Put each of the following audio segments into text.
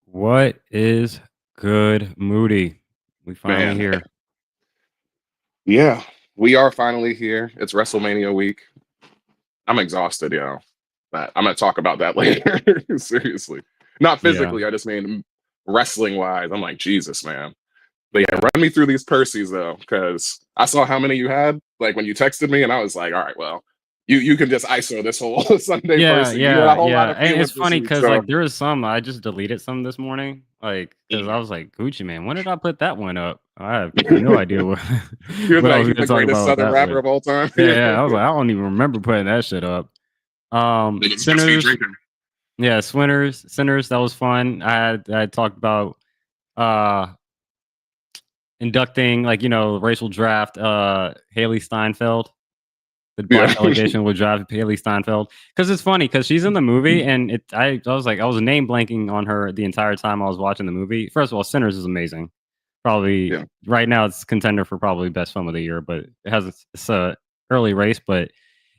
What is good, Moody? We finally Man, here. yeah, we are finally here. It's WrestleMania week. I'm exhausted, but I'm gonna talk about that later. Seriously, not Yeah. physically. I just mean wrestling wise. I'm like Jesus, man. But yeah, Yeah. run me through these Percy's though, because I saw how many you had. Like when you texted me, and I was like, all right, well, you can just ISO this whole Sunday Yeah, Percy. You had a yeah, whole lot yeah. of And feelings it's this funny week, because so like there is some I just deleted some this morning. Like because I mhm. was like, Gucci man, when did I put that one up? I have no idea what You're what I like was he's gonna the talk greatest about with Southern that rapper one. of all time. Yeah, Yeah, yeah. I was like, I don't even remember putting that shit up. like it's just me Sinners, drinking. yeah, Sinners, that was fun. I talked about uh inducting like racial draft Haley Steinfeld. The Yeah. black delegation would drive Haley Steinfeld because it's funny because she's in the movie and I was name blanking on her the entire time I was watching the movie. First of all, Sinners is amazing. Probably Yeah. right now it's contender for probably best film of the year, but it has it's a early race, but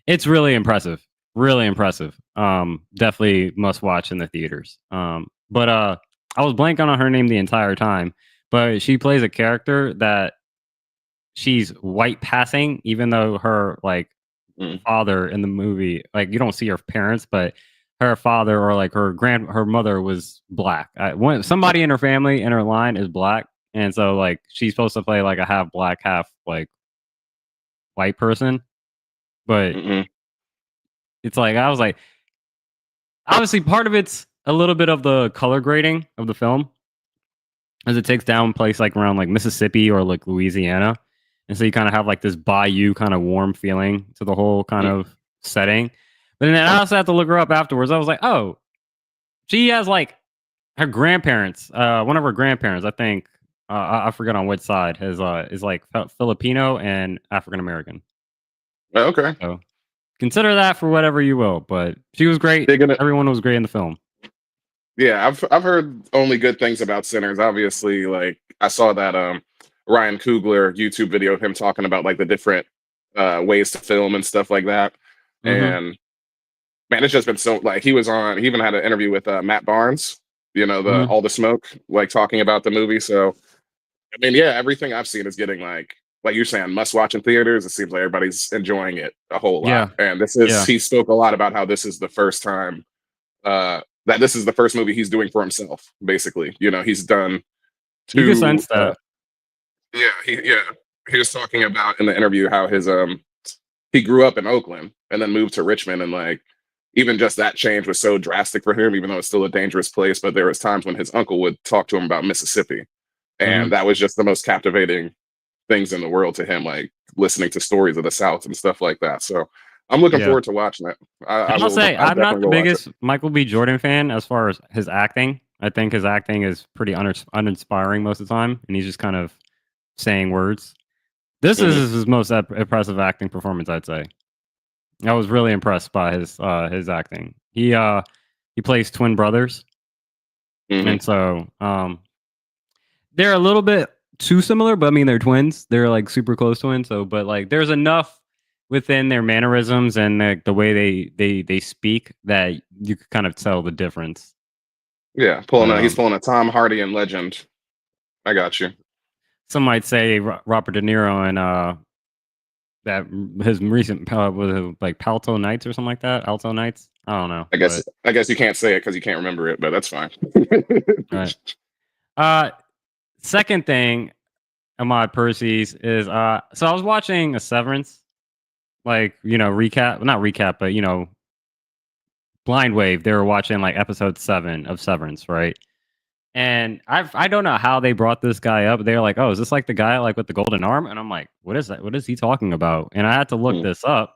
it's really impressive. Really impressive. Definitely must watch in the theaters. But I was blanking on her name the entire time, but she plays a character that she's white passing, even though her like Mm. father in the movie, like you don't see her parents, but her father or like her mother was black. Somebody in her family in her line is black, and so like she's supposed to play like a half black, half like white person. But Mm-mm. it's like I was like, obviously part of it's a little bit of the color grading of the film, as it takes down place like around like Mississippi or like Louisiana, and so you kind of have like this bayou kind of warm feeling to the whole kind Mm. of setting. But then I also had to look her up afterwards. I was like, oh, she has like her grandparents. One of her grandparents, I think. I forget on which side is like Filipino and African American. Okay. So consider that for whatever you will. But she was great. Digging it. Everyone was great in the film. Yeah, I've heard only good things about Sinners. Obviously, like I saw that Ryan Coogler YouTube video of him talking about like the different ways to film and stuff like that. Hmm. And man, it's just been so like he even had an interview with Matt Barnes, the Hmm. All the Smoke, like talking about the movie. So I mean, yeah, everything I've seen is getting like you're saying, must watch in theaters. It seems like everybody's enjoying it a whole lot. Yeah. And Yeah. he spoke a lot about how this is the first time that this is the first movie he's doing for himself. Basically, he's done You can two. sense that. Yeah, he was talking about in the interview how his he grew up in Oakland and then moved to Richmond, and like even just that change was so drastic for him, even though it's still a dangerous place. But there was times when his uncle would talk to him about Mississippi, Hmm. and that was just the most captivating things in the world to him, like listening to stories of the South and stuff like that. So I'm looking Yeah. forward to watching it. And I'll say I'll I'm not definitely the go watch it. biggest Michael B. Jordan fan as far as his acting. I think his acting is pretty uninspiring most of the time, and he's just kind of saying words. This Hmm. is his most impressive acting performance, I'd say. I was really impressed by his acting. He plays twin brothers, Hmm. and so they're a little bit too similar, but I mean they're twins. They're like super close twins. So, but like there's enough within their mannerisms and the way they speak that you could kind of tell the difference. Yeah, But he's pulling a Tom Hardy and Legend. I got you. some might say Robert De Niro and that his recent was it like Palto Nights or something like that. Alto Nights. I don't know, but I guess you can't say it because you can't remember it, but that's fine. right. Uh, Second thing of my Percy's is so I was watching a Severance, like recap, not recap, but Blind Wave. They were watching like episode 7 of Severance, right? And I don't know how they brought this guy up. They're like, "Oh, is this like the guy like with the golden arm?" And I'm like, "What is that? What is he talking about?" And I had to look Mm. this up.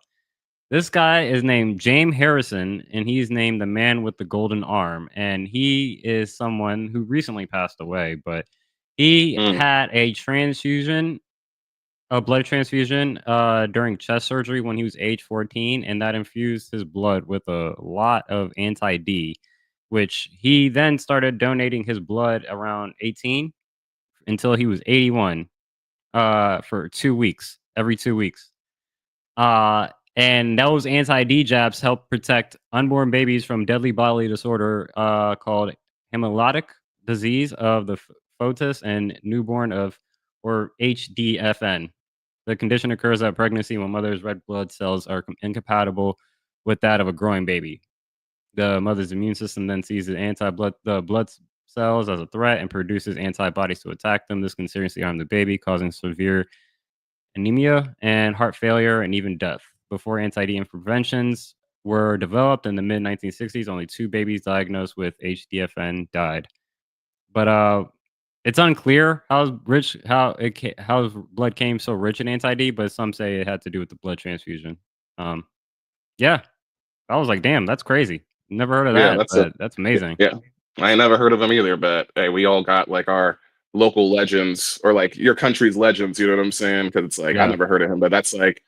This guy is named James Harrison, and he's named the man with the golden arm. And he is someone who recently passed away, but he Mm. had a blood transfusion, during chest surgery when he was age 14, and that infused his blood with a lot of anti D, which he then started donating his blood around 18 until he was 81, for 2 weeks, every 2 weeks. Uh, and those anti-D jabs help protect unborn babies from deadly bodily disorder called hemolytic disease of the foetus and newborn of, or HDFN. The condition occurs at pregnancy when mother's red blood cells are incompatible with that of a growing baby. The mother's immune system then sees the blood cells as a threat and produces antibodies to attack them. This can seriously harm the baby, causing severe anemia and heart failure and even death. Before anti-D interventions were developed in the mid 1960s, only 2 babies diagnosed with HDFN died. But it's unclear how blood came so rich in anti-D, but some say it had to do with the blood transfusion. Yeah, I was like, damn, that's crazy. Never heard of Yeah, that, but that's amazing. yeah. I ain't never heard of them either, but hey, we all got like our local legends or like your country's legends. You know what I'm saying? Because it's like I Yeah, never heard of him, but that's like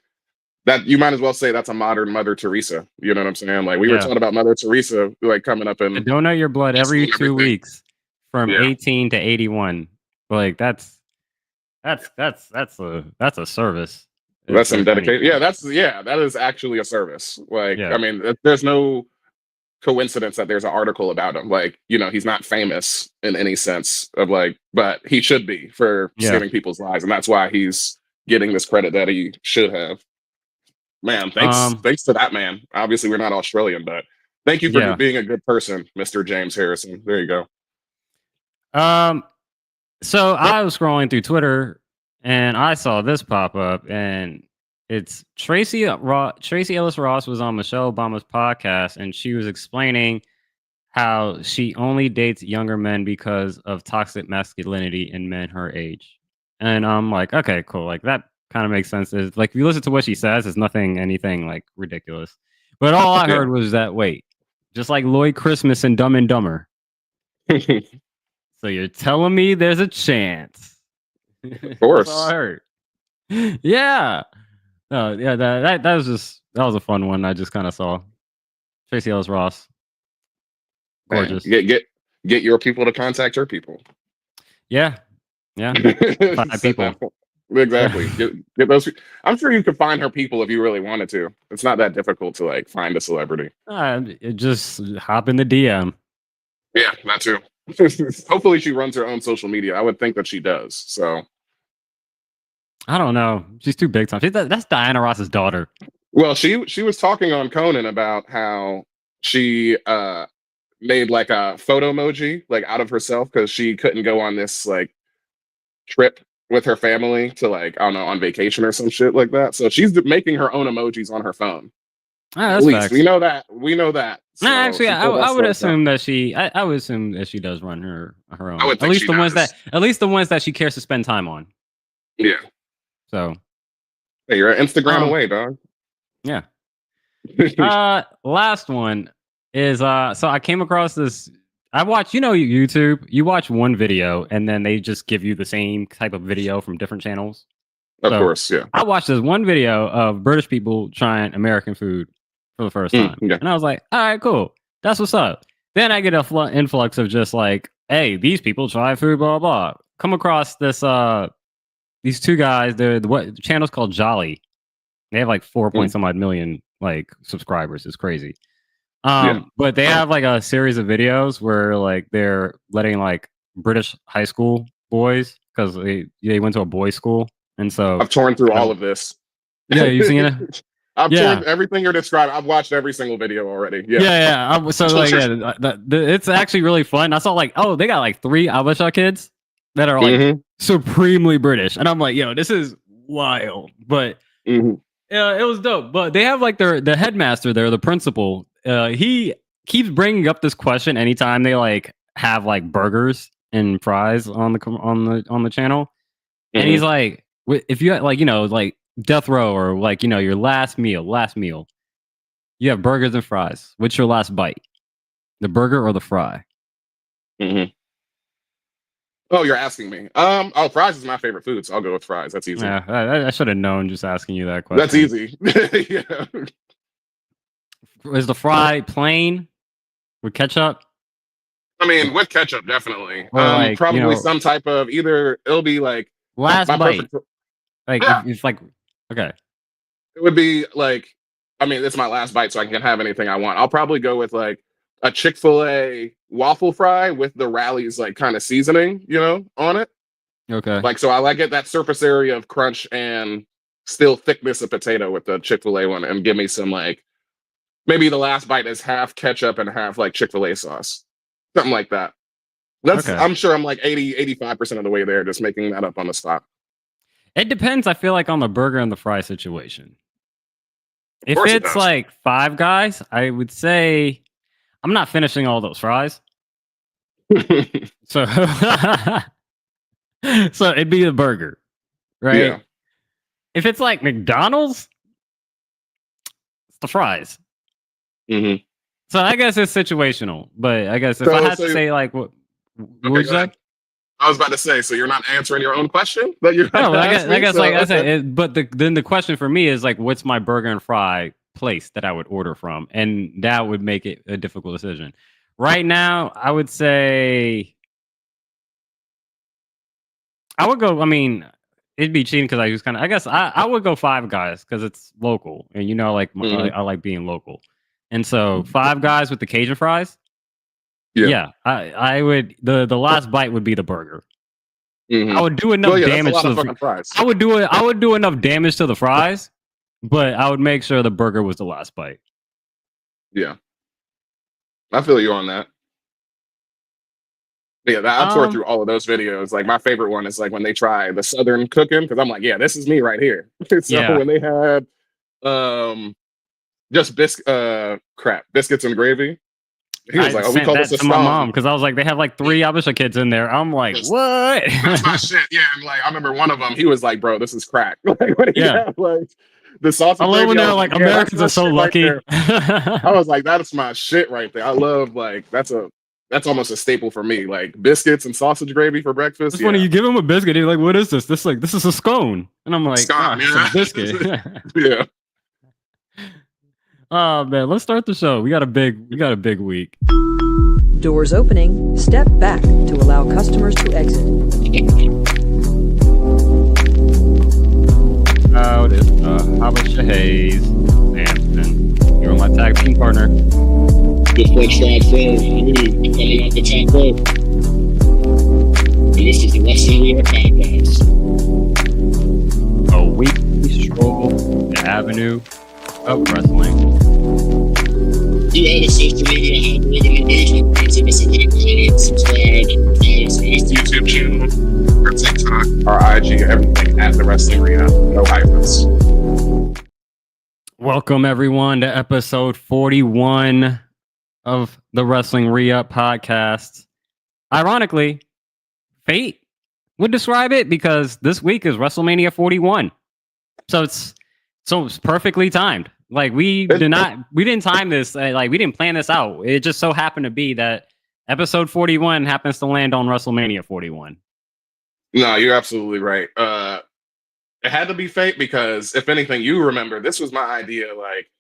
that. You might as well say that's a modern Mother Teresa. You know what I'm saying? Like we were yeah. taught about Mother Teresa, like coming up in Donate your blood every 2 everything. weeks from Yeah, 18 to 81. Like that's a service. that's some If dedication. anything. That is actually a service. Like I Yeah. mean, there's no coincidence that there's an article about him. Like, you know, he's not famous in any sense of like, but he should be for Yeah. saving people's lives. And that's why he's getting this credit that he should have. Man, Um, thanks to that man. Obviously, we're not Australian, but thank you for yeah. being a good person, Mr. James Harrison. There you go. Um, so I was scrolling through Twitter and I saw this pop up, and it's Tracy Ellis Ross was on Michelle Obama's podcast, and she was explaining how she only dates younger men because of toxic masculinity in men her age. And I'm like, okay, cool. Like that kind of makes sense. Is like if you listen to what she says, it's anything like ridiculous. But all I Yeah. heard was that wait, just like Lloyd Christmas and Dumb and Dumber. Of So you're telling me there's a chance. That's all I course. heard. Yeah. Oh, yeah, that was a fun one I just kind of saw. Tracy Ellis Ross. Man, Gorgeous. get your people to contact your people. Yeah. Yeah. 5 Set people. that point. Exactly. Get those. I'm sure you could find her people if you really wanted to. It's not that difficult to like find a celebrity. Just hop in the DM. Yeah, that too. Hopefully, she runs her own social media. I would think that she does. So, I don't know. She's too big time. That's Diana Ross's daughter. well, she was talking on Conan about how she made like a photo emoji like out of herself because she couldn't go on this like trip with her family to like I don't know on vacation or some shit like that. So she's making her own emojis on her phone. Ah, At that's least we facts. know that. We know that. Nah, So actually, she pulled that I would stuff out. assume that I would assume that she does run her I own. would think she does. At least the ones that she cares to spend time on. Yeah. So, Hey, you're an Instagram um, away, dog. yeah. Last one is so I came across this. I watch, YouTube. You watch one video and then they just give you the same type of video from different channels. Of So course, yeah. I watched this one video of British people trying American food for the first time, Yeah. and I was like, all right, cool, that's what's up. Then I get a influx of just like, hey, these people try food, blah blah. Come across these 2 guys. The channel's called Jolly. They have like 4 point some odd million like subscribers. It's crazy. Yeah. But they have like a series of videos where like they're letting like British high school boys, because they went to a boys' school, and so I've torn through all of this. yeah, you've seen it. I've Yeah, torn everything you're describing. I've watched every single video already. Yeah. yeah. So like, yeah, it's actually really fun. I saw like, oh, they got like 3 Abasha kids that are like Mhm. supremely British, and I'm like, yo, this is wild. But Mhm. yeah, it was dope. But they have like the headmaster there, the principal. He keeps bringing up this question anytime they like have like burgers and fries on the channel, and he's Mhm. like, if you like, like death row or like your last meal, you have burgers and fries. What's your last bite? The burger or the fry? Mhm. Oh, you're asking me. Oh, fries is my favorite food, so I'll go with fries. That's easy. Yeah, I should have known just asking you that That's question. easy. Yeah. Is the fry plain with ketchup I mean, with ketchup, definitely. or like Probably some type of either. It'll be like last my bite? perfect. Like Yeah, it's like okay. it would be like. I mean, it's my last bite, so I can have anything I want. I'll probably go with like a Chick-fil-A waffle fry with the Rally's like kind of seasoning, on it. Okay. Like, so I like it that surface area of crunch and still thickness of potato with the Chick-fil-A one, and give me some like maybe the last bite is half ketchup and half like Chick-fil-A sauce, something like that. Okay. I'm sure I'm like 85% of the way there, just making that up on the spot. It depends, I feel like, on the burger and the fry situation. If course it it's does. like Five Guys, I would say I'm not finishing all those fries. So so it'd be the burger, right? Yeah. If it's like McDonald's, it's the fries. hmm So I guess it's situational, but I guess if So- I had so- to say like what Okay, would you go say? ahead. I was about to say, so you're not answering your own question that you No, I guess, me? So, like I said, okay. but then the question for me is like, what's my burger and fry place that I would order from, and that would make it a difficult decision. Right now, I would say I would go. I mean, it'd be cheating because I just kind of. I guess I would go Five Guys because it's local, and like Mhm. I like being local, and so Five Guys with the Cajun fries. Yeah. Yeah, I would. The last bite would be the burger. Mhm. I would do enough Well, yeah, that's a damage lot to of the. fucking fries. I would do enough damage to the fries, but I would make sure the burger was the last bite. Yeah, I feel you on that. Yeah, I tore through all of those videos. Like my favorite one is like when they try the Southern cooking, because I'm like, yeah, this is me right here. So Yeah. when they had just biscuits and gravy, he was like, "Oh, we sent call that this a to my song." mom because I was like, they have like 3 Abisha kids in there. I'm like, That's- what? That's my shit. Yeah, and like I remember one of them, he was like, "Bro, this is crack." Like when he Yeah. had like the sausage. I love when gravy, they're was like, yeah, Americans are that's my so shit right lucky. there. I was like, that's my shit right there. I love like that's almost a staple for me. Like biscuits and sausage gravy for breakfast. It's funny, you give him a biscuit, he's like, what is this? This is a scone. And I'm like, Scone, it's yeah. a biscuit. Yeah. Oh man, let's start the show. We got a big week. Doors opening. Step back to allow customers to exit. Out is Habasha Hayes, Samson. You're my tag team partner. This French fried friend, coming off the top rope. And this is the Wrestlemania podcast. A weekly stroll the avenue of wrestling. Do all the social media algorithm engagement points of us like, comment, subscribe, follow us on this YouTube channel, Our TikTok, our IG, everything at the Wrestlemania. No hyphens. Welcome everyone to episode 41 of the Wrestling Re-Up podcast. Ironically, fate would describe it because this week is WrestleMania 41. So it's perfectly timed. Like we didn't time this. Like we didn't plan this out. It just so happened to be that episode 41 happens to land on WrestleMania 41. No, you're absolutely right. It had to be fate because if anything, you remember this was my idea like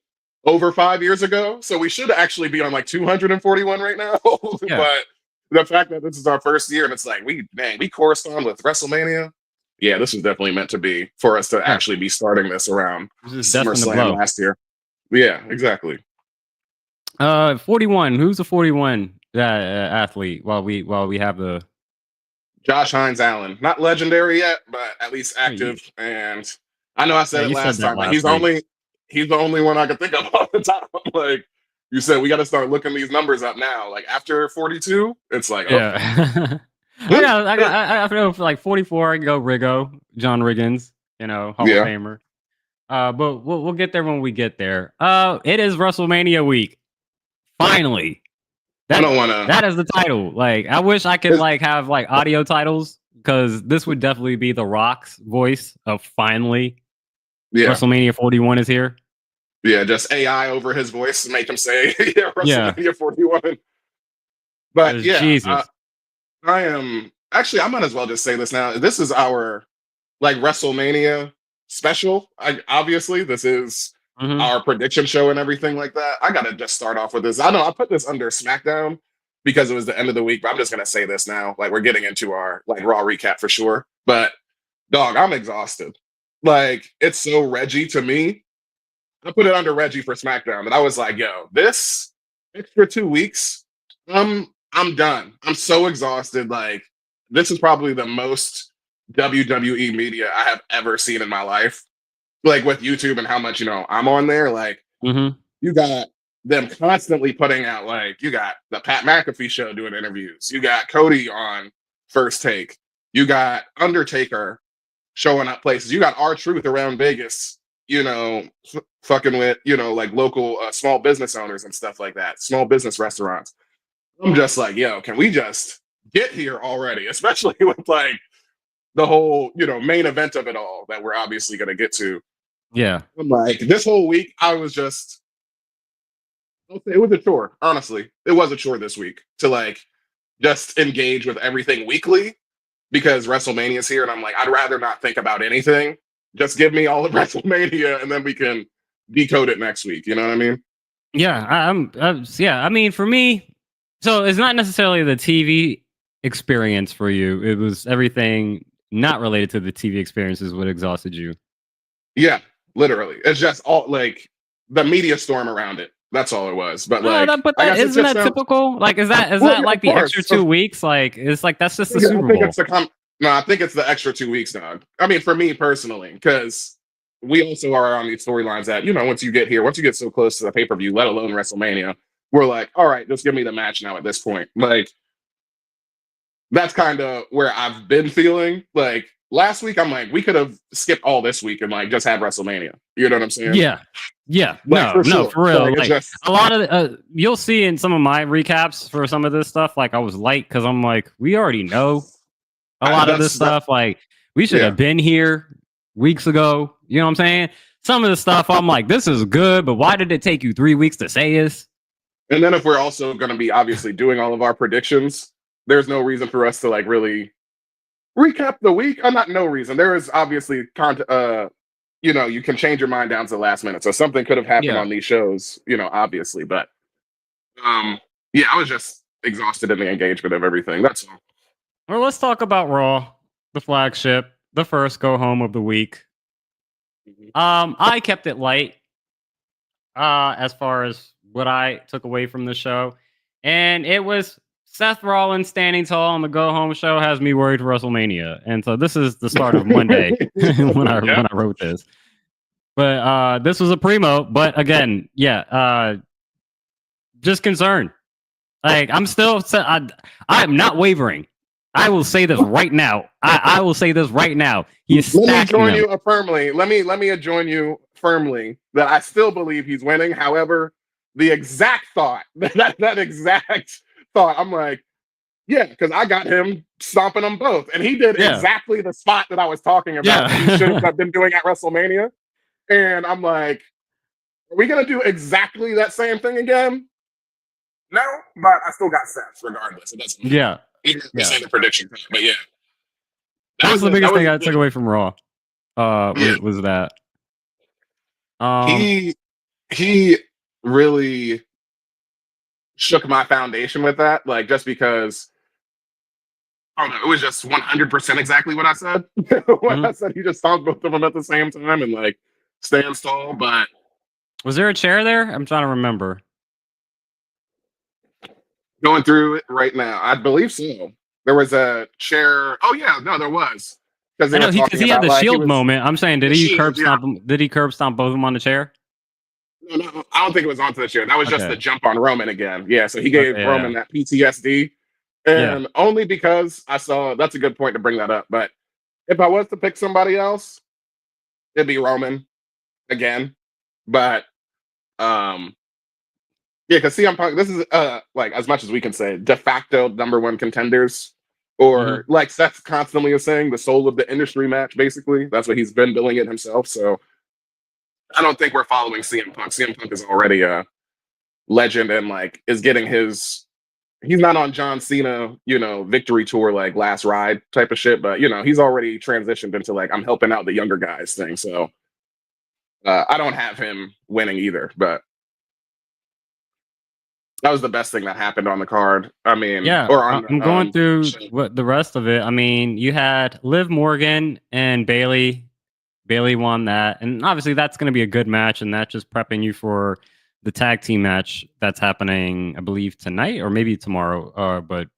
over 5 years ago. So we should actually be on like 241 right now. Yeah. But the fact that this is our first year and it's like we correspond with WrestleMania. Yeah, this was definitely meant to be for us to actually be starting this around This is definitely the SummerSlam blow. last year. Yeah, exactly. 41. Who's the 41 athlete? While we have the Josh Hines Allen, not legendary yet, but at least active. And I know I said it you last said that time, but last he's the only one I can think of off the top. Like you said, we got to start looking these numbers up now. Like after 42, it's like, yeah. I feel for like 44. I can go Riggo, John Riggins, Hall of Famer. But we'll get there when we get there. It is WrestleMania week. Finally. I don't want to. That is the title. Like, I wish I could like have like audio titles because this would definitely be The Rock's voice of finally. Yeah. WrestleMania 41 is here. Yeah, just AI over his voice to make him say, WrestleMania 41. But yeah, Jesus. I am actually. I might as well just say this now. This is our like WrestleMania special. Obviously, this is our prediction show and everything like that. I gotta just start off with this. I know I put this under SmackDown because it was the end of the week, but I'm just gonna say this now. Like we're getting into our like Raw recap for sure. But dog, I'm exhausted. Like it's so Reggie to me. I put it under Reggie for SmackDown, and I was like, yo, this extra 2 weeks, I'm I'm done. I'm so exhausted. Like, this is probably the most WWE media I have ever seen in my life. Like with YouTube and how much, I'm on there. Like, Mm-hmm. you got them constantly putting out, like, you got the Pat McAfee show doing interviews. You got Cody on First Take. You got Undertaker showing up places. You got R-Truth around Vegas, fucking with, like local small business owners and stuff like that, small business restaurants. I'm just like, yo, can we just get here already? Especially with like the whole, main event of it all that we're obviously going to get to. Yeah. I'm like, this whole week, I was just, it was a chore. Honestly, it was a chore this week to like just engage with everything weekly because WrestleMania is here, and I'm like, I'd rather not think about anything. Just give me all of WrestleMania, and then we can decode it next week. You know what I mean? Yeah. I mean, for me, so it's not necessarily the TV experience for you. It was everything not related to the TV experience is what exhausted you. Yeah, literally. It's just all like the media storm around it. That's all it was. But like, I guess isn't that typical? Like, is that like the extra 2 weeks? Like, it's like that's just the Super Bowl. I think it's the extra 2 weeks, dog. I mean, for me personally, because we also are on these storylines that once you get so close to the pay per view, let alone WrestleMania, we're like, all right, just give me the match now. At this point, like, that's kind of where I've been feeling. Like last week, I'm like, we could have skipped all this week and like just had WrestleMania. You know what I'm saying? Yeah. Yeah, like, for real. Like, just, a lot of you'll see in some of my recaps for some of this stuff. Like I was light because I'm like, we already know a lot of this stuff. Like we should have been here weeks ago. You know what I'm saying? Some of the stuff I'm like, this is good, but why did it take you 3 weeks to say this? And then if we're also going to be obviously doing all of our predictions, there's no reason for us to like really recap the week. Not no reason. There is obviously you can change your mind down to the last minute. So something could have happened on these shows, obviously. But I was just exhausted in the engagement of everything. That's all. Well, let's talk about Raw, the flagship, the first go home of the week. I kept it light as far as what I took away from the show. And it was Seth Rollins standing tall on the go home show has me worried for WrestleMania. And so this is the start of Monday when I wrote this. But this was a primo. But again, just concerned. Like I'm still, I'm not wavering. I will say this right now. I will say this right now. He's Let me join you firmly. Let me join you firmly that I still believe he's winning. However, the exact thought, that exact thought, I'm like, yeah, because I got him stomping them both, and he did exactly the spot that I was talking about. That he should have been doing at WrestleMania, and I'm like, are we gonna do exactly that same thing again? No, but I still got Seth regardless. It doesn't. Even the prediction, but yeah, that's the biggest thing I took away from Raw. Was that he really shook my foundation with that, like just because. Oh no, it was just 100% exactly what I said. I said, he just stomped both of them at the same time and like stands tall. But was there a chair there? I'm trying to remember. Going through it right now, I believe so. There was a chair. Oh yeah, no, there was because he had the Shield moment. I'm saying, did he curb stomp? Did he curb stomp both of them on the chair? No, I don't think it was onto the chair. That was just the jump on Roman again. Yeah, so he gave Roman that PTSD. And only because I saw, that's a good point to bring that up. But if I was to pick somebody else, it'd be Roman again. But because CM Punk, this is like as much as we can say, de facto #1 contenders, or like Seth constantly is saying, the soul of the industry match. Basically, that's what he's been billing it himself. So I don't think we're following CM Punk. CM Punk is already a legend and like is getting his. He's not on John Cena, victory tour, like last ride type of shit, but he's already transitioned into like, I'm helping out the younger guys thing. So I don't have him winning either, but that was the best thing that happened on the card. I mean, I'm going through what the rest of it. I mean, you had Liv Morgan and Bailey. Bailey won that. And obviously that's going to be a good match. And that's just prepping you for the tag team match that's happening, I believe tonight or maybe tomorrow, but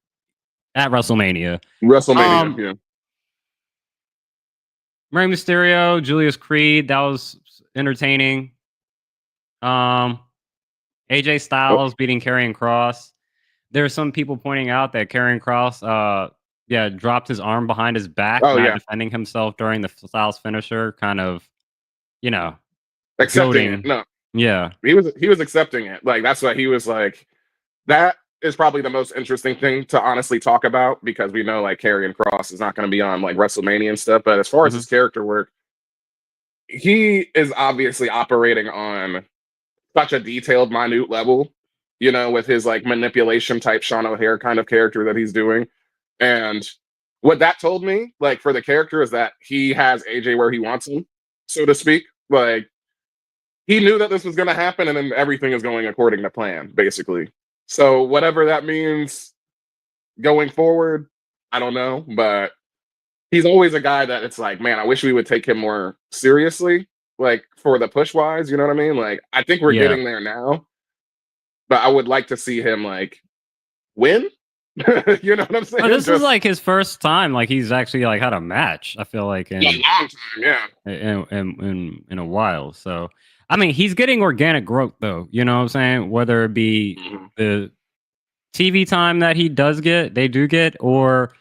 at WrestleMania. WrestleMania, yeah. Rey Mysterio, Julius Creed, that was entertaining. AJ Styles beating Karrion Kross. There are some people pointing out that Karrion Kross, dropped his arm behind his back, defending himself during the Styles finisher, kind of, accepting goading. it. No, yeah, he was accepting it. Like that's why he was like, that is probably the most interesting thing to honestly talk about, because we know like Karrion Kross is not going to be on like WrestleMania and stuff. But as far as his character work, he is obviously operating on such a detailed, minute level, with his like manipulation type Sean O'Hare kind of character that he's doing. And what that told me, like for the character, is that he has AJ where he wants him, so to speak. Like he knew that this was going to happen, and then everything is going according to plan, basically. So whatever that means going forward, I don't know, but he's always a guy that it's like, man, I wish we would take him more seriously, like for the push wise, you know what I mean? Like I think we're getting there now, but I would like to see him like win. You know what I'm saying? But this is like his first time, like he's actually like had a match. I feel like in a long time, in a while. So I mean, he's getting organic growth, though. You know what I'm saying? Whether it be the TV time that he does get, they do get, or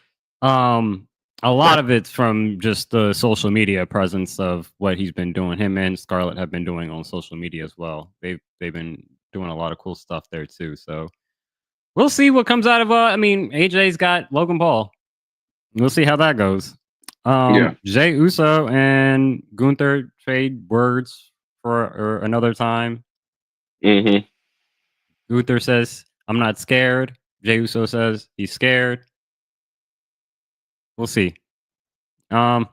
a lot of it's from just the social media presence of what he's been doing. Him and Scarlett have been doing on social media as well. They've been doing a lot of cool stuff there too. So we'll see what comes out of. AJ's got Logan Paul. We'll see how that goes. Jey Uso and Gunther trade words for another time. Gunther says, "I'm not scared." Jey Uso says he's scared. We'll see. Yeah,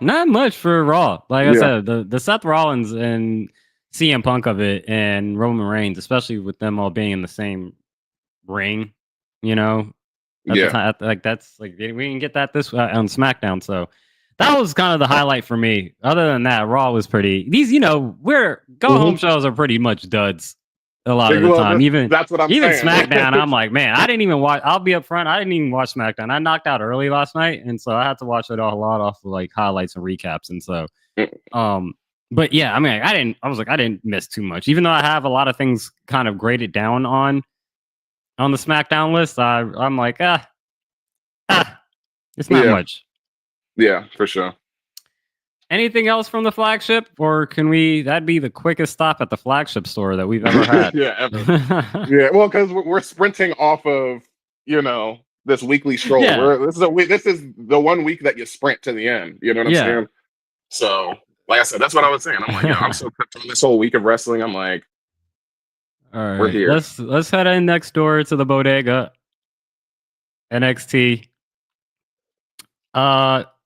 not much for Raw. Like I said, the Seth Rollins and CM Punk of it, and Roman Reigns, especially with them all being in the same ring, at the time, like that's like we didn't get that this on SmackDown, so that was kind of the highlight for me. Other than that, Raw was pretty. These, home shows are pretty much duds a lot of the time. That's what I'm even saying. SmackDown, I'm like, man, I didn't even watch. I'll be up front. I didn't even watch SmackDown. I knocked out early last night, and so I had to watch it a lot off of like highlights and recaps, and so, but yeah, I didn't miss too much, even though I have a lot of things kind of graded down on the SmackDown list. I'm like, it's not much. Yeah, for sure. Anything else from the flagship, or that'd be the quickest stop at the flagship store that we've ever had. Ever. Yeah, well, because we're sprinting off of, this weekly stroll. Yeah. This is the 1 week that you sprint to the end. You know what I'm saying? So, like I said, that's what I was saying. I'm like, I'm so cooked on this whole week of wrestling. I'm like, all right, we're here. Let's head in next door to the bodega. NXT.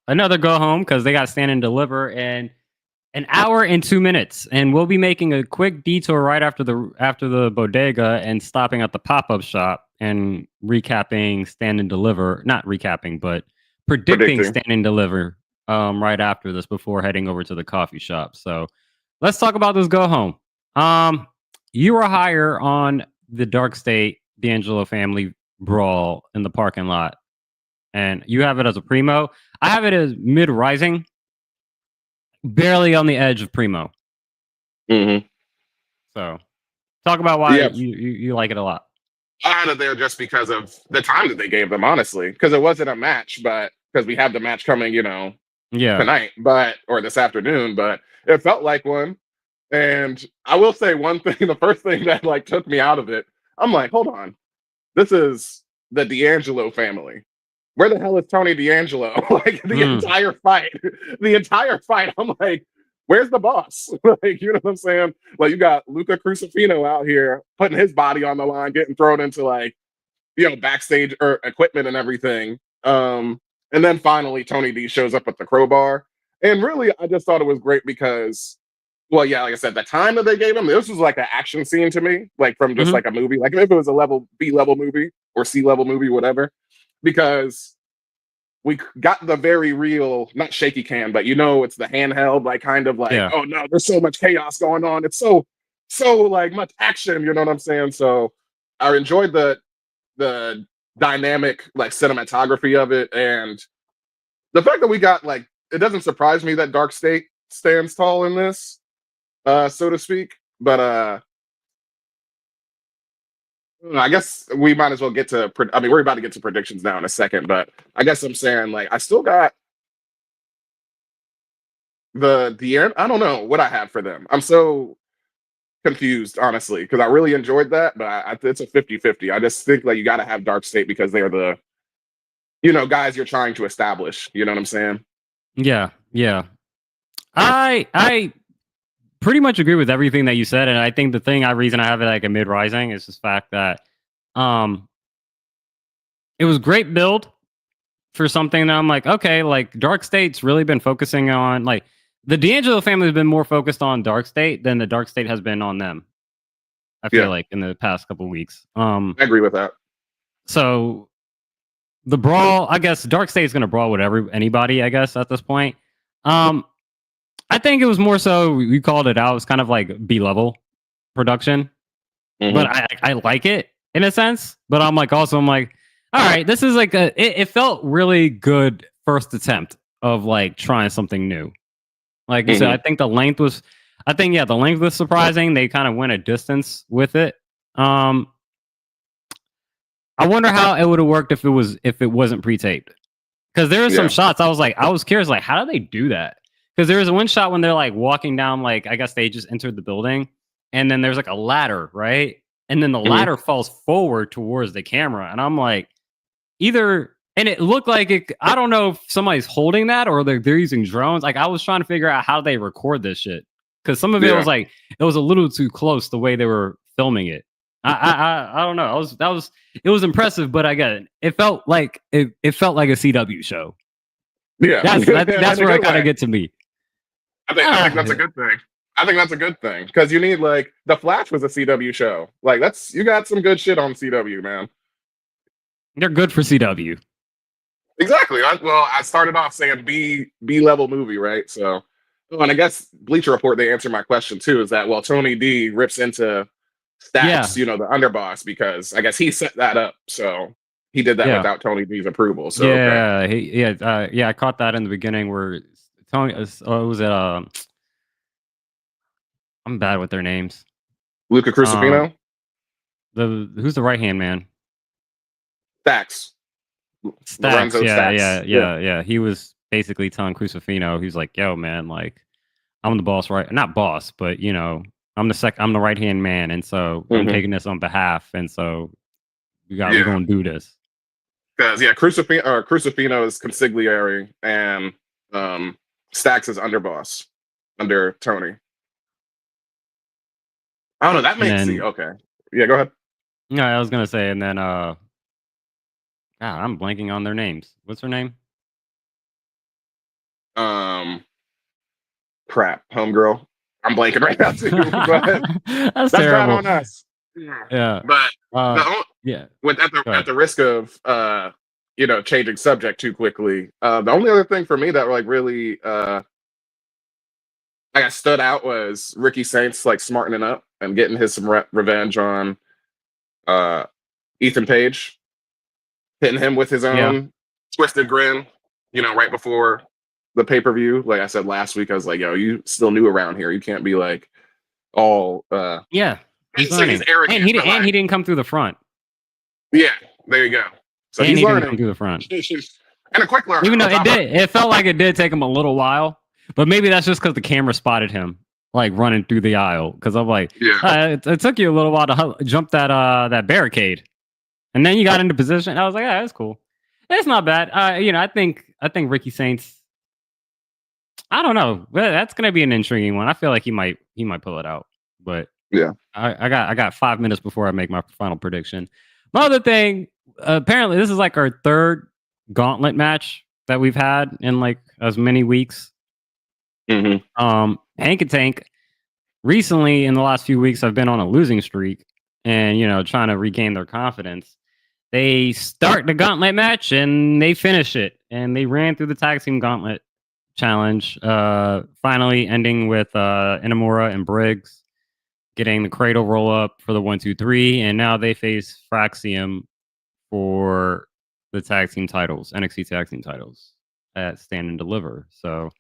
Another go home, because they got Stand and Deliver in an hour and 2 minutes, and we'll be making a quick detour right after the bodega and stopping at the pop-up shop and recapping Stand and Deliver. Not recapping, but predicting Stand and Deliver right after this, before heading over to the coffee shop. So let's talk about this go home. You were higher on the Dark State D'Angelo family brawl in the parking lot, and you have it as a primo. I have it as mid-rising, barely on the edge of primo. So, talk about why you like it a lot. I had it there just because of the time that they gave them, honestly, because it wasn't a match, but because we have the match coming, tonight, or this afternoon, but it felt like one. And I will say one thing: the first thing that like took me out of it, I'm like, hold on, this is the D'Angelo family. Where the hell is Tony D'Angelo? Like the entire fight, I'm like, where's the boss? Like, you know what I'm saying? Like, you got Luca Crucifino out here putting his body on the line, getting thrown into like, backstage or equipment and everything. And then finally Tony D shows up with the crowbar. And really, I just thought it was great because, well, yeah, like I said, the time that they gave him, this was like an action scene to me, like from just like a movie. Like if it was a B level movie or C level movie, whatever. Because we got the very real, not shaky cam, but it's the handheld, like kind of like, Yeah. oh no, there's so much chaos going on. It's so like much action. You know what I'm saying? So I enjoyed the dynamic like cinematography of it, and the fact that we got like, it doesn't surprise me that Dark State stands tall in this, so to speak. But I guess we might as well get to. I mean, we're about to get to predictions now in a second, but I guess I'm saying like I still got the end. I don't know what I have for them. I'm so confused, honestly, because I really enjoyed that, but it's a 50-50. I just think like you got to have Dark State because they're the guys you're trying to establish. You know what I'm saying? Yeah. I pretty much agree with everything that you said, and I think the reason I have it like a mid rising is the fact that it was great build for something that I'm like, okay, like Dark State's really been focusing on like the D'Angelo family has been more focused on Dark State than the Dark State has been on them. I feel like in the past couple weeks. I agree with that. So the brawl, I guess Dark State is going to brawl with anybody, I guess, at this point. I think it was more so we called it out. It's kind of like B-level production, but I like it in a sense. But I'm like, all right, this is like it felt really good first attempt of like trying something new. Like you said, I think the length was surprising. They kind of went a distance with it. I wonder how it would have worked if it wasn't pre-taped. Because there are some shots I was curious, like, how do they do that? Because there was one shot when they're like walking down, like I guess they just entered the building, and then there's like a ladder, right? And then the ladder falls forward towards the camera, and I'm like, and it looked like it. I don't know if somebody's holding that or they're using drones. Like I was trying to figure out how they record this shit because some of it was like it was a little too close the way they were filming it. I don't know. It was impressive, but I get it. It felt like a CW show. Yeah, that's where it kind of get to me. I think that's a good thing. I think that's a good thing because you need like The Flash was a CW show. Like you got some good shit on CW, man. They're good for CW. Exactly. I started off saying B level movie, right? So, and I guess Bleacher Report they answered my question too. Is that Tony D rips into Stacks, the underboss, because I guess he set that up. So he did that without Tony D's approval. So I caught that in the beginning where Tony was it I'm bad with their names. Luca Crucifino? Who's the right hand man? Stacks. Yeah. He was basically telling Crucifino, he's like, yo, man, like I'm the boss, right? Not boss, but I'm the right hand man, and so I'm taking this on behalf, and so we're gonna do this. Because Crucifino is consigliere and Stacks is underboss under Tony. I don't know. That makes sense. Okay. Yeah, go ahead. No, I was gonna say, and then God, I'm blanking on their names. What's her name? Crap, homegirl. I'm blanking right now too. But that's terrible. Bad on us. Yeah. But at the risk of changing subject too quickly, the only other thing for me that like really I stood out was Ricky Saints like smartening up and getting some revenge on Ethan Page, hitting him with his own twisted grin, right before the pay-per-view. Like I said last week, I was like, yo, you still new around here. You can't be like all he's arrogant. And he didn't come through the front. Yeah, there you go. So and he's he learning. didn't come through the front. And a quick learner. Even though it felt like it did take him a little while, but maybe that's just because the camera spotted him like running through the aisle. Because I'm like, it took you a little while to jump that barricade, and then you got into position. I was like, that's cool. It's not bad. I think Ricky Saints. I don't know. That's gonna be an intriguing one. I feel like he might pull it out. But I got 5 minutes before I make my final prediction. My other thing, apparently, this is like our third gauntlet match that we've had in like as many weeks. Hank and Tank recently in the last few weeks have been on a losing streak and trying to regain their confidence. They start the gauntlet match and they finish it and they ran through the tag team gauntlet challenge, finally ending with Inamura and Briggs getting the cradle roll up for the 1-2-3, and now they face Fraxium for the tag team titles, NXT tag team titles at Stand and Deliver. So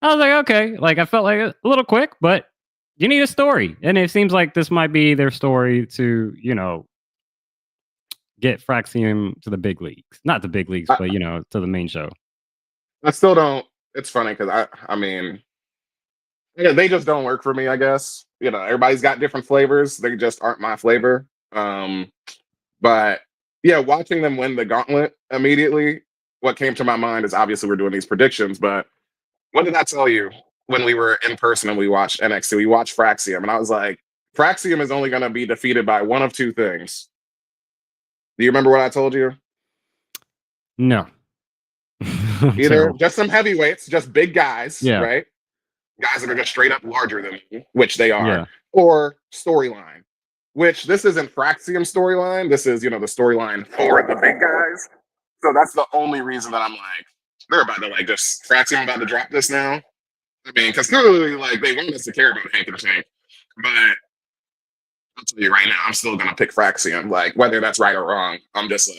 I was like, okay, like I felt like a little quick, but you need a story, and it seems like this might be their story to, get Fraxium to the big leagues, not the big leagues, but to the main show. I still don't. It's funny because I mean, yeah, they just don't work for me. I guess everybody's got different flavors. They just aren't my flavor. But yeah, watching them win the gauntlet immediately, what came to my mind is obviously we're doing these predictions. But what did I tell you when we were in person and we watched NXT? We watched Fraxium, and I was like, Fraxium is only going to be defeated by one of two things. Do you remember what I told you? No. Either just some heavyweights, just big guys, Yeah. right? Guys that are just straight up larger than you, which they are, Yeah. or storyline, which this isn't Fraxium storyline. This is, the storyline for the big guys. So that's the only reason that I'm like, they're about to just Fraxium about to drop this now. I mean, because clearly they want us to care about Hank and Shank, but I'll tell you right now, I'm still gonna pick Fraxium. Whether that's right or wrong, I'm just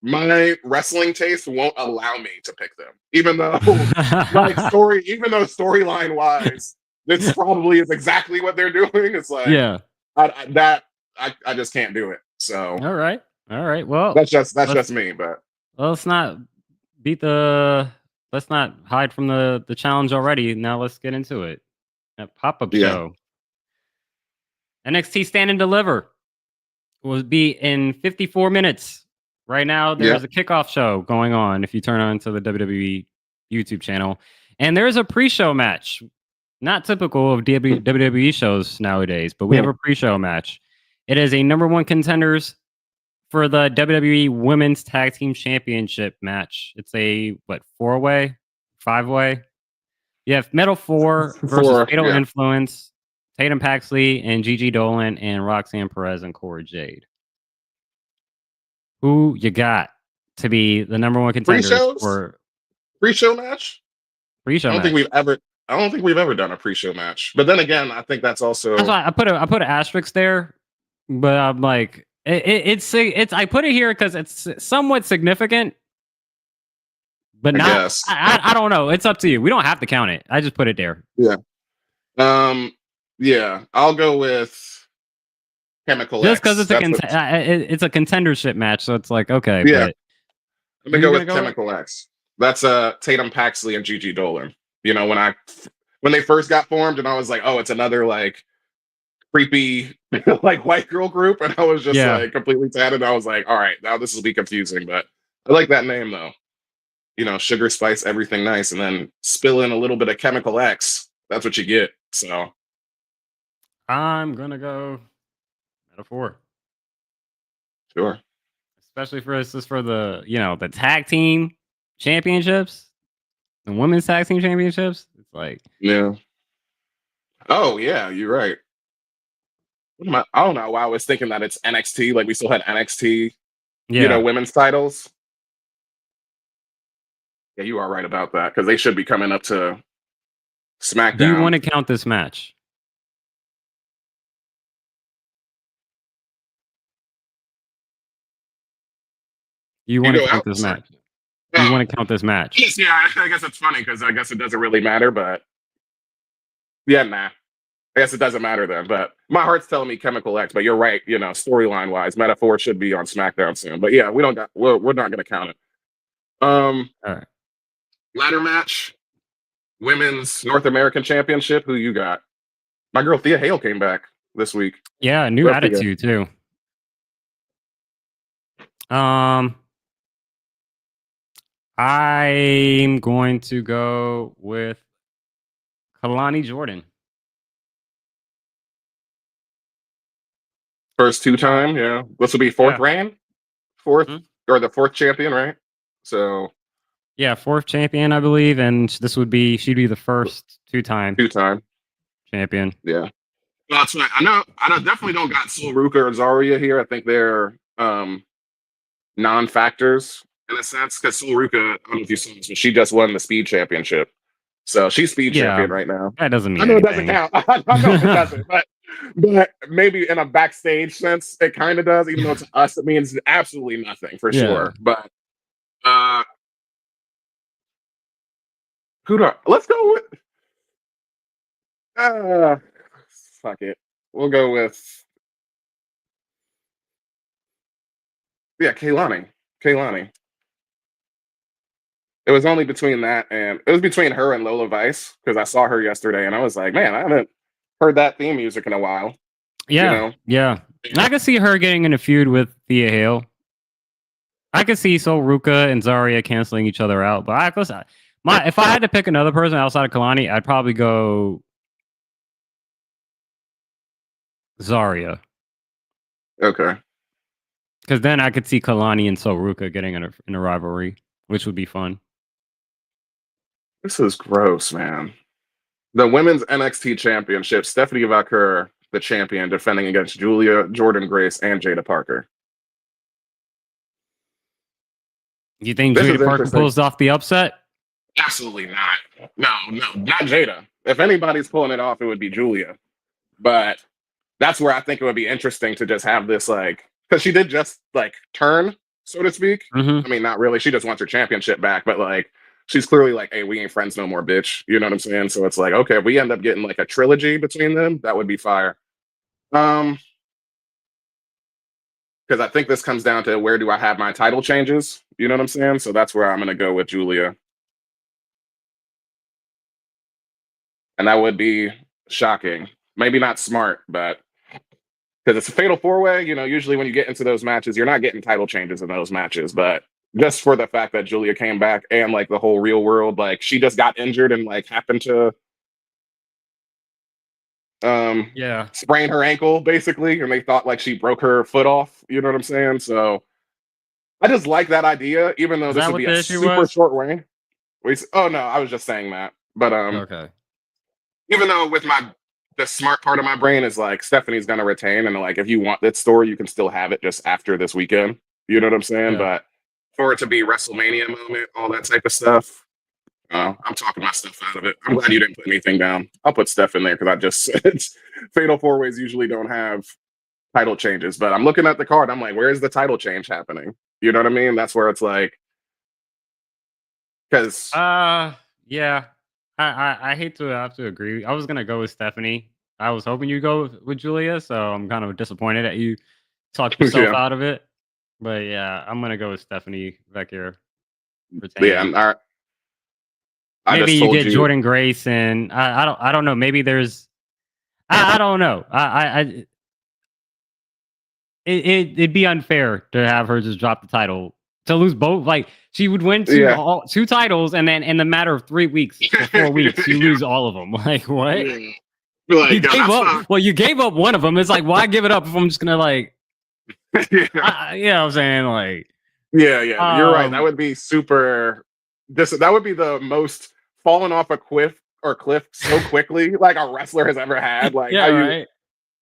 my wrestling taste won't allow me to pick them, even though storyline wise, this probably is exactly what they're doing. It's I just can't do it. So all right. Well, that's just me. But let's not hide from the challenge already. Now let's get into it. A pop-up show. NXT Stand and Deliver will be in 54 minutes. Right now, there's a kickoff show going on if you turn on to the WWE YouTube channel. And there's a pre-show match. Not typical of WWE shows nowadays, but we have a pre-show match. It is a number one contenders for the WWE Women's Tag Team Championship match. It's a, four-way? Five-way? You have Metal 4 versus Fatal Influence, Tatum Paxley and Gigi Dolan and Roxanne Perez and Cora Jade. Who you got to be the number one contenders for pre-show match? Pre-show I don't think we've ever done a pre-show match. But then again, I think that's also I put an asterisk there, but I'm like it's I put it here because it's somewhat significant, but not. I don't know. It's up to you. We don't have to count it. I just put it there. Yeah. Yeah. I'll go with Chemical just X. because it's a contendership match, so it's okay. Yeah. But I'm gonna go with Chemical X. That's Tatum Paxley and Gigi Dolan. When they first got formed, and I was like, oh, it's another creepy white girl group, and I was just completely tatted. I was like, all right, now this will be confusing, but I like that name though. Sugar, spice, everything nice, and then spill in a little bit of Chemical X. That's what you get. So I'm gonna go Metaphor. Sure. Especially for the the tag team championships, the women's tag team championships. It's yeah. Oh yeah, you're right. I don't know why I was thinking that it's NXT. We still had NXT, women's titles. Yeah, you are right about that because they should be coming up to SmackDown. Do you want to count this match? You want to count this match? You want to count this match? Yes, yeah. I guess it's funny because I guess it doesn't really matter, but yeah, nah. I guess it doesn't matter then. But my heart's telling me Chemical X. But you're right. Storyline wise, Metaphor should be on SmackDown soon. But yeah, we're not going to count it. All right. Ladder match, Women's North American Championship. Who you got? My girl Thea Hale came back this week. Yeah, new attitude too. I'm going to go with Kalani Jordan. First two-time, yeah. This will be fourth reign? Or the fourth champion, right? So yeah, fourth champion, I believe, and she'd be the first two-time champion. Yeah. Well, that's right. I definitely don't got Sol Ruka or Zarya here. I think they're non-factors in a sense, because Sol Ruka, I don't know if you saw this, but she just won the speed championship. So she's speed champion right now. That doesn't mean I know anything. it doesn't count. I know it doesn't, but maybe in a backstage sense, it kind of does, even though to us it means absolutely nothing for sure. But let's go with fuck it. We'll go with Kaylani. It was only between that and it was between her and Lola Vice because I saw her yesterday and I was like, man, I haven't heard that theme music in a while. Yeah. I could see her getting in a feud with Thea Hale. I could see Sol Ruka and Zarya canceling each other out, but if I had to pick another person outside of Kalani, I'd probably go Zarya. Okay. Because then I could see Kalani and Sol Ruka getting in a rivalry, which would be fun. This is gross, man. The women's NXT championship, Stephanie Vaquer, the champion, defending against Julia, Jordan Grace, and Jada Parker. You think Jada Parker pulls off the upset? Absolutely not. No, not Jada. If anybody's pulling it off, it would be Julia. But that's where I think it would be interesting to just have this, like, because she did just, like, turn, so to speak. Mm-hmm. I mean, not really. She just wants her championship back. But, like, she's clearly like, hey, we ain't friends no more, bitch. You know what I'm saying? So it's like, okay, if we end up getting, like, a trilogy between them, that would be fire. Because I think this comes down to where do I have my title changes? You know what I'm saying? So that's where I'm going to go with Julia. And that would be shocking. Maybe not smart, but because it's a fatal four-way, you know, usually when you get into those matches, you're not getting title changes in those matches. But just for the fact that Julia came back and like the whole real world, like she just got injured and like happened to sprain her ankle basically, and they thought like she broke her foot off. You know what I'm saying? So I just like that idea, even though this would be a super short way. Oh no, I was just saying that. But okay. Even though with the smart part of my brain is like Stephanie's gonna retain, and like if you want that story, you can still have it just after this weekend. You know what I'm saying? But for it to be WrestleMania moment, all that type of stuff, I'm talking my stuff out of it. I'm glad you didn't put anything down. I'll put Steph in there because I just said fatal four ways usually don't have title changes. But I'm looking at the card. I'm like, where is the title change happening? You know what I mean? That's where it's like, because yeah. I hate to have to agree. I was gonna go with Stephanie. I was hoping you'd go with Julia, so I'm kind of disappointed that you talked yourself out of it. But yeah, I'm gonna go with Stephanie Vaquer. Yeah, maybe you get Jordan Grace, and I don't know. Maybe there's I don't know. It'd be unfair to have her just drop the title. To lose both, like she would win two titles, and then in the matter of 3 weeks or 4 weeks, you lose all of them. Like what? Yeah. Like, you gave up. Well, you gave up one of them. It's like, why give it up if I'm just gonna like? You know what I'm saying? Like, yeah, you're right. That would be super. That would be the most falling off a cliff so quickly like a wrestler has ever had. Like, right.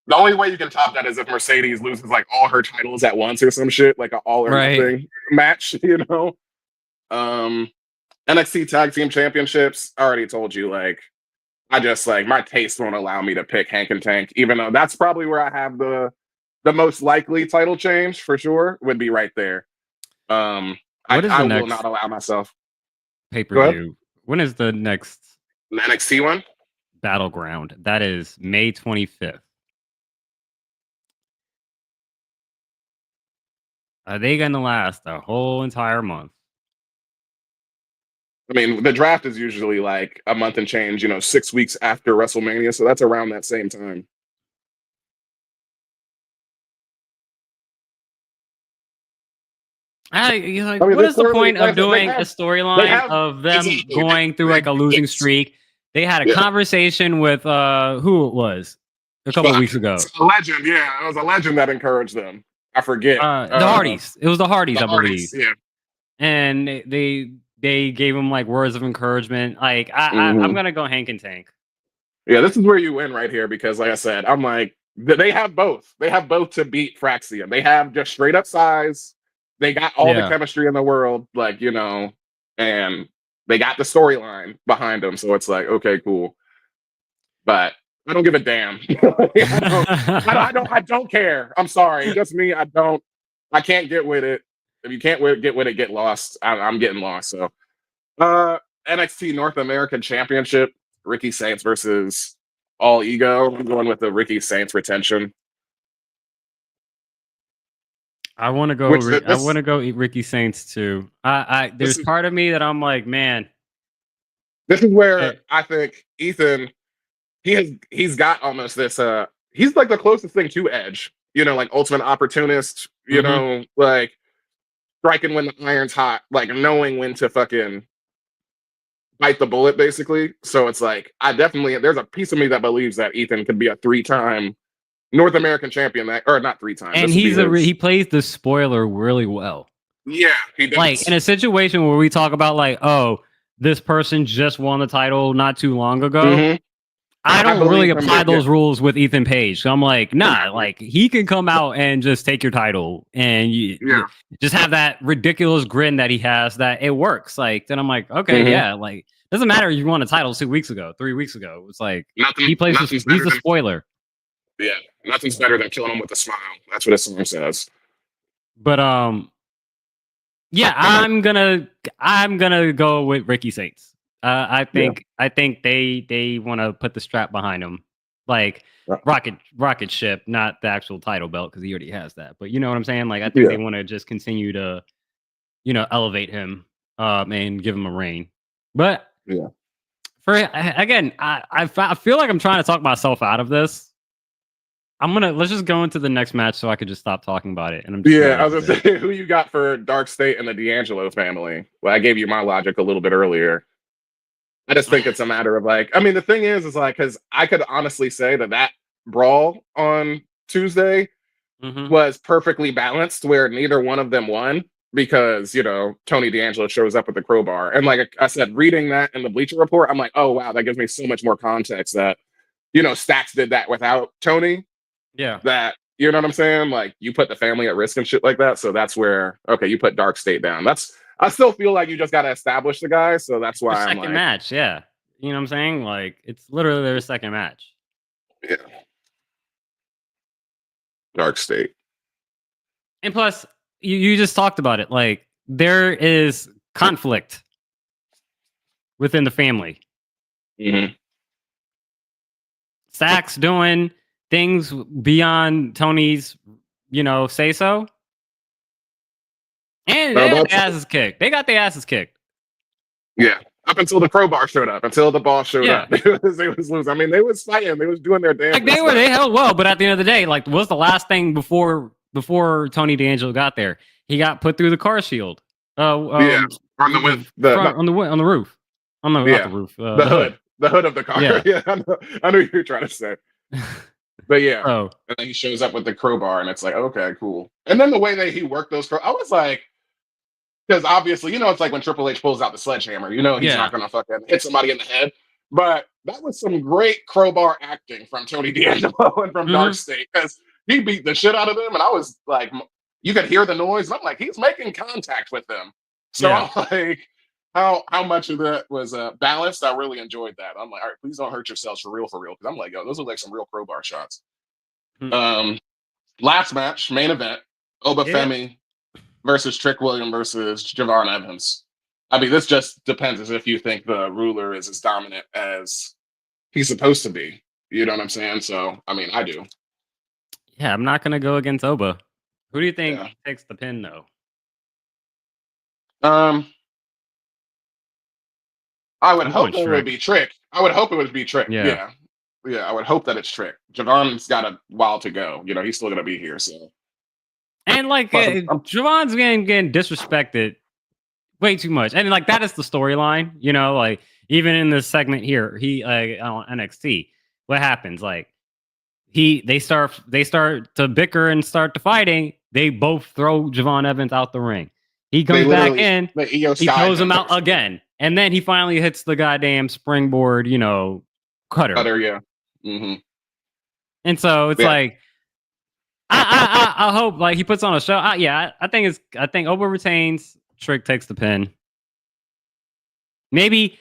The only way you can top that is if Mercedes loses like all her titles at once or some shit, like an all or nothing match, you know? NXT Tag Team Championships, I already told you, like, I just like my taste won't allow me to pick Hank and Tank, even though that's probably where I have the most likely title change for sure, would be right there. I will not allow myself. Pay-per-view. When is the next NXT one? Battleground. That is May 25th. Are they going to last a whole entire month? I mean, the draft is usually like a month and change, 6 weeks after WrestleMania. So that's around that same time. What is the point of doing a storyline of them going through like a losing streak? They had a conversation with who it was a couple weeks ago. A legend, yeah. It was a legend that encouraged them. I forget. The Hardys. It was the Hardys, I believe. Yeah. And they gave him like words of encouragement. Like I'm gonna go Hank and Tank. Yeah, this is where you win right here because, like I said, I'm like they have both. They have both to beat Fraxium. They have just straight up size. they got all the chemistry in the world, like, you know, and they got the storyline behind them. So it's like, okay, cool. But I don't give a damn. I don't care. I'm sorry. Just me. I can't get with it. If you can't get with it, get lost. I'm getting lost. So NXT North American Championship, Ricky Saints versus All Ego. I'm going with the Ricky Saints retention. I want to go. I want to go eat Ricky Saints too. There's part of me that I'm like, man. This is where I think Ethan, he's got almost this. He's like the closest thing to Edge. You know, like ultimate opportunist. You know, like striking when the iron's hot, like knowing when to fucking bite the bullet, basically. So it's like there's a piece of me that believes that Ethan could be a 3-time North American champion, or not 3 times. And he plays the spoiler really well. Yeah, he does. Like in a situation where we talk about like, oh, this person just won the title not too long ago. I don't really apply those rules with Ethan Page. So I'm like, nah, like he can come out and just take your title and you just have that ridiculous grin that he has that it works. Like, then I'm like, okay, yeah, like doesn't matter if you won a title 2 weeks ago, 3 weeks ago. It's like he plays he's a spoiler. Yeah, nothing's better than killing him with a smile. That's what his song says. But yeah, I'm gonna go with Ricky Saints. I think they want to put the strap behind him, like rocket ship, not the actual title belt because he already has that. But you know what I'm saying? Like I think they want to just continue to, you know, elevate him and give him a reign. But for again, I feel like I'm trying to talk myself out of this. Let's just go into the next match so I could just stop talking about it. And I was gonna say, who you got for Dark State and the D'Angelo family? Well, I gave you my logic a little bit earlier. I just think it's a matter of like, I mean, the thing is like, because I could honestly say that brawl on Tuesday was perfectly balanced, where neither one of them won because, you know, Tony D'Angelo shows up with the crowbar. And like I said, reading that in the Bleacher Report, I'm like, oh, wow, that gives me so much more context that, you know, Stacks did that without Tony. Yeah. That, you know what I'm saying? Like you put the family at risk and shit like that. So that's where, okay, you put Dark State down. I still feel like you just got to establish the guy. So that's why I'm like. Second match. Yeah. You know what I'm saying? Like it's literally their second match. Yeah. Dark State. And plus, you just talked about it. Like there is conflict within the family. Stacks doing things beyond Tony's, you know, say so. And they got their asses kicked. They got their asses kicked. Yeah. Up until the crowbar showed up, until the ball showed up. They was losing. I mean, they was fighting. They was doing their damn. Like they held well, but at the end of the day, like what's the last thing before Tony D'Angelo got there? He got put through the car shield. On the roof. On the roof. Not the roof. The hood. The hood of the car. Yeah, I know what you're trying to say. But yeah, and then he shows up with the crowbar, and it's like, okay, cool. And then the way that he worked those I was like, because obviously, you know, it's like when Triple H pulls out the sledgehammer, you know, he's not gonna fucking hit somebody in the head. But that was some great crowbar acting from Tony D'Angelo and from Dark State, because he beat the shit out of them, and I was like, you could hear the noise, and I'm like, he's making contact with them. So I'm like, how much of that was balanced? I really enjoyed that. I'm like, all right, please don't hurt yourselves for real. Because I'm like, yo, those are like some real crowbar shots. Last match, main event, Obafemi versus Trick William versus Javon Evans. I mean, this just depends as if you think the ruler is as dominant as he's supposed to be. You know what I'm saying? So, I mean, I do. Yeah, I'm not going to go against Oba. Who do you think takes the pin, though? I would hope it would be Trick. I would hope it would be Trick. Yeah. I would hope that it's Trick. Javon's got a while to go. You know, he's still going to be here. So, and like Javon's getting disrespected way too much, and like that is the storyline. You know, like even in this segment here, he on NXT, what happens? Like they start to bicker and start to fighting. They both throw Javon Evans out the ring. He comes back in. He throws him out again. And then he finally hits the goddamn springboard, you know, cutter. Yeah. And so it's like, I hope like he puts on a show. I think Oba retains. Trick takes the pin. Maybe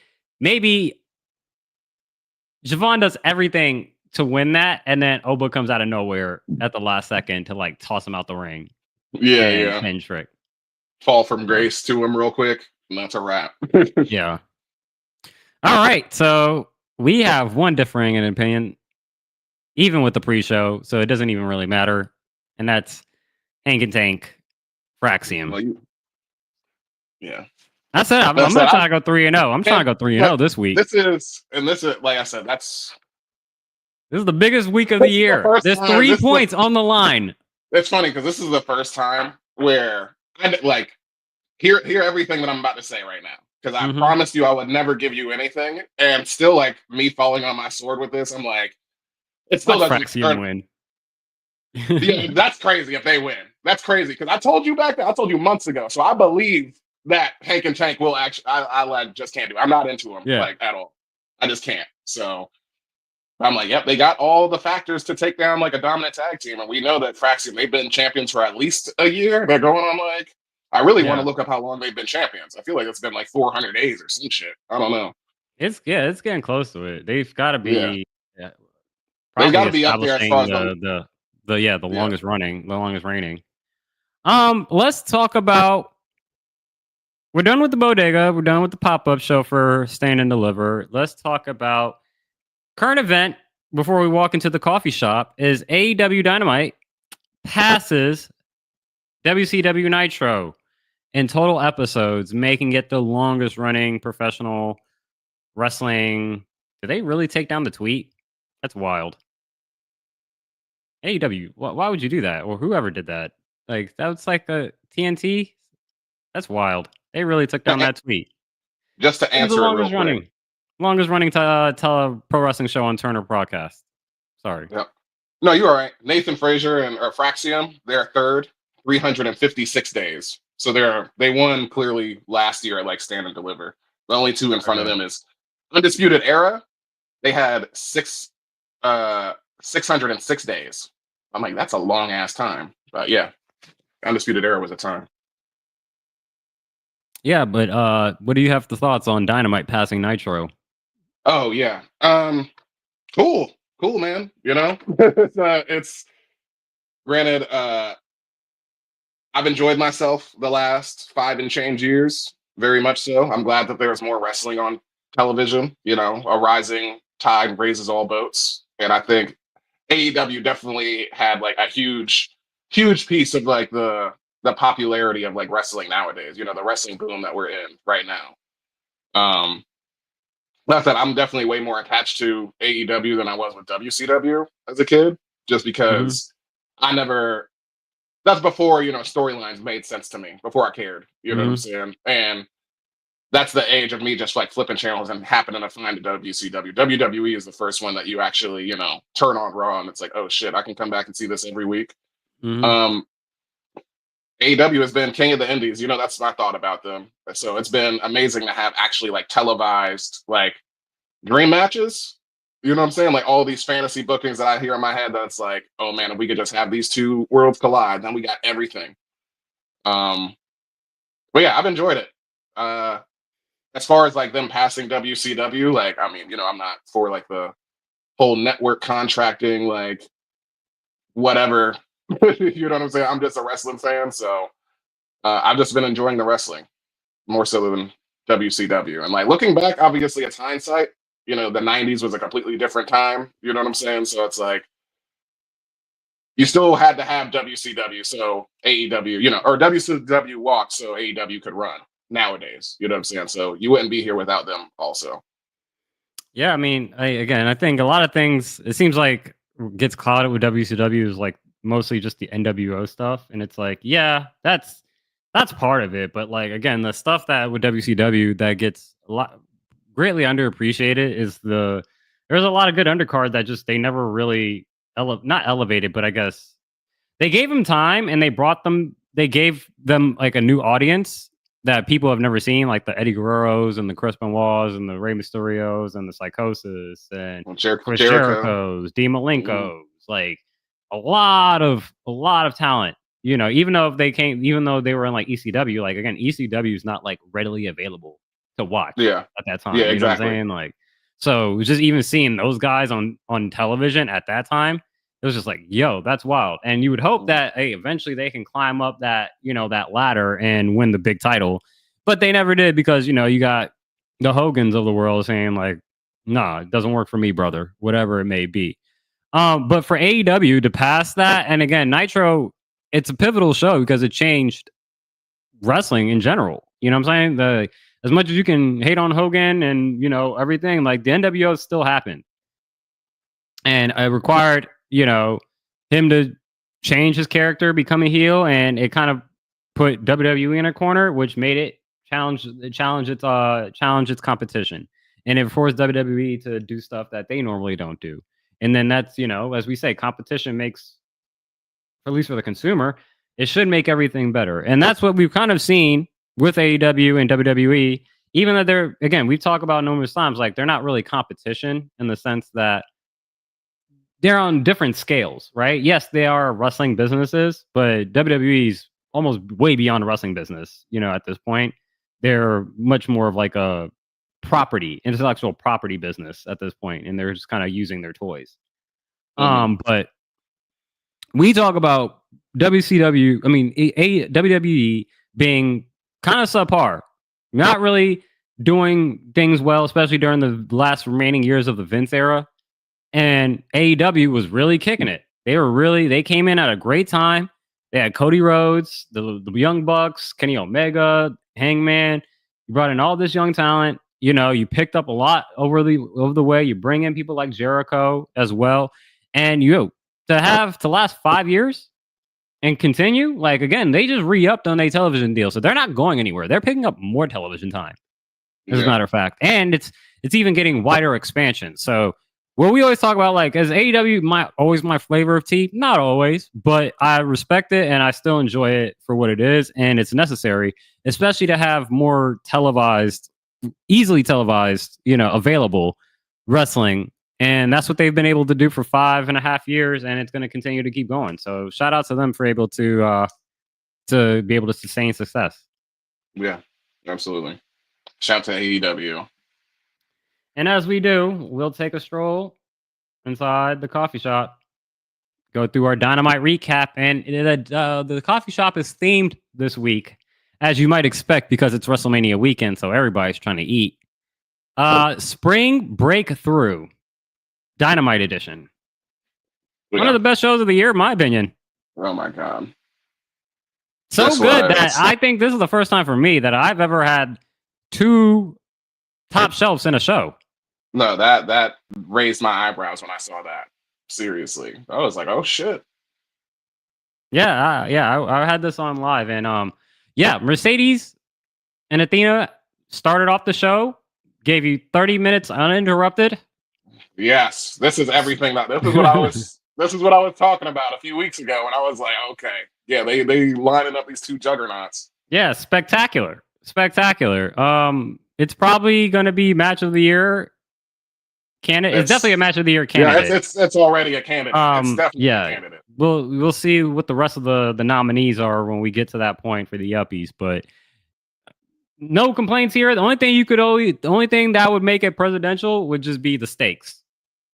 Javon does everything to win that, and then Oba comes out of nowhere at the last second to like toss him out the ring and Yeah. pin Trick. Fall from grace to him real quick, and that's a wrap. Yeah. All right, so we have one differing in opinion, even with the pre-show, so it doesn't even really matter, and that's Hank and Tank Fraxium. Well, yeah. That's it. I'm not trying to go 3-0. I'm trying to go 3-0 this week. This is like I said, this is the biggest week of the year. There's 3 points on the line. It's funny because this is the first time where I like hear everything that I'm about to say right now. Because I promised you I would never give you anything, and still like me falling on my sword with this, I'm like, it still doesn't win. Yeah, that's crazy if they win. That's crazy because I told you back then. I told you months ago. So I believe that Hank and Tank will actually. I like just can't do it. I'm not into them like at all. I just can't. So I'm like, yep, they got all the factors to take down like a dominant tag team, and we know that Fraxium, they've been champions for at least a year. They're going on like. I really want to look up how long they've been champions. I feel like it's been like 400 days or some shit. I don't know. It's getting close to it. They've got to be. Yeah. They've got to be up there as far as the longest running, the longest reigning. Let's talk about. We're done with the bodega. We're done with the pop-up show for Stand and Deliver. Let's talk about current event before we walk into the coffee shop. Is AEW Dynamite passes WCW Nitro in total episodes, making it the longest running professional wrestling. Did they really take down the tweet? That's wild. AEW, why would you do that? Or whoever did that? Like, that was like a TNT? That's wild. They really took down that tweet. Just to answer longest running pro wrestling show on Turner Broadcast. Sorry. Yep. No, you're all right. Nathan Frazier and Fraxium, they're third, 356 days. So they won clearly last year at like Stand and Deliver. The only two in front of them is Undisputed Era. They had 606 days. I'm like, that's a long ass time. But yeah, Undisputed Era was a time. Yeah, but what do you have the thoughts on Dynamite passing Nitro? Oh yeah, cool, man. You know, it's granted. I've enjoyed myself the last 5 and change years, very much so. I'm glad that there's more wrestling on television. You know, a rising tide raises all boats, and I think AEW definitely had like a huge piece of like the popularity of like wrestling nowadays. You know, the wrestling boom that we're in right now. Like I said, I'm definitely way more attached to AEW than I was with WCW as a kid, just because I never. That's before, you know, storylines made sense to me, before I cared. You know what I'm saying? And that's the age of me just like flipping channels and happening to find a WCW. WWE is the first one that you actually, you know, turn on Raw and it's like, oh shit, I can come back and see this every week. AEW has been king of the indies. You know, that's my thought about them. So it's been amazing to have actually like televised like dream matches. You know what I'm saying? Like all these fantasy bookings that I hear in my head that's like, oh man, if we could just have these two worlds collide, then we got everything. But yeah, I've enjoyed it. As far as like them passing WCW, like, I mean, you know, I'm not for like the whole network contracting, like whatever. You know what I'm saying? I'm just a wrestling fan, so I've just been enjoying the wrestling more so than WCW. And like looking back, obviously it's hindsight. You know, the 90s was a completely different time. You know what I'm saying? So it's like you still had to have WCW, so AEW, you know, or WCW walked so AEW could run nowadays. You know what I'm saying? So you wouldn't be here without them also. Yeah, I mean, I think a lot of things, it seems like gets clouded with WCW is like mostly just the NWO stuff. And it's like, yeah, that's part of it. But like, again, the stuff that with WCW that gets greatly underappreciated is there's a lot of good undercard that just, they never really, not elevated, but I guess they gave them time and they gave them like a new audience that people have never seen, like the Eddie Guerreros and the Chris Benoits and the Rey Mysterios and the Psychosis and Chris Jericho's, Dean Malenko's. Like, a lot of talent. Even though they were in like ECW, like again, ECW is not like readily available to watch Yeah. at that time. Yeah, You know what I'm exactly. saying? Like, so just even seeing those guys on television at that time, it was just like, yo, that's wild. And you would hope that hey, eventually they can climb up that that ladder and win the big title, but they never did because you got the Hogans of the world saying like, nah, it doesn't work for me, brother, whatever it may be. But for AEW to pass that, and again, Nitro, it's a pivotal show because it changed wrestling in general. You know what I'm saying? As much as you can hate on Hogan and everything, like the NWO still happened, and it required him to change his character, become a heel, and it kind of put WWE in a corner, which made it challenge its competition, and it forced WWE to do stuff that they normally don't do. And then that's as we say, competition makes, at least for the consumer, it should make everything better. And that's what we've kind of seen with AEW and WWE. Even though they're, again, we've talked about numerous times, like they're not really competition in the sense that they're on different scales, right? Yes, they are wrestling businesses, but WWE's almost way beyond a wrestling business. At this point, they're much more of like a intellectual property business at this point, and they're just kind of using their toys. But we talk about WCW, I mean WWE being kind of subpar, not really doing things well, especially during the last remaining years of the Vince era. And AEW was really kicking it. They came in at a great time. They had Cody Rhodes, the Young Bucks, Kenny Omega, Hangman. You brought in all this young talent. You picked up a lot over the way. You bring in people like Jericho as well, and to last 5 years and continue, like again, they just re-upped on a television deal, so they're not going anywhere. They're picking up more television time, as a matter of fact, and it's even getting wider expansion. So what we always talk about, like, as AEW, always my flavor of tea, not always, but I respect it and I still enjoy it for what it is, and it's necessary, especially to have more easily televised, available wrestling. And that's what they've been able to do for 5.5 years, and it's going to continue to keep going. So shout out to them for able to be able to sustain success. Yeah, absolutely. Shout out to AEW. And as we do, we'll take a stroll inside the coffee shop, go through our Dynamite recap, and the coffee shop is themed this week, as you might expect, because it's WrestleMania weekend, so everybody's trying to eat. Spring Breakthrough Dynamite edition. One of the best shows of the year, in my opinion. Oh my god. So this good that I think this is the first time for me that I've ever had 2 top shelves in a show. No, that raised my eyebrows when I saw that. Seriously. I was like, oh shit. Yeah, I had this on live, and Mercedes and Athena started off the show, gave you 30 minutes uninterrupted. Yes, this is everything this is what I was talking about a few weeks ago, and I was like, okay, yeah, they lining up these 2 juggernauts. Yeah, spectacular. It's probably going to be match of the year candidate. It's definitely a match of the year candidate. Yeah, it's already a candidate. It's definitely a candidate. We'll see what the rest of the nominees are when we get to that point for the Yuppies, but no complaints here. The only thing that would make it presidential would just be the stakes.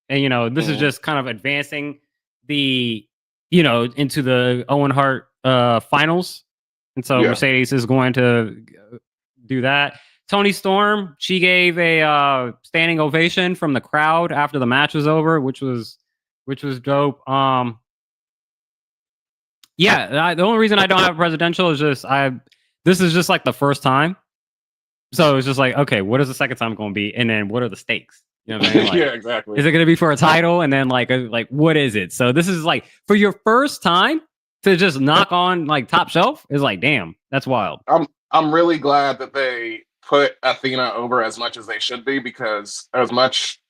And this is just kind of advancing the into the Owen Hart finals. And so Mercedes is going to do that. Toni Storm, she gave a standing ovation from the crowd after the match was over, which was dope. The only reason I don't have presidential is just this is just like the first time. So it's just like, okay, what is the second time going to be? And then what are the stakes? You know what I mean? Like, yeah, exactly. Is it going to be for a title? And then like what is it? So this is like for your first time to just knock on like top shelf is like, damn, that's wild. I'm really glad that they put Athena over as much as they should be, because as much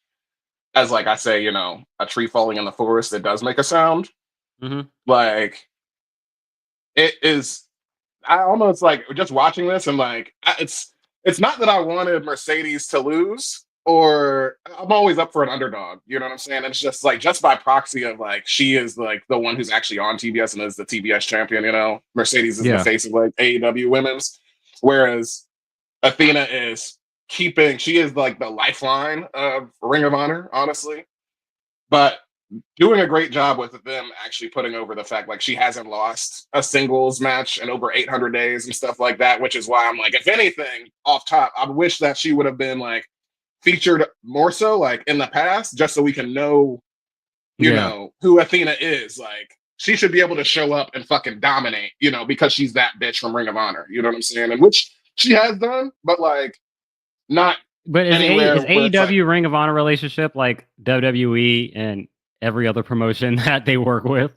as, like I say, a tree falling in the forest, it does make a sound. Mm-hmm. Like, it is, I almost like just watching this and like, it's not that I wanted Mercedes to lose, or I'm always up for an underdog. You know what I'm saying? It's just like just by proxy of like she is like the one who's actually on TBS and is the TBS champion. You know, Mercedes is the Yeah. face of like AEW women's, whereas Athena is keeping. She is like the lifeline of Ring of Honor, honestly, but doing a great job with them actually putting over the fact like she hasn't lost a singles match in over 800 days and stuff like that, which is why I'm like, if anything, off top, I wish that she would have been like featured more so like in the past, just so we can know, you know, who Athena is. Like she should be able to show up and fucking dominate, you know, because she's that bitch from Ring of Honor. You know what I'm saying? And which she has done, but like not But is anywhere where it's like, AEW Ring of Honor relationship like WWE and every other promotion that they work with?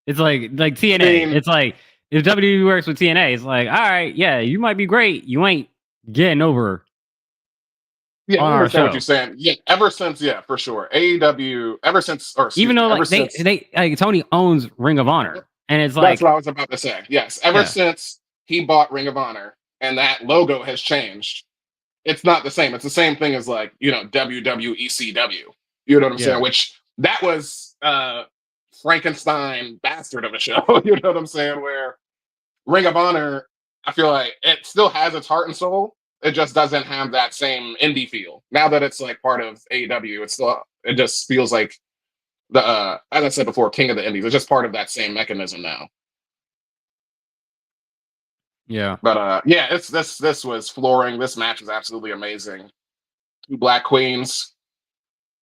It's like TNA. I mean, It's like if WWE works with TNA, it's like, all right, yeah, you might be great. You ain't getting over yeah, on I our understand what show. you're saying. Yeah, ever since, yeah, for sure. AEW, ever since, or excuse Even me, though ever like since, they like Tony owns Ring of Honor. And it's that's like, what I was about to say. Yes, ever yeah, since he bought Ring of Honor and that logo has changed, it's not the same. It's the same thing as like, you know, WWECW. You know what I'm yeah, saying? Which that was Frankenstein bastard of a show. You know what I'm saying? Where Ring of Honor, I feel like it still has its heart and soul. It just doesn't have that same indie feel. Now that it's like part of AEW, it just feels like the as I said before, King of the Indies. It's just part of that same mechanism now. yeah. But yeah, it's this was flooring. This match was absolutely amazing. Two Black Queens,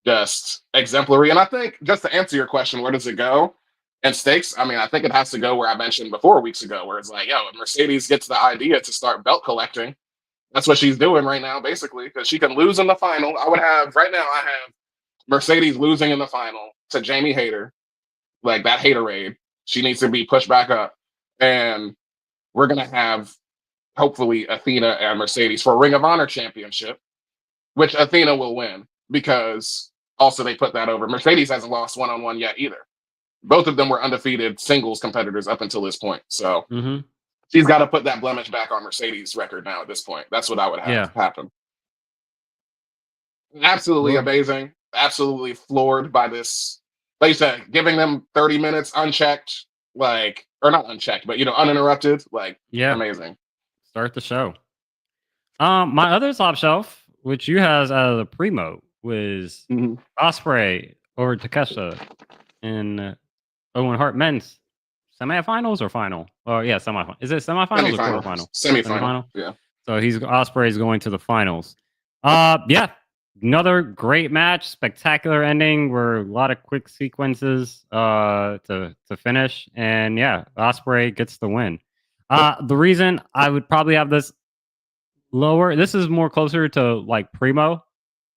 just exemplary. And I think just to answer your question, where does it go? And stakes, I mean, I think it has to go where I mentioned before weeks ago, where it's like, yo, if Mercedes gets the idea to start belt collecting, that's what she's doing right now, basically, because she can lose in the final. I would have right now. I have Mercedes losing in the final to Jamie Hayter, like that haterade. She needs to be pushed back up, and we're gonna have hopefully Athena and Mercedes for Ring of Honor championship, which Athena will win because also they put that over. Mercedes hasn't lost one-on-one yet either. Both of them were undefeated singles competitors up until this point. So Mm-hmm. she's got to put that blemish back on Mercedes' record now at this point. That's what I would have happen. Absolutely amazing. Absolutely floored by this. Like you said, giving them 30 minutes unchecked, like, or not unchecked, but, you know, uninterrupted, like, amazing. Start the show. My other top shelf, which you has out of the primo, was Osprey over Takeshita in Owen Hart men's semifinals or final? Oh yeah, semifinal. Is it semifinals or quarterfinal? Semifinal. Yeah. So Osprey's going to the finals. Yeah, another great match, spectacular ending. Where a lot of quick sequences to finish, and yeah, Osprey gets the win. The reason I would probably have this lower, this is more closer to like primo,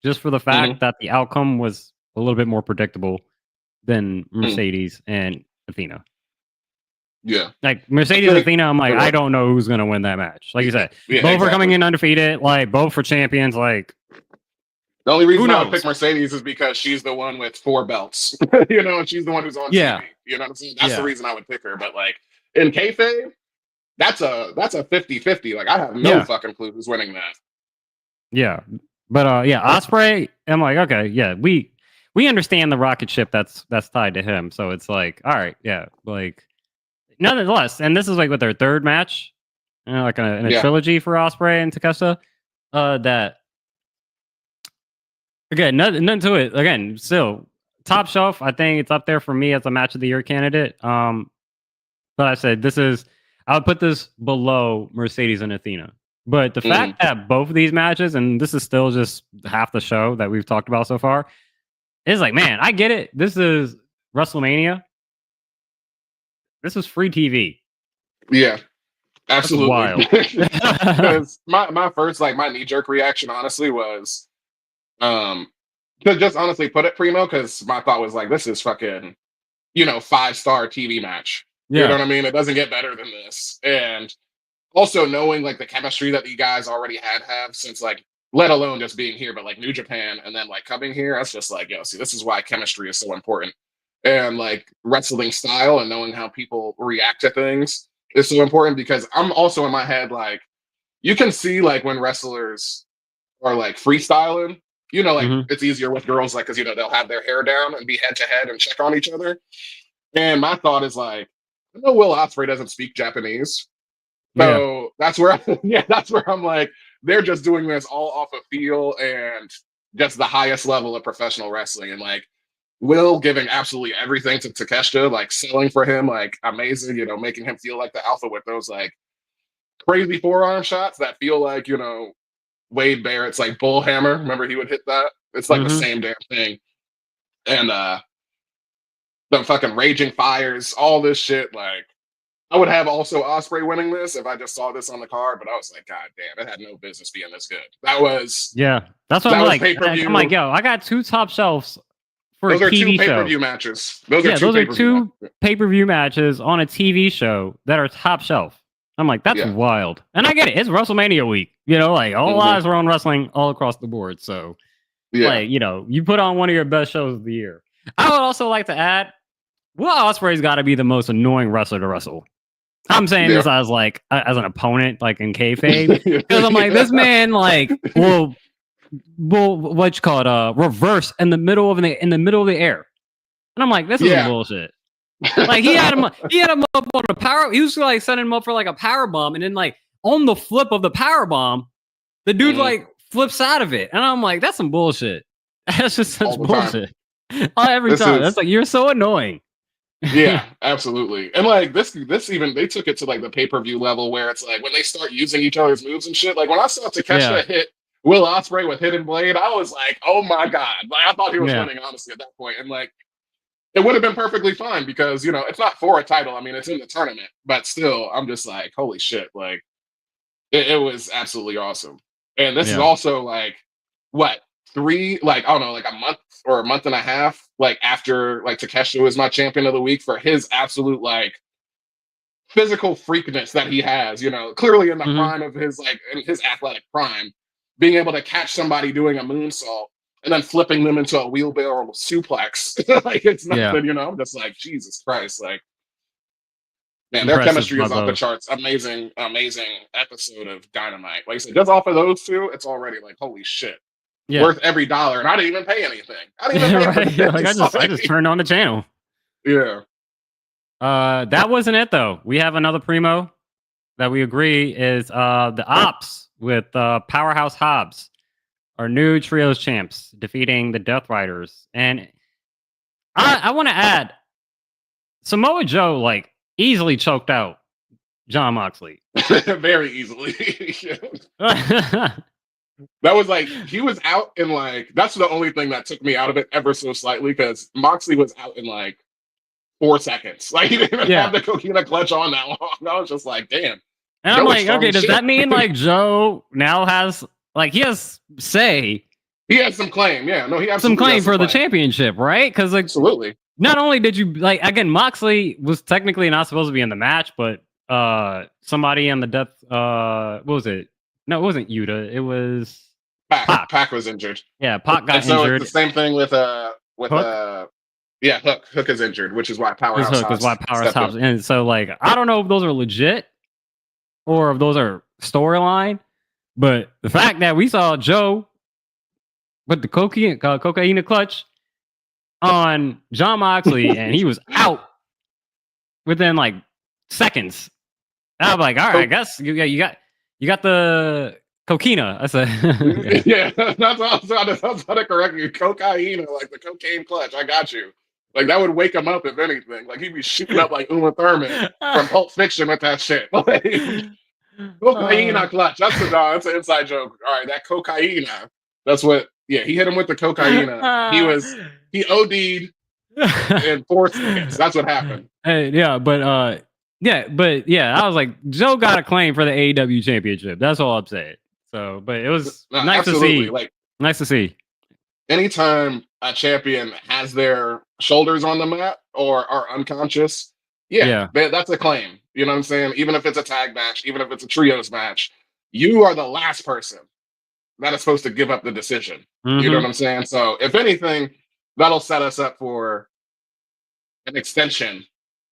just for the fact that the outcome was a little bit more predictable than Mercedes and Athena. Yeah. Like Mercedes Athena, I'm like, I don't know who's gonna win that match. Like you said, both are coming in undefeated, like both for champions. Like the only reason I would pick Mercedes is because she's the one with 4 belts. You know, and she's the one who's on TV. You know what I'm saying? That's the reason I would pick her. But like in kayfabe, that's a 50-50. Like I have no fucking clue who's winning that. Yeah. But yeah, Osprey, I'm like, okay, yeah, we understand the rocket ship that's tied to him. So it's like, all right, yeah, like nonetheless, and this is like with their third match, you know, like in a trilogy for Osprey and Takeshita. That again, nothing to it. Again, still top shelf. I think it's up there for me as a match of the year candidate. But I said I would put this below Mercedes and Athena. But the fact that both of these matches, and this is still just half the show that we've talked about so far, is like, man, I get it. This is WrestleMania. This is free TV. Yeah, absolutely. Because my first, like, my knee jerk reaction, honestly, was to just honestly put it primo, because my thought was like, this is fucking, you know, 5-star TV match. You know what I mean? It doesn't get better than this. And also knowing like the chemistry that you guys already have since like, let alone just being here, but like New Japan and then like coming here, that's just like, yo, see, this is why chemistry is so important. And like wrestling style and knowing how people react to things is so important, because I'm also in my head, like, you can see like when wrestlers are like freestyling You know, like Mhm. it's easier with girls, like because you know they'll have their hair down and be head to head and check on each other. And my thought is like, I know Will Ospreay doesn't speak Japanese, Yeah. so that's where, yeah, that's where I'm like, they're just doing this all off of feel and just the highest level of professional wrestling, and like Will giving absolutely everything to Takeshita, like selling for him, like amazing, you know, making him feel like the alpha with those like crazy forearm shots that feel like, you know, Wade Barrett's like bull hammer. Remember he would hit that? It's like the Mhm. same damn thing. And the fucking raging fires, all this shit. Like I would have also Osprey winning this if I just saw this on the card, but I was like, God damn, it had no business being this good. Yeah. That's what I'm That was like. pay per I'm like, view. yo, I got 2 top shelves for a Those are two TV pay per show. view matches. Those Yeah, are two those pay are per view 2 matches. pay-per-view matches on a TV show that are top shelf. I'm like, that's Yeah. wild. And I get it. It's WrestleMania week. You know, like all Mhm. eyes were on wrestling all across the board. So, Yeah. like, you know, you put on one of your best shows of the year. I would also like to add, Will Ospreay's got to be the most annoying wrestler to wrestle. I'm saying Yeah. this as like as an opponent, like in kayfabe, because I'm like, this man, like, will what you call it, reverse in the middle of the air, and I'm like, this is some Yeah. bullshit. Like he had him up on a power. He was like setting him up for like a power bomb, and then like on the flip of the power bomb, the dude Mhm. like flips out of it, and I'm like, that's some bullshit. That's just such All the time. bullshit. Every This time, is- that's like you're so annoying. Yeah, absolutely. And like this even they took it to like the pay-per-view level where it's like when they start using each other's moves and shit. Like when I saw Takeshita Yeah. hit Will Ospreay with Hidden Blade, I was like, oh my God. Like I thought he was Yeah. winning, honestly, at that point. And like it would have been perfectly fine because you know it's not for a title. I mean, it's in the tournament, but still, I'm just like, holy shit! Like, it was absolutely awesome. And this is Yeah. also like, what 3? Like, I don't know, like a month or a month and a half, like after like Takeshita was my champion of the week for his absolute like physical freakness that he has. You know, clearly in the Mhm. prime of his like in his athletic prime, being able to catch somebody doing a moonsault and then flipping them into a wheelbarrow suplex. Like it's nothing, Yeah. you know. I'm just like, Jesus Christ, like man, their Impressive chemistry by is off the both. charts. Amazing, amazing episode of Dynamite. Like I said, just off of those 2, it's already like, holy shit. Yeah. Worth every dollar. And I didn't even pay anything. I didn't even pay for Right. this. Like I just turned on the channel. Yeah. That wasn't it though. We have another primo that we agree is the Ops with Powerhouse Hobbs, our new trios champs, defeating the Death Riders. And I want to add, Samoa Joe like easily choked out John Moxley. Very easily. That was like he was out in like that's the only thing that took me out of it ever so slightly because Moxley was out in like 4 seconds. Like he didn't even Yeah. have the coquina clutch on that long. I was just like, damn. And Joe I'm was like, strong okay, as does shit. that mean like Joe now has like he has say He has some claim. Yeah, no, he some absolutely claim has for the claim. championship, right? Because like Absolutely. not only did you like again, Moxley was technically not supposed to be in the match, but somebody on the Death what was it? No, it wasn't Yuta. It was Pac. Pac was injured. Yeah, Pac got And so injured. it's the same thing with Hook? Yeah, Hook is injured, which is why His Powerhouse Hook is why Hobbs Powerhouse stepped in. Hobbs. And so like I don't know if those are legit or if those are storyline, but the fact that we saw Joe with the cocaine clutch on John Moxley and he was out within like seconds. I'm like, all right, I guess you got the coquina. I said, Yeah, that's what I was trying to correct you. Cocaine, like the cocaine clutch. I got you. Like that would wake him up if anything. Like he'd be shooting up like Uma Thurman from Pulp Fiction with that shit. Like, cocaine clutch. That's that's an inside joke. All right, that cocaine. That's what. Yeah, he hit him with the cocaine. He OD'd in 4 seconds. That's what happened. yeah, but I was like, Joe got a claim for the AEW championship. That's all I'm saying. So, but it was No, nice absolutely. to see. Like Nice to see. anytime a champion has their shoulders on the mat or are unconscious, Yeah. that's a claim. You know what I'm saying? Even if it's a tag match, even if it's a trios match, you are the last person that is supposed to give up the decision. You know what I'm saying? So if anything, that'll set us up for an extension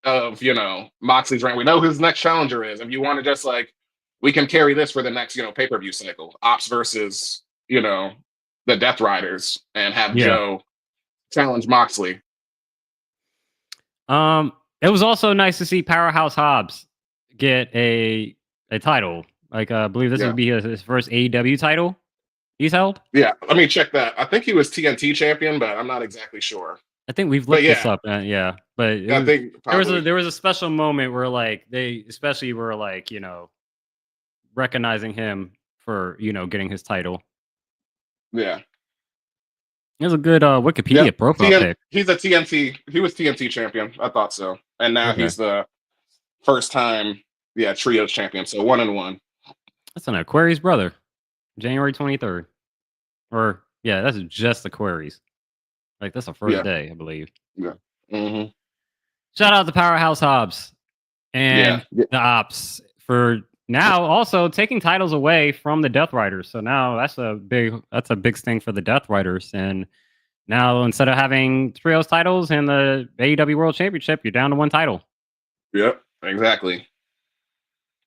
of, you know, Moxley's reign. We know who his next challenger is. If you want to just like, we can carry this for the next, you know, pay-per-view cycle. Ops versus, you know, the Death Riders and have Yeah. Joe challenge Moxley. It was also nice to see Powerhouse Hobbs get a title. Like, I believe this Yeah. would be his first AEW title he's held. Yeah, let me check that. I think he was TNT champion, but I'm not exactly sure. I think we've But looked this yeah. up. Yeah, but it I was, think there was a special moment where like they especially were like, you know, recognizing him for, you know, getting his title. yeah. It was a good Wikipedia Yeah, profile pic. he's a TNT. He was TNT champion. I thought so, and now Okay. he's the first time, trios champion. So 1-1. That's an Aquarius brother. January 23rd. Or yeah, that's just Aquarius. Like that's the first Yeah. day, I believe. Yeah. Mm-hmm. Shout out to Powerhouse Hobbs and Yeah. the Ops for now also taking titles away from the Death Riders. So now that's a big thing for the Death Riders. And now instead of having trios titles and the AEW World Championship, you're down to one title. Yep. Exactly.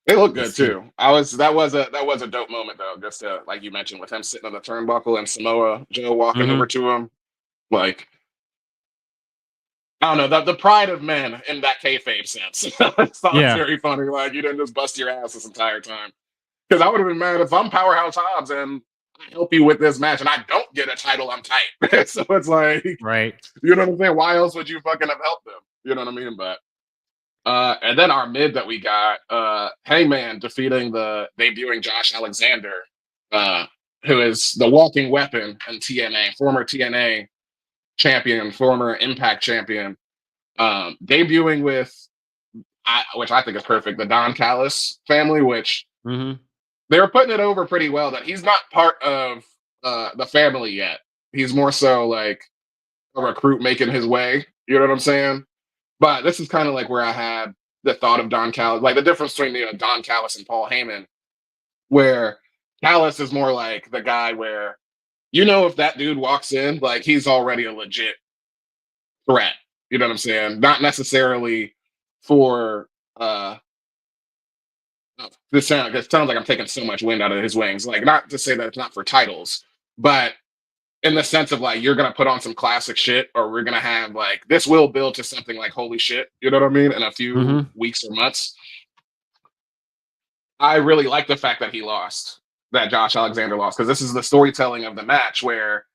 They look good Let's see. too. That was a dope moment though. Just to, like you mentioned, with him sitting on the turnbuckle and Samoa Joe walking over to him, like I don't know, the pride of men in that kayfabe sense. It's very funny. Like you didn't just bust your ass this entire time. Because I would have been mad if I'm Powerhouse Hobbs and I help you with this match and I don't get a title, I'm tight. So it's like, right. You know what I'm saying? Why else would you fucking have helped them? You know what I mean? But and then our mid that we got, Hangman defeating the debuting Josh Alexander, who is the walking weapon in TNA, former TNA champion, former Impact champion, debuting with, which I think is perfect, the Don Callis family, which they were putting it over pretty well that he's not part of the family yet. He's more so like a recruit making his way. You know what I'm saying? But this is kind of like where I had the thought of Don Callis, like the difference between Don Callis and Paul Heyman, where Callis is more like the guy where, if that dude walks in, like he's already a legit threat. You know what I'm saying? Not necessarily for this sounds like I'm taking so much wind out of his wings. Like, not to say that it's not for titles, but in the sense of like you're gonna put on some classic shit, or we're gonna have like this will build to something like holy shit. You know what I mean? In a few weeks or months. I really like the fact that he lost, that Josh Alexander lost, because this is the storytelling of the match where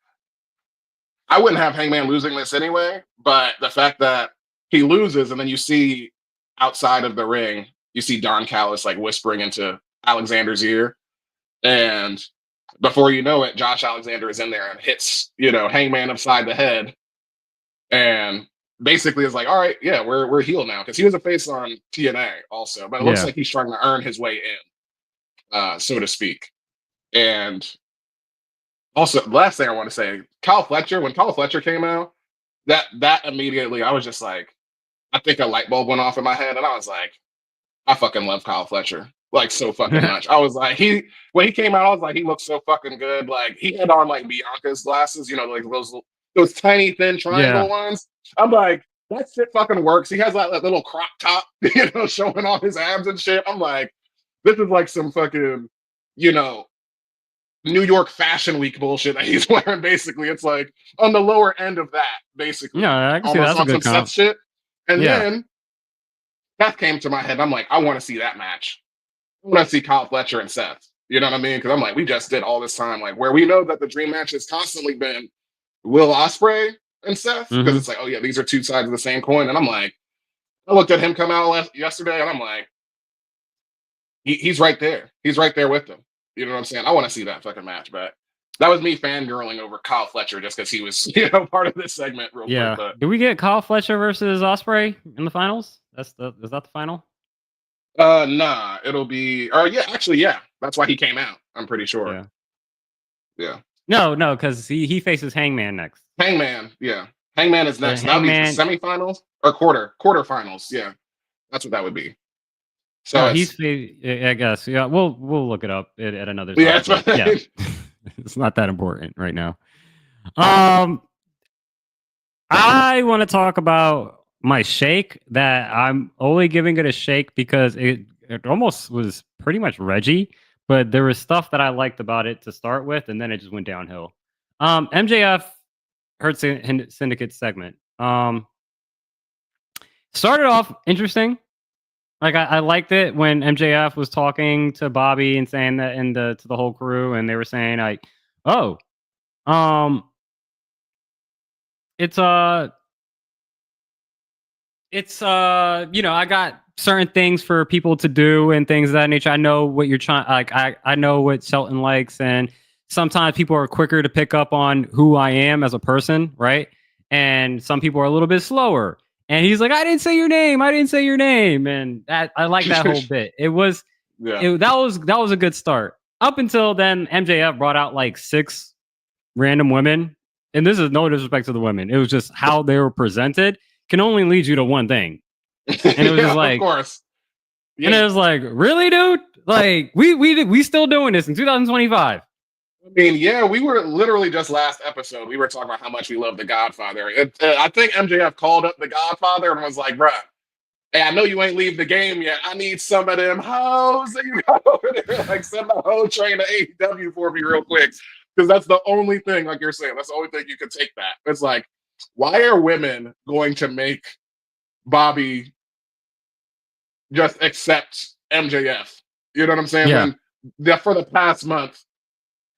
I wouldn't have Hangman losing this anyway, but the fact that he loses and then you see outside of the ring, you see Don Callis like whispering into Alexander's ear, and before you know it, Josh Alexander is in there and hits, Hangman upside the head, and basically is like, all right, yeah, we're heel now, because he was a face on TNA also, but it looks like he's trying to earn his way in, so to speak. And also, the last thing I want to say, Kyle Fletcher, when Kyle Fletcher came out, that immediately, I was just like, I think a light bulb went off in my head, and I was like, I fucking love Kyle Fletcher, like so fucking much. I was like, when he came out, I was like, he looks so fucking good. Like he had on like Bianca's glasses, like those tiny thin triangle ones. I'm like, that shit fucking works. He has like that little crop top, showing off his abs and shit. I'm like, this is like some fucking, New York Fashion Week bullshit that he's wearing. Basically, it's like on the lower end of that. Basically, yeah, I can see that's a good comp. Shit. And then that came to my head. I'm like, I want to see that match. I want to see Kyle Fletcher and Seth. You know what I mean? Because I'm like, we just did all this time, like where we know that the dream match has constantly been Will Ospreay and Seth, because it's like, oh yeah, these are two sides of the same coin. And I'm like, I looked at him come out yesterday, and I'm like, he's right there. He's right there with them. You know what I'm saying? I want to see that fucking match, but that was me fangirling over Kyle Fletcher just because he was, part of this segment. Real quick. But. Did we get Kyle Fletcher versus Ospreay in the finals? Is that the final? Nah, it'll be. Yeah, that's why he came out. I'm pretty sure. Yeah. No, because he faces Hangman next. Hangman is next. That'll be semifinals or quarterfinals. Yeah, that's what that would be. So I guess. Yeah, we'll look it up at another time. Yeah, that's right. It's not that important right now. I want to talk about my shake that I'm only giving it a shake because it almost was pretty much Reggie, but there was stuff that I liked about it to start with, and then it just went downhill. MJF Hurt Syndicate segment. Started off interesting. Like I liked it when MJF was talking to Bobby and saying that to the whole crew, and they were saying like, "Oh, it's I got certain things for people to do and things of that nature. I know what you're trying. Like I know what Shelton likes, and sometimes people are quicker to pick up on who I am as a person, right? And some people are a little bit slower." And he's like, "I didn't say your name. I didn't say your name." And I like that whole bit. That was a good start. Up until then, MJF brought out like 6 random women, and this is no disrespect to the women. It was just how they were presented can only lead you to one thing. And it was just like, of course. Yeah. And it was like, really, dude? Like, we still doing this in 2025. I mean, yeah, we were literally just last episode. We were talking about how much we love The Godfather. I think MJF called up The Godfather and was like, bruh, hey, I know you ain't leave the game yet. I need some of them hoes that you got over there. Like, send the whole train to AEW for me real quick. Because that's the only thing, like you're saying, that's the only thing you can take that. It's like, why are women going to make Bobby just accept MJF? You know what I'm saying? Yeah. When for the past month,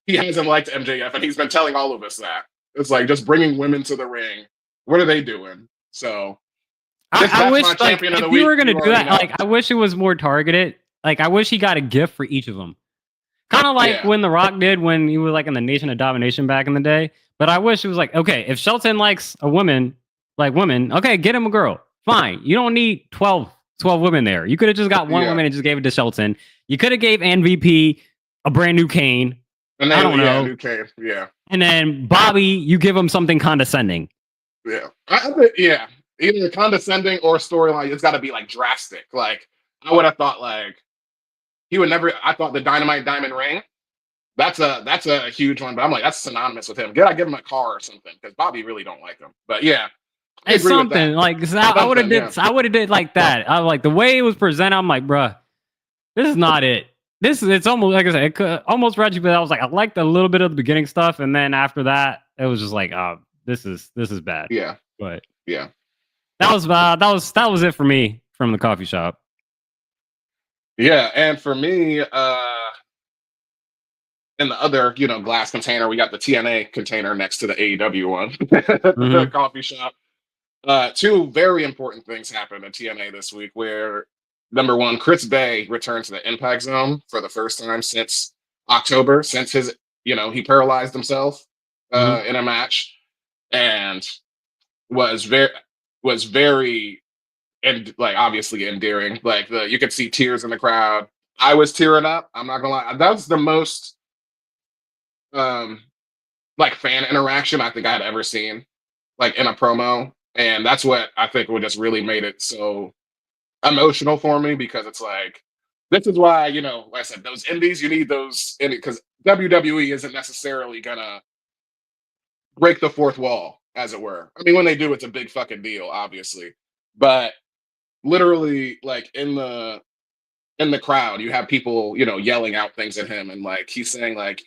he hasn't liked MJF, and he's been telling all of us that. It's like just bringing women to the ring. What are they doing? So I wish, like, if you were going to do that, like, I wish it was more targeted. Like, I wish he got a gift for each of them. Kind of like when The Rock did when he was like in the Nation of Domination back in the day. But I wish it was like, okay, if Shelton likes a woman, like women, okay, get him a girl. Fine. You don't need 12 women there. You could have just got one woman and just gave it to Shelton. You could have gave MVP a brand new Kane. And then, I don't know. New Kane, And then Bobby, you give him something condescending. Yeah. Either condescending or storyline. It's got to be like drastic. Like, I would have thought like he would never. I thought the Dynamite Diamond Ring. That's a huge one. But I'm like, that's synonymous with him. I give him a car or something because Bobby really don't like him. But yeah. It's something like I would have did like that. I like the way it was presented. I'm like, bruh, this is not it. It's almost like I said, it could, almost Reggie, but I was like, I liked a little bit of the beginning stuff, and then after that, it was just like, oh, this is bad. Yeah, but yeah, that was it for me from the coffee shop. Yeah, and for me, in the other glass container, we got the TNA container next to the AEW one, the coffee shop. 2 very important things happened in TNA this week, where number 1, Chris Bay returned to the Impact Zone for the first time since October, since his, he paralyzed himself in a match, and was very and like obviously endearing. Like you could see tears in the crowd. I was tearing up. I'm not gonna lie. That was the most like fan interaction I think I had ever seen, like in a promo, and that's what I think would just really made it so emotional for me, because it's like, this is why, like I said, those indies, you need those in it, because WWE isn't necessarily gonna break the fourth wall, as it were. I mean, when they do, it's a big fucking deal, obviously. But literally, like in the crowd, you have people, yelling out things at him, and like he's saying, like,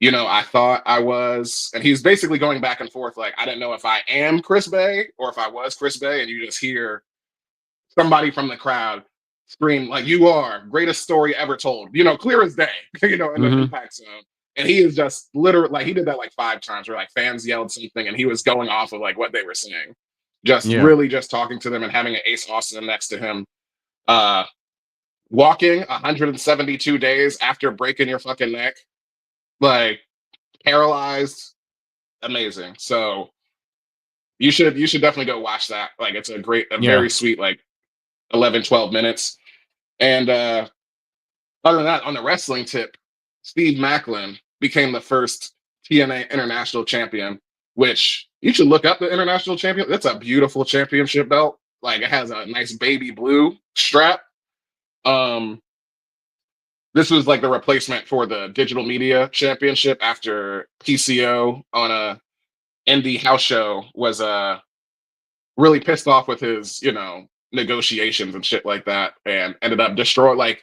I thought I was, and he's basically going back and forth, like, I didn't know if I am Chris Bay or if I was Chris Bay, and you just hear somebody from the crowd scream, like, you are greatest story ever told, clear as day, in the Impact Zone. And he is just literally, like, he did that like 5 times where like fans yelled something and he was going off of like what they were saying, really just talking to them, and having an Ace Austin next to him, walking 172 days after breaking your fucking neck, like paralyzed, amazing. So you should definitely go watch that. Like, it's a very sweet, like 11-12 minutes. And other than that, on the wrestling tip, Steve Macklin became the first TNA International Champion, which you should look up. The International Champion, that's a beautiful championship belt. Like, it has a nice baby blue strap. This was like the replacement for the Digital Media Championship after PCO on a indie house show was really pissed off with his, negotiations and shit like that, and ended up destroying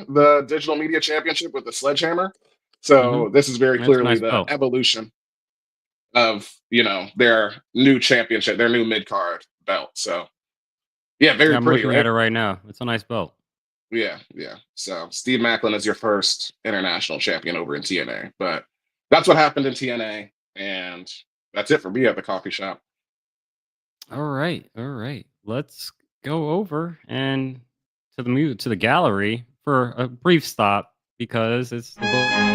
the Digital Media Championship with the sledgehammer. So this is very That's a clearly nice the belt. evolution of their new championship, their new mid card belt. So yeah, very Yeah, I'm pretty, looking at right? it right now. It's a nice belt. Yeah, yeah. So Steve Macklin is your first international champion over in TNA, but that's what happened in TNA, and that's it for me at the coffee shop. All right, all right. Let's go over and to the gallery for a brief stop because it's the book.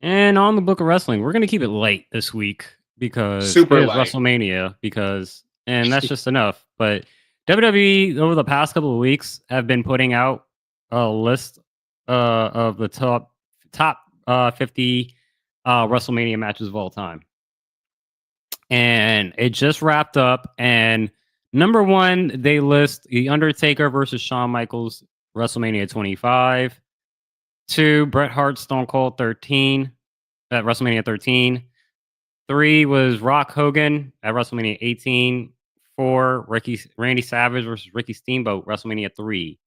And on the Book of Wrestling, we're gonna keep it light this week because it Super is light. WrestleMania. And that's just enough. But WWE over the past couple of weeks have been putting out a list of the top 50 WrestleMania matches of all time, and it just wrapped up. And number one, they list The Undertaker versus Shawn Michaels, WrestleMania 25. Two, Bret Hart, Stone Cold 13 at WrestleMania 13. 3 was Rock Hogan at WrestleMania 18. 4, Randy Savage versus Ricky Steamboat, WrestleMania 3.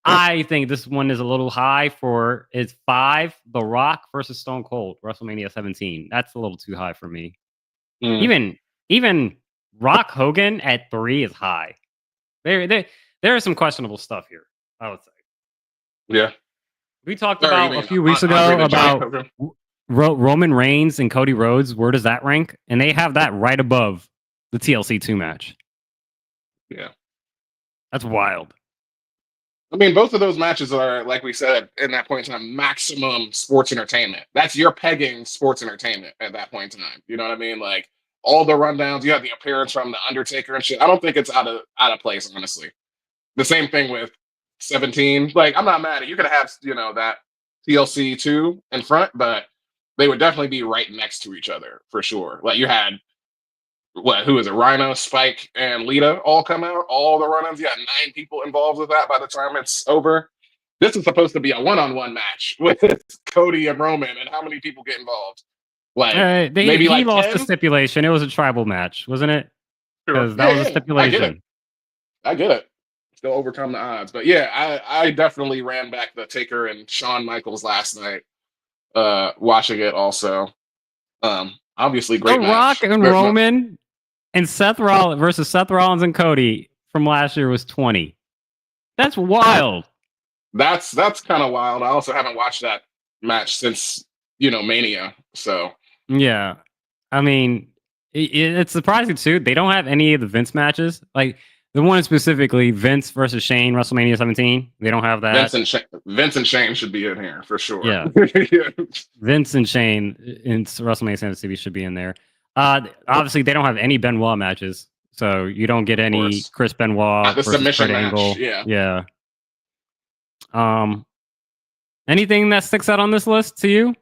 I think this one is a little high for it's 5, The Rock versus Stone Cold, WrestleMania 17. That's a little too high for me. Mm, Even Rock Hogan at 3 is high. There is some questionable stuff here, I would say. yeah. We talked Or you about a mean few weeks Andre ago the Giant? about Okay. Roman Reigns and Cody Rhodes. Where does that rank? And they have that right above the TLC 2 match. Yeah. That's wild. I mean, both of those matches are, like we said, in that point in time, maximum sports entertainment. That's your pegging sports entertainment at that point in time. You know what I mean? Like all the rundowns, you have the appearance from the Undertaker and shit. I don't think it's out of place, honestly. The same thing with 17. Like, I'm not mad at you could have, that TLC 2 in front, but they would definitely be right next to each other for sure. Like you had who is it? Rhino, Spike, and Lita all come out. All the run-ins. You had 9 people involved with that by the time it's over. This is supposed to be a one-on-one match with Cody and Roman, and how many people get involved? Like maybe He like lost the 10? stipulation. It was a tribal match, wasn't it? Sure. Because that Yeah, was a yeah. I get it. stipulation. I get it. Still overcome the odds. But yeah, I definitely ran back the Taker and Shawn Michaels last night, watching it also. Obviously The great Rock match. and Roman and Seth Rollins versus Seth Rollins and Cody from last year was 20. That's wild. That's kind of wild. I also haven't watched that match since Mania. So Yeah. I mean, it's surprising too. They don't have any of the Vince matches. Like the one specifically, Vince versus Shane, WrestleMania 17. They don't have that. Vince and Shane should be in here for sure. Yeah. Yeah. Vince and Shane in WrestleMania 17 should be in there. Obviously, they don't have any Benoit matches. So you don't get any course. Chris Benoit The versus submission Kurt match. Angle. Yeah. Anything that sticks out on this list to you?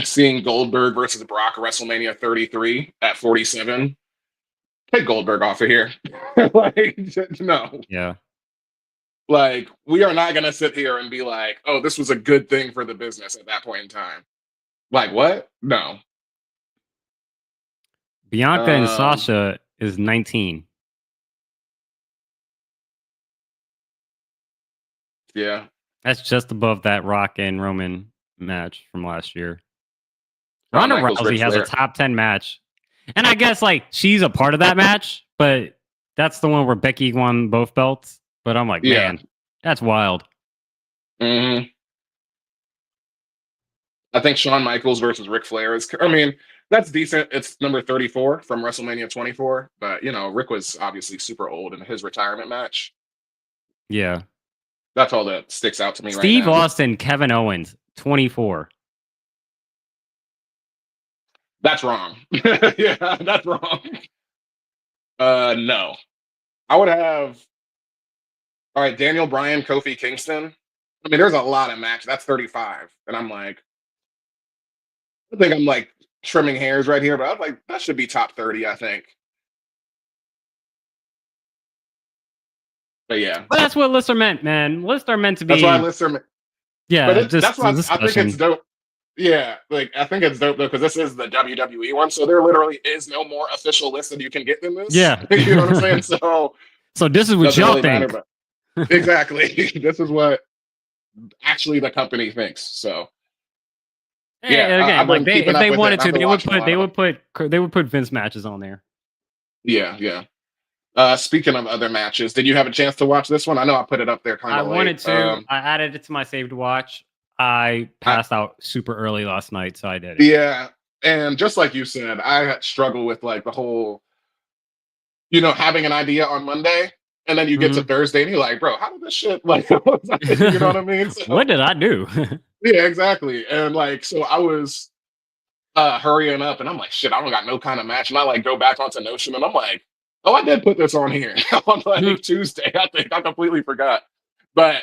Seeing Goldberg versus Brock WrestleMania 33 at 47. Take Goldberg off of here. Like, no. Yeah. Like, we are not going to sit here and be like, oh, this was a good thing for the business at that point in time. Like, what? No. Bianca and Sasha is 19. Yeah. That's just above that Rock and Roman match from last year. Shawn Ronda Michaels, Rousey Ric has a Flair. top 10 match. And I guess like she's a part of that match, but that's the one where Becky won both belts. But I'm like, Yeah. man, that's wild. Hmm. I think Shawn Michaels versus Ric Flair is, I mean, that's decent. It's number 34 from WrestleMania 24. But, Rick was obviously super old in his retirement match. Yeah. That's all that sticks out to me Steve right now. Austin, Kevin Owens, 24. That's wrong. Yeah, that's wrong. No. I would have, all right, Daniel Bryan, Kofi Kingston. I mean, there's a lot of matches. That's 35. And I'm like, I think I'm like trimming hairs right here, but I'm like, that should be top 30, I think. But yeah, But that's what lists are meant, man. Lists are meant to be. that's why lists are. Yeah, But just that's why a I think it's discussion. dope. Yeah, like I think it's dope though because this is the WWE one, so there literally is no more official list that you can get than this. Yeah. You know what I'm saying? So So this is what doesn't y'all really matter. think. But exactly, this is what actually the company thinks. So yeah, And again, I've like been keeping if up they with it. wanted And I've to, been watching a lot of it. they would put Vince matches on there. Yeah, yeah. Speaking of other matches, did you have a chance to watch this one? I know I put it up there kind I of late. wanted to. I added it to my save to watch. I I, passed out super early last night, so I did it. yeah, and just like you said, I struggle with like the whole, having an idea on Monday and then you get to Mhm. Thursday and you're like, bro, how did this shit like, you know what I mean? What So did I do? yeah, exactly. And like, so I was hurrying up and I'm like, shit, I don't got no kind of match. And I like go back onto Notion and I'm like, oh, I did put this on here on like Tuesday. I think I completely forgot. But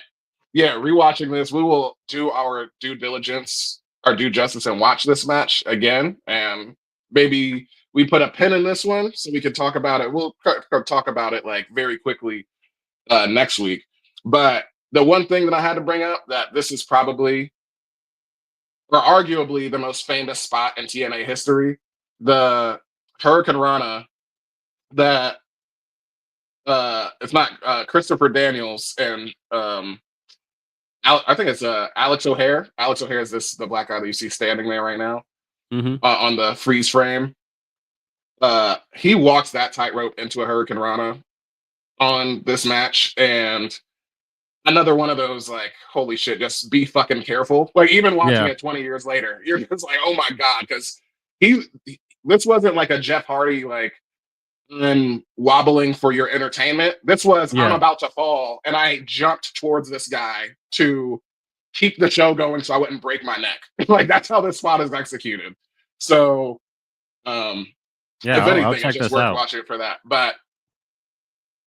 yeah, rewatching this, we will do our due diligence, our due justice, and watch this match again. And maybe we put a pin in this one so we can talk about it. We'll talk about it like very quickly next week. But the one thing that I had to bring up that this is probably or arguably the most famous spot in TNA history, the Hurricane Rana that it's not Christopher Daniels and I think it's Alex O'Hare. Alex O'Hare is the black guy that you see standing there right now Hmm. on the freeze frame. He walks that tightrope into a Hurricane Rana on this match, and another one of those like, holy shit, just be fucking careful. Like even watching Yeah. it 20 years later, you're just like, oh my god, because he this wasn't like a Jeff Hardy like and wobbling for your entertainment. This was I'm Yeah. about to fall, and I jumped towards this guy to keep the show going so I wouldn't break my neck. Like that's how this spot is executed. So Yeah. if I'll anything, it's check just this worth out. watching for that. But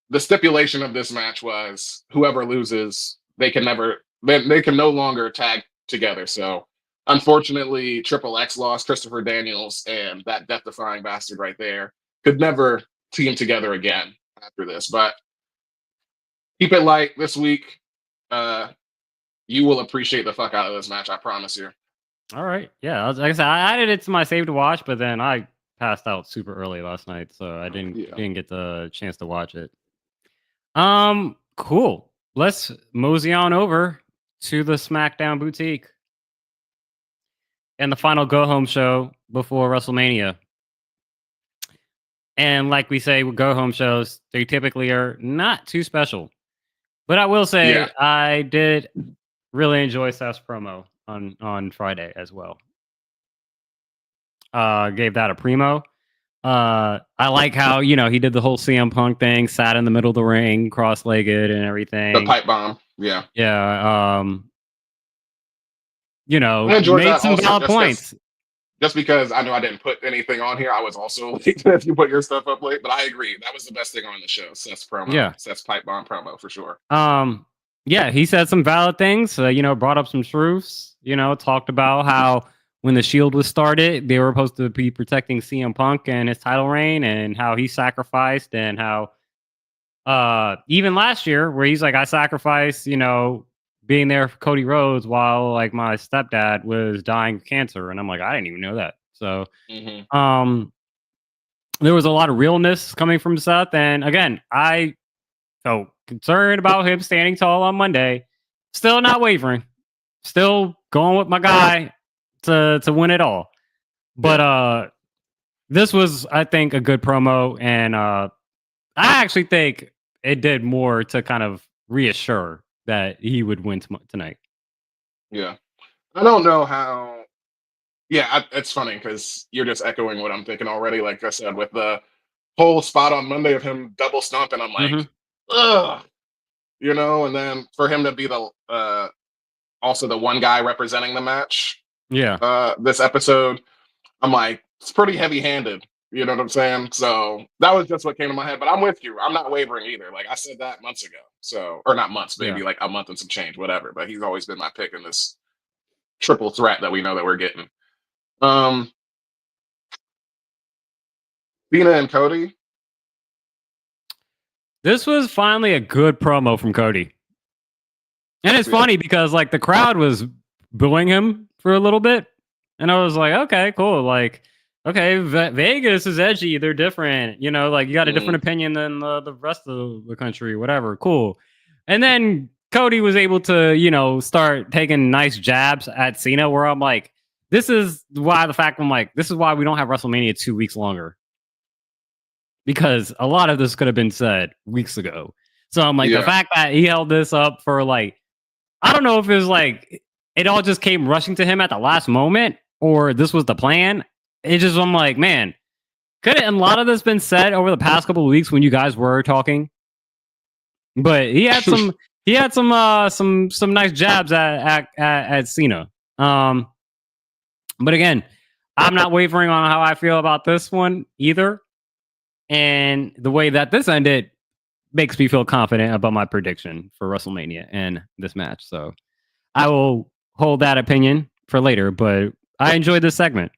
the stipulation of this match was whoever loses, they can no longer tag together. So unfortunately, Triple X lost Christopher Daniels, and that death defying bastard right there could never team together again after this. But keep it light this week. You will appreciate the fuck out of this match, I promise you. All right. Yeah. Like I said, I added it to my save to watch, but then I passed out super early last night, so I didn't get the chance to watch it. Cool. Let's mosey on over to the SmackDown boutique and the final go home show before WrestleMania. And like we say with go home shows, they typically are not too special. But I will say I did really enjoy Seth's promo on Friday as well. Gave that a primo. I like how, he did the whole CM Punk thing, sat in the middle of the ring, cross-legged and everything. The pipe bomb. Yeah. Yeah. I enjoyed Made that some also, valid points. Just because I know I didn't put anything on here, I was also late if you put your stuff up late. But I agree. That was the best thing on the show. Seth's promo. Yeah. Seth's pipe bomb promo for sure. Yeah, he said some valid things, brought up some truths, talked about how when the Shield was started, they were supposed to be protecting CM Punk and his title reign and how he sacrificed and how even last year where he's like, I sacrificed, being there for Cody Rhodes while like my stepdad was dying of cancer. And I'm like, I didn't even know that. So there was a lot of realness coming from Seth. And again, I felt concerned about him standing tall on Monday. Still not wavering. Still going with my guy to win it all. But this was, I think, a good promo. And I actually think it did more to kind of reassure that he would win tonight. Yeah. I don't know how. Yeah, it's funny because you're just echoing what I'm thinking already. Like I said, with the whole spot on Monday of him double stomping, I'm like, ugh. And then for him to be the also the one guy representing the match. Yeah. This episode, I'm like, it's pretty heavy handed. You know what I'm saying? So that was just what came to my head. But I'm with you. I'm not wavering either. Like I said that months ago. So, or not months, maybe like a month and some change, whatever. But he's always been my pick in this triple threat that we know that we're getting. Cena and Cody. This was finally a good promo from Cody. And it's funny because like the crowd was booing him for a little bit. And I was like, okay, cool. Like, okay, Vegas is edgy. They're different. You know, like you got a different opinion than the rest of the country, whatever. Cool. And then Cody was able to, you know, start taking nice jabs at Cena where I'm like, this is why this is why we don't have WrestleMania 2 weeks longer. Because a lot of this could have been said weeks ago. So I'm like, the fact that he held this up for like, I don't know if it was like, it all just came rushing to him at the last moment or this was the plan. It just, I'm like, man, could a lot of this been said over the past couple of weeks when you guys were talking? But he had some, some nice jabs at Cena. But again, I'm not wavering on how I feel about this one either. And the way that this ended makes me feel confident about my prediction for WrestleMania and this match. So I will hold that opinion for later, but I enjoyed this segment.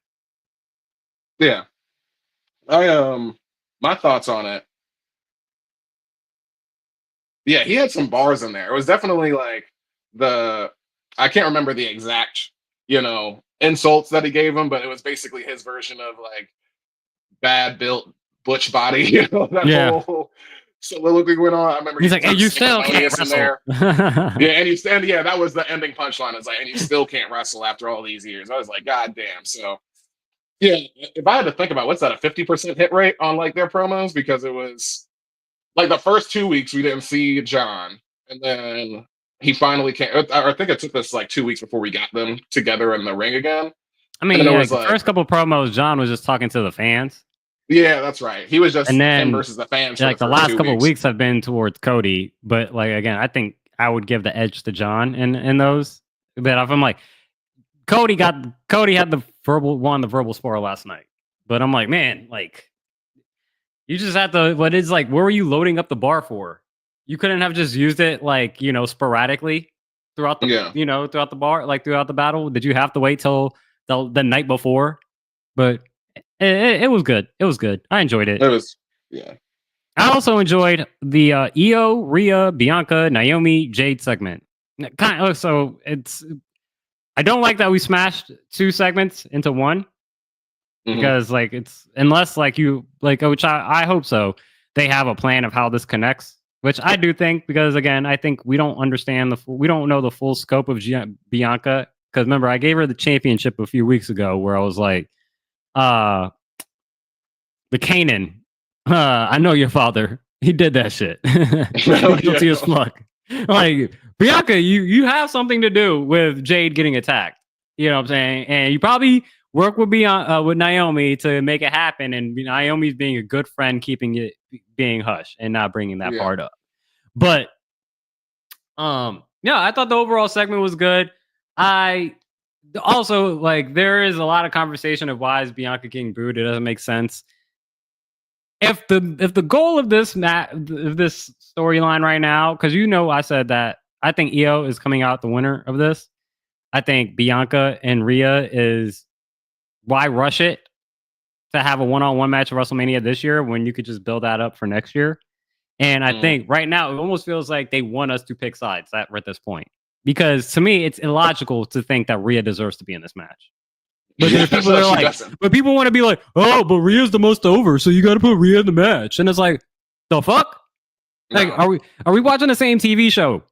Yeah. My thoughts on it. Yeah, he had some bars in there. It was definitely like I can't remember the exact, insults that he gave him, but it was basically his version of like bad built butch body, that whole soliloquy went on. I remember he's like, and you still can't wrestle. That was the ending punchline. It's like, and you still can't wrestle after all these years. I was like, God damn. So yeah, if I had to think about what's that, a 50% hit rate on like their promos, because it was like the first 2 weeks we didn't see John, and then he finally came. I think it took us like 2 weeks before we got them together in the ring again. I mean, the first couple promos, John was just talking to the fans. Yeah, that's right. He was just him versus the fans. Like the last couple of weeks have been towards Cody, but like again, I think I would give the edge to John in those. But if I'm like, Cody had the verbal spar last night, but I'm like, man, like you just have to. What is like? Where were you loading up the bar for? You couldn't have just used it like sporadically throughout the throughout the bar, like throughout the battle. Did you have to wait till the night before? But it was good. It was good. I enjoyed it. It was, yeah. I also enjoyed the Io, Rhea, Bianca, Naomi, Jade segment. So I don't like that we smashed 2 segments into one because like it's unless like you like which I hope so they have a plan of how this connects, which I do think, because again I think we don't understand we don't know the full scope of Bianca, because remember I gave her the championship a few weeks ago where I was like the Kanan, I know your father. He did that shit. Guilty as fuck. Like Bianca, you have something to do with Jade getting attacked. You know what I'm saying? And you probably work with Naomi to make it happen. And Naomi's being a good friend, keeping it being hush and not bringing that part up. But I thought the overall segment was good. I also like there is a lot of conversation of why is Bianca getting booed. It doesn't make sense. If the goal of this storyline right now, because I said that I think Io is coming out the winner of this. I think Bianca and Rhea is, why rush it to have a one-on-one match at WrestleMania this year when you could just build that up for next year? And I think right now it almost feels like they want us to pick sides at this point. Because to me, it's illogical to think that Rhea deserves to be in this match. But there's people that are like, but people want to be like, oh, but Rhea's the most over, so you got to put Rhea in the match. And it's like, the fuck? Like, are we watching the same TV show?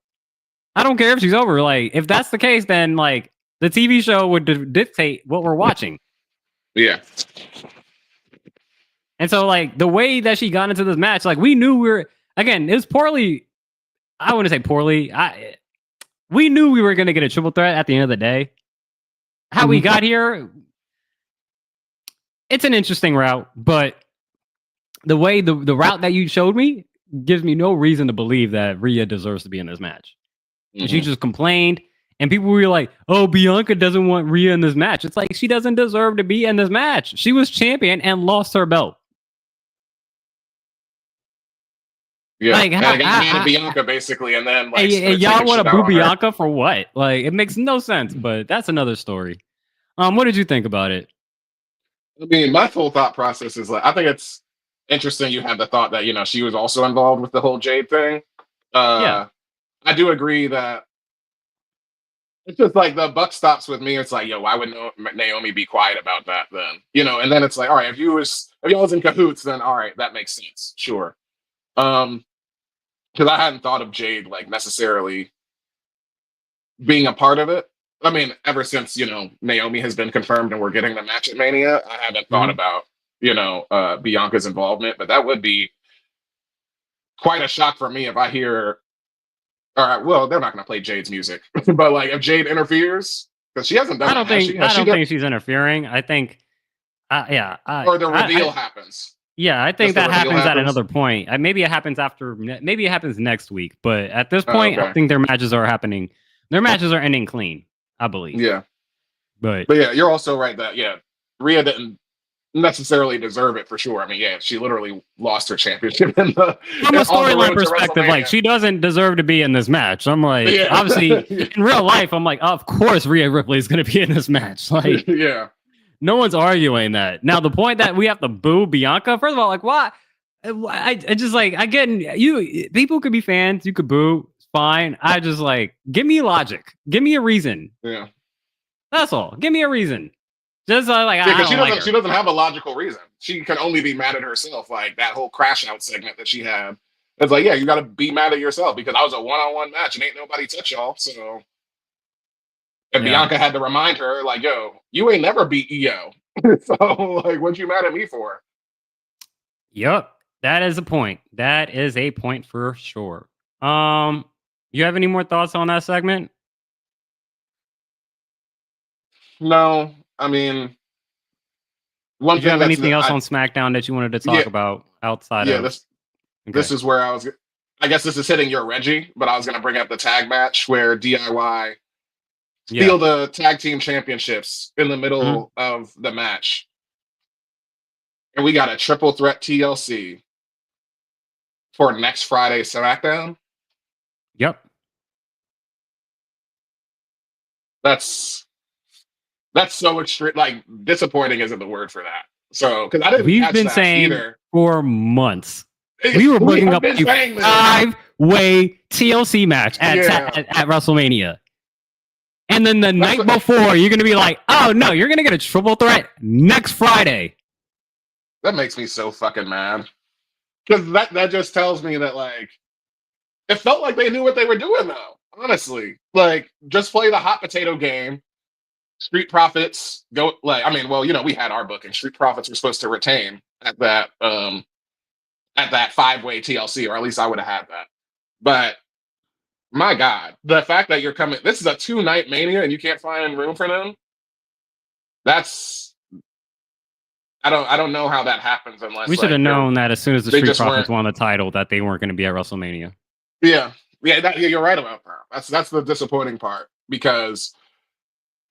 I don't care if she's over. Like, if that's the case, then like the TV show would dictate what we're watching. Yeah. And so, like, the way that she got into this match, like, we knew it was poorly. I wouldn't say poorly. We knew we were going to get a triple threat at the end of the day. How we got here, it's an interesting route, but the way the route that you showed me gives me no reason to believe that Rhea deserves to be in this match. She just complained, and people were like, oh, Bianca doesn't want Rhea in this match. It's like, she doesn't deserve to be in this match. She was champion and lost her belt. Yeah, like, I got mad at Bianca basically, and then like, y'all want to boo Bianca for what? Like, it makes no sense. But that's another story. What did you think about it? I mean, my full thought process is like, I think it's interesting you had the thought that, she was also involved with the whole Jade thing. Yeah. I do agree that it's just like the buck stops with me. It's like, yo, why would Naomi be quiet about that then? And then it's like, all right, if y'all was in cahoots, then all right, that makes sense. Sure. Because I hadn't thought of Jade like necessarily being a part of it. I mean, ever since, Naomi has been confirmed and we're getting the match at Mania, I haven't thought about, Bianca's involvement, but that would be quite a shock for me if I hear, all right, well, they're not going to play Jade's music, but like if Jade interferes, because she hasn't done I don't think she's interfering. I think, or the reveal happens. Yeah, I think that happens at another point. Maybe it happens maybe it happens next week, but at this point, I think their matches are happening. Their matches are ending clean, I believe. Yeah. But yeah, you're also right that, Rhea didn't necessarily deserve it for sure. I mean, she literally lost her championship from a storyline perspective, like she doesn't deserve to be in this match. I'm like, obviously in real life, I'm like, of course Rhea Ripley is going to be in this match. Like, no one's arguing that. Now, the point that we have to boo Bianca, first of all, like, why? I just like, I get you. People could be fans, you could boo, fine. I just like, give me logic, give me a reason. Yeah, that's all. Give me a reason. Just like, she doesn't have a logical reason. She can only be mad at herself. Like that whole crash out segment that she had. It's like, you got to be mad at yourself because I was a one-on-one match and ain't nobody touch y'all. So, and Bianca had to remind her, like, yo, you ain't never beat EO. So, like, what you mad at me for? Yep, that is a point. That is a point for sure. You have any more thoughts on that segment? No, I mean, Did you have anything else on SmackDown that you wanted to talk about outside of? This is where I guess this is hitting your Reggie, but I was going to bring up the tag match where DIY steal the tag team championships in the middle of the match. And we got a triple threat TLC for next Friday SmackDown. Yep. That's so extreme. Like, disappointing isn't the word for that. So, because I didn't. We've been saying for months. We were bringing up a 5-way TLC match at WrestleMania. And then the night before, you're going to be like, oh, no, you're going to get a triple threat next Friday. That makes me so fucking mad. Because that just tells me that, like, it felt like they knew what they were doing, though. Honestly. Like, just play the hot potato game. Street Profits go, like, I mean, well, we had our booking. Street Profits were supposed to retain at that 5-way TLC, or at least I would have had that. But my God, the fact that you're coming, this is a 2-night Mania and you can't find room for them. I don't know how that happens unless we should have known that as soon as the Street Profits won the title that they weren't going to be at WrestleMania. Yeah, you're right about that. That's the disappointing part, because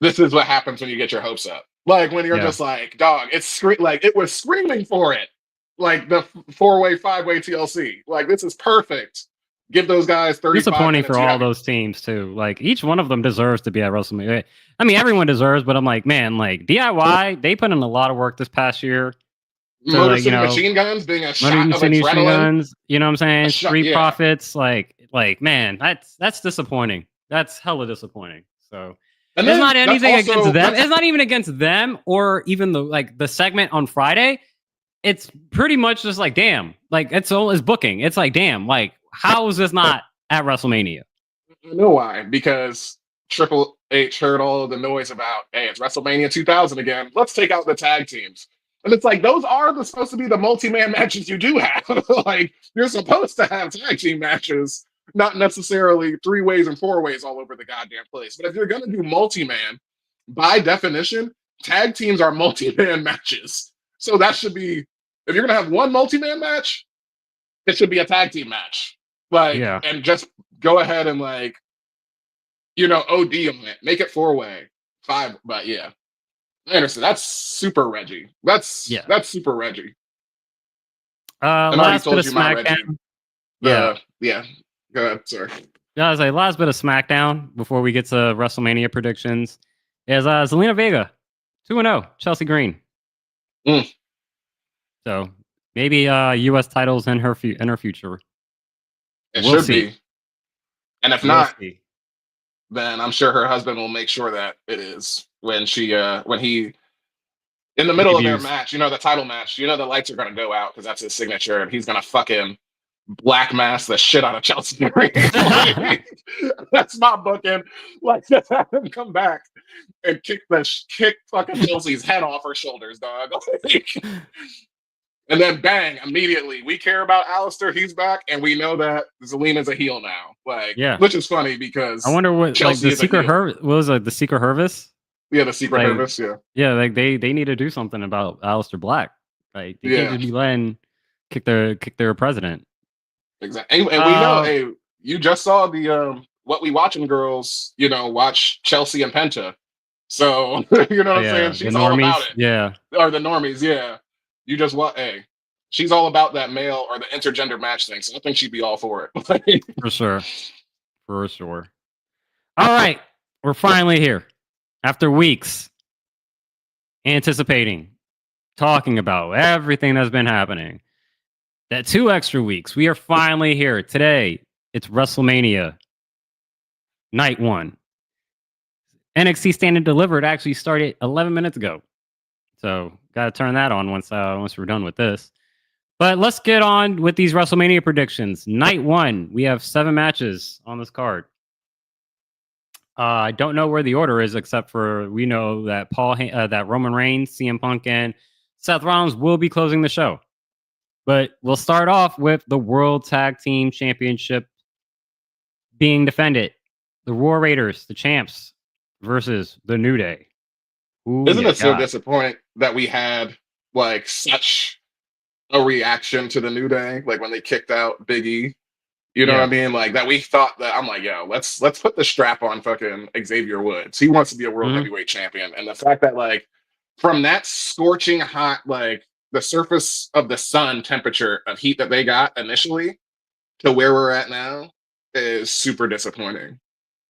this is what happens when you get your hopes up. Like when you're just like, dog, it was screaming for it. Like the 4-way, 5-way TLC. Like, this is perfect. Give those guys 35 disappointing minutes. For all those teams too. Like each one of them deserves to be at WrestleMania. I mean, everyone deserves, but I'm like, man, like DIY, they put in a lot of work this past year. Motor City Machine Guns being a shot of adrenaline. Guns, you know what I'm saying? Street Profits, like man, that's disappointing. That's hella disappointing. So it's not anything against them. It's not even against them or even the segment on Friday. It's pretty much just like, damn, like it's booking. It's like, damn, like how is this not at WrestleMania? I know why. Because Triple H heard all of the noise about, hey, it's WrestleMania 2000 again. Let's take out the tag teams. And it's like, those are supposed to be the multi-man matches you do have. Like, you're supposed to have tag team matches, not necessarily 3-ways and 4-ways all over the goddamn place. But if you're going to do multi-man, by definition, tag teams are multi-man matches. So that should be, if you're going to have one multi-man match, it should be a tag team match. Like, and just go ahead and OD on it. Make it 4-way, 5, but yeah. I understand. That's super Reggie. That's super Reggie. Last bit of SmackDown. Yeah. Go ahead, sorry. I was like, last bit of SmackDown before we get to WrestleMania predictions is Zelina Vega, 2-0, Chelsea Green. So Maybe U.S. titles in her future. It We'll should see. be. And if We'll not, see. then I'm sure her husband will make sure that it is when he in the middle of their Debuts. match, the title match, the lights are gonna go out because that's his signature, and he's gonna fucking black mass the shit out of Chelsea Green. Like, that's my booking. Like, just have him come back and kick fucking Chelsea's head off her shoulders, dog. Like, and then bang, immediately we care about Alistair. He's back, and we know that Zelina's a heel now. Like, Yeah. which is funny because I wonder what Chelsea like the is a secret heel. what was it, the secret Hervis? Yeah, the secret Like, Hervis. Yeah, Yeah, like they need to do something about Aleister Black. Like they can't yeah, just be letting kick their president. exactly. And we know, hey, you just saw the What We Watching girls, watch Chelsea and Penta. So you know what I'm saying? She's all about it. Yeah, Or the normies, yeah. You just hey, she's all about that male or the intergender match thing. So I think she'd be all for it. for sure. For sure. All right. We're finally here. After weeks anticipating, talking about everything that's been happening. That 2 extra weeks. We are finally here. Today, it's WrestleMania Night 1. NXT Stand Deliver actually started 11 minutes ago. So, got to turn that on once we're done with this. But let's get on with these WrestleMania predictions. Night 1, we have 7 matches on this card. I don't know where the order is, except for we know that that Roman Reigns, CM Punk, and Seth Rollins will be closing the show. But we'll start off with the World Tag Team Championship being defended. The War Raiders, the champs, versus the New Day. Ooh, Isn't it so God. disappointing that we had like such a reaction to the New Day, like when they kicked out Big E? You know what I mean? Like that we thought that I'm like, yo, let's put the strap on fucking Xavier Woods. He wants to be a world heavyweight champion. And the fact that like from that scorching hot, like the surface of the sun temperature of heat that they got initially to where we're at now is super disappointing.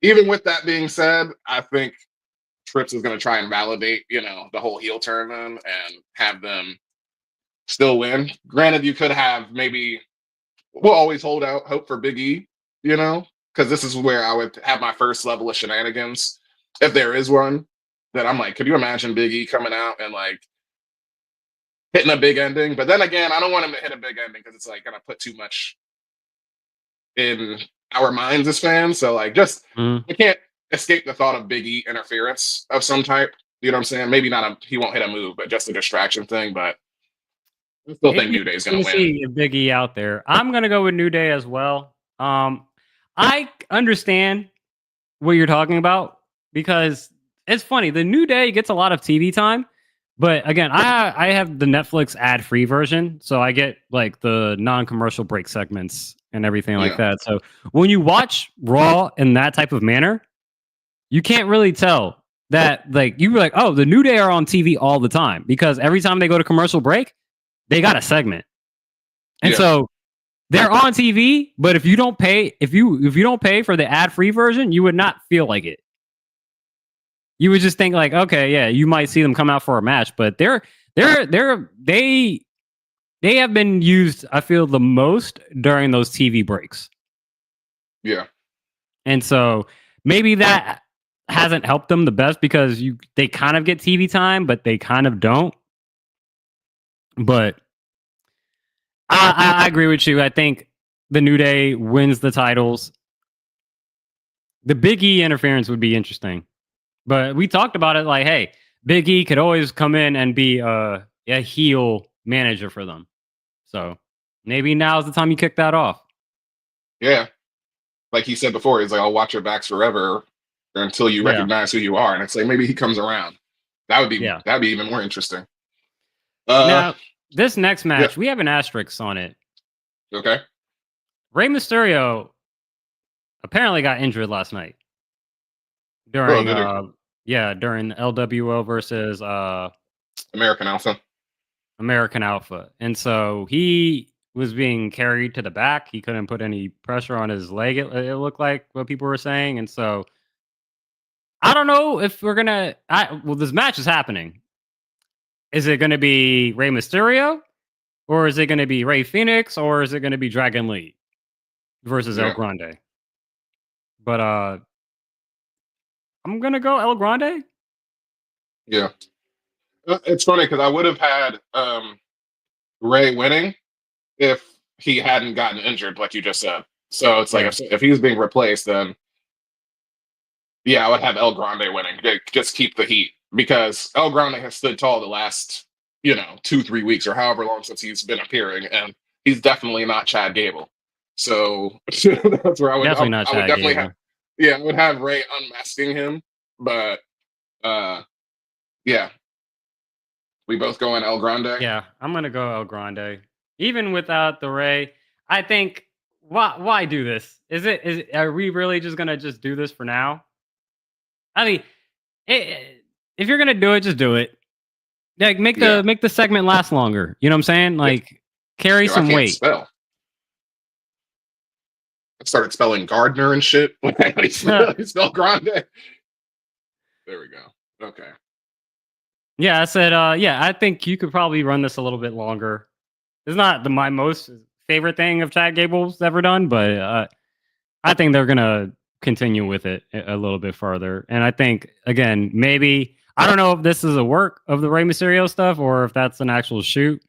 Even with that being said, I think Trips is going to try and validate, the whole heel turn them and have them still win. Granted, you could have maybe we'll always hold out hope for Big E, because this is where I would have my first level of shenanigans, if there is one. That I'm like, could you imagine Big E coming out and like hitting a big ending? But then again, I don't want him to hit a big ending because it's like gonna put too much in our minds as fans. So like, just I can't escape the thought of Big E interference of some type. You know what I'm saying? Maybe not he won't hit a move, but just a distraction thing. But I still think New Day's gonna win. See Big E out there. I'm gonna go with New Day as well. I understand what you're talking about because it's funny. The New Day gets a lot of TV time, but again, I have the Netflix ad-free version, so I get like the non-commercial break segments and everything like that. So when you watch Raw in that type of manner, you can't really tell that like you were like, oh, the New Day are on TV all the time because every time they go to commercial break, they got a segment. And so they're on TV, but if you don't pay, if you don't pay for the ad-free version, you would not feel like it. You would just think like, okay, yeah, you might see them come out for a match, but they have been used, I feel, the most during those TV breaks. Yeah. And so maybe that hasn't helped them the best because they kind of get TV time, but they kind of don't. But I agree with you. I think the New Day wins the titles. The Big E interference would be interesting. But we talked about it like, hey, Big E could always come in and be a heel manager for them. So maybe now's the time you kick that off. Yeah. Like he said before, he's like, I'll watch your backs forever until you recognize who you are. And it's like, maybe he comes around. That'd be even more interesting. Now, this next match, we have an asterisk on it. Okay. Rey Mysterio apparently got injured last night during during LWO versus American Alpha. And so he was being carried to the back. He couldn't put any pressure on his leg, it looked like what people were saying. And so I don't know if we're gonna this match is happening. Is it gonna be Rey Mysterio? or is it going to be Ray Phoenix, or is it going to be Dragon Lee versus El Yeah. Grande? But I'm gonna go El Grande. Yeah. It's funny because I would have had Ray winning if he hadn't gotten injured, like you just said. So it's like Yeah. if he's being replaced, then yeah, I would have El Grande winning. Just keep the heat because El Grande has stood tall the last 2-3 weeks or however long since he's been appearing, and he's definitely not Chad Gable. So that's where I would Definitely not I would Chad definitely Gable. have I would have Ray unmasking him, but yeah, we both go in El Grande. Yeah, I'm gonna go El Grande. Even without the Ray, I think why do this? Are we really just gonna just do this for now? I mean, if you're gonna do it, just do it. Like make Yeah. the segment last longer. You know what I'm saying? Like carry I some can't weight. spell. I started spelling Gardner and shit. I spell Grande. There we go. Okay. Yeah, I said, yeah, I think you could probably run this a little bit longer. It's not my most favorite thing of Chad Gable's ever done, but I think they're gonna continue with it a little bit further. And I think again, maybe I don't know if this is a work of the Rey Mysterio stuff or if that's an actual shoot.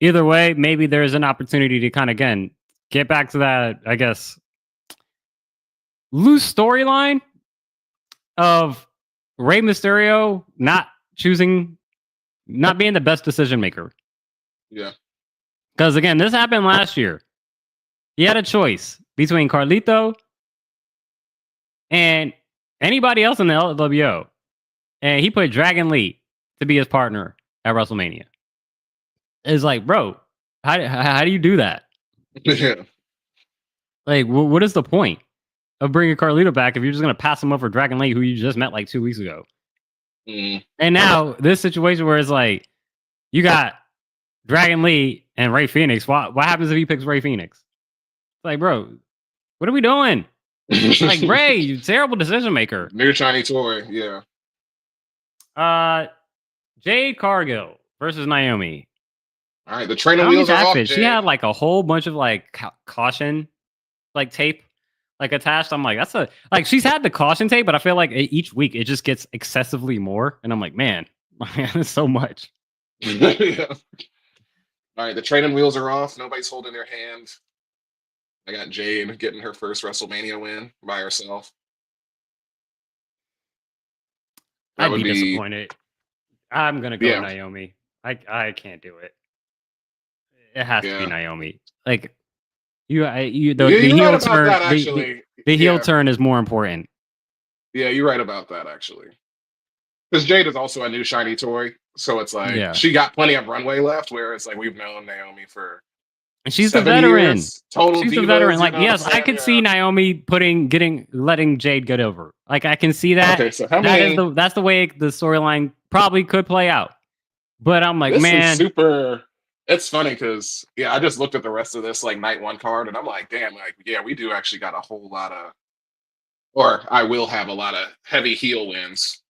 Either way, maybe there's an opportunity to kind of again get back to that, I guess, loose storyline of Rey Mysterio not being the best decision maker. Yeah. Because again, this happened last year. He had a choice between Carlito and anybody else in the LWO. And he put Dragon Lee to be his partner at WrestleMania. It's like, bro, how do you do that? Yeah. Like, what is the point of bringing Carlito back if you're just going to pass him up for Dragon Lee, who you just met like 2 weeks ago? Mm. And now this situation where it's like, you got Dragon Lee and Ray Phoenix. What happens if he picks Ray Phoenix? It's like, bro, what are we doing? Like, Ray, you terrible decision maker. New shiny toy. Yeah. Jade Cargill versus Naomi. All right. The training Naomi's wheels are off. outfit, she Jade. had like a whole bunch of like caution, like tape, like attached. I'm like, she's had the caution tape, but I feel like each week it just gets excessively more. And I'm like, man, that's so much. Yeah. All right. The training wheels are off. Nobody's holding their hand. I got Jade getting her first WrestleMania win by herself. That I'd would be be disappointed. I'm gonna go Naomi. I can't do it. It has to be Naomi. Like the heel right turn. that, actually. The heel turn is more important. Yeah, you're right about that actually. Because Jade is also a new shiny toy, so it's like she got plenty of runway left. Where it's like we've known Naomi for. And she's the veteran. Years, total she's divas, the veteran. Like, yes, I could see yeah. Naomi letting Jade get over. Like, I can see that. Okay, so how many? That's the way the storyline probably could play out. But I'm like, this man, is super. It's funny because I just looked at the rest of this like night one card, and I'm like, damn, like we do actually got a whole lot of, or I will have a lot of heavy heel wins.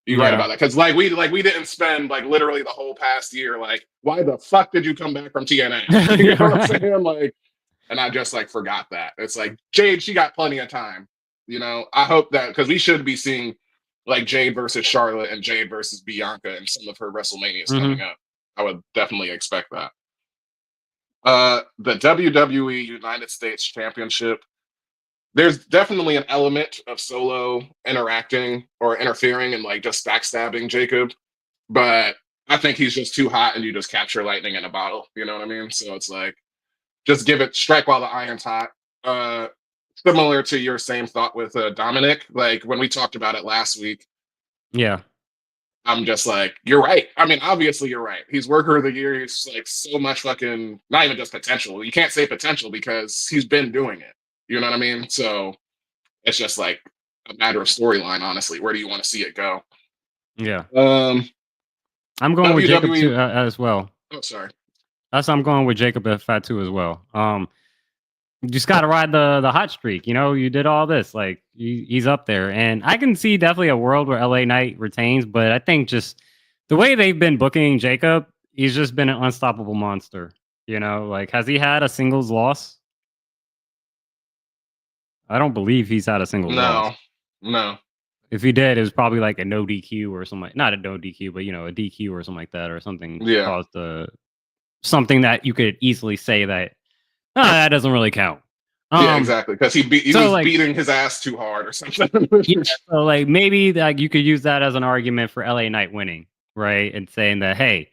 You're right about that because we didn't spend like literally the whole past year like why the fuck did you come back from TNA? You know what I'm saying? Like, and I just like forgot that it's like Jade, she got plenty of time. I hope that because we should be seeing like Jade versus Charlotte and Jade versus Bianca and some of her WrestleManias coming up. I would definitely expect that. The WWE United States Championship. There's definitely an element of Solo interacting or interfering and like just backstabbing Jacob, but I think he's just too hot and you just capture lightning in a bottle. You know what I mean? So it's like, just strike while the iron's hot. Similar to your same thought with Dominic, like when we talked about it last week. Yeah. I'm just like, you're right. I mean, obviously you're right. He's worker of the year. He's like so much fucking, not even just potential. You can't say potential because he's been doing it. You know what I mean? So it's just like a matter of storyline, honestly. Where do you want to see it go? Yeah. I'm going with Jacob too, as well. Oh, sorry. I'm going with Jacob at Fatu as well. You just got to ride the hot streak. You did all this. Like he's up there, and I can see definitely a world where LA Knight retains. But I think just the way they've been booking Jacob, he's just been an unstoppable monster. You know, like, has he had a singles loss? I don't believe he's had a singles loss. No. If he did, it was probably like a no DQ or something. Not a no DQ, but a DQ or something like that, or something Yeah. caused something that you could easily say that that doesn't really count. Yeah, exactly. Because he so, was like, beating his ass too hard or something. Yeah, so like maybe like you could use that as an argument for LA Knight winning, right? And saying that, hey,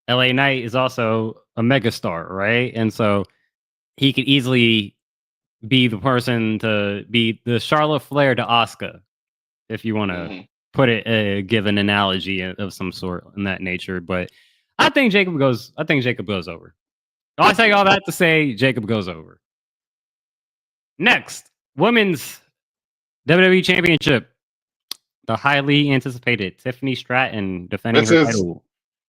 LA Knight is also a megastar, right? And so he could easily be the person to be the Charlotte Flair to Asuka, if you want to Mhm. put it, give an analogy of some sort in that nature. But I think Jacob goes over. I say all that to say Jacob goes over. Next, women's WWE Championship. The highly anticipated Tiffany Stratton defending This her is title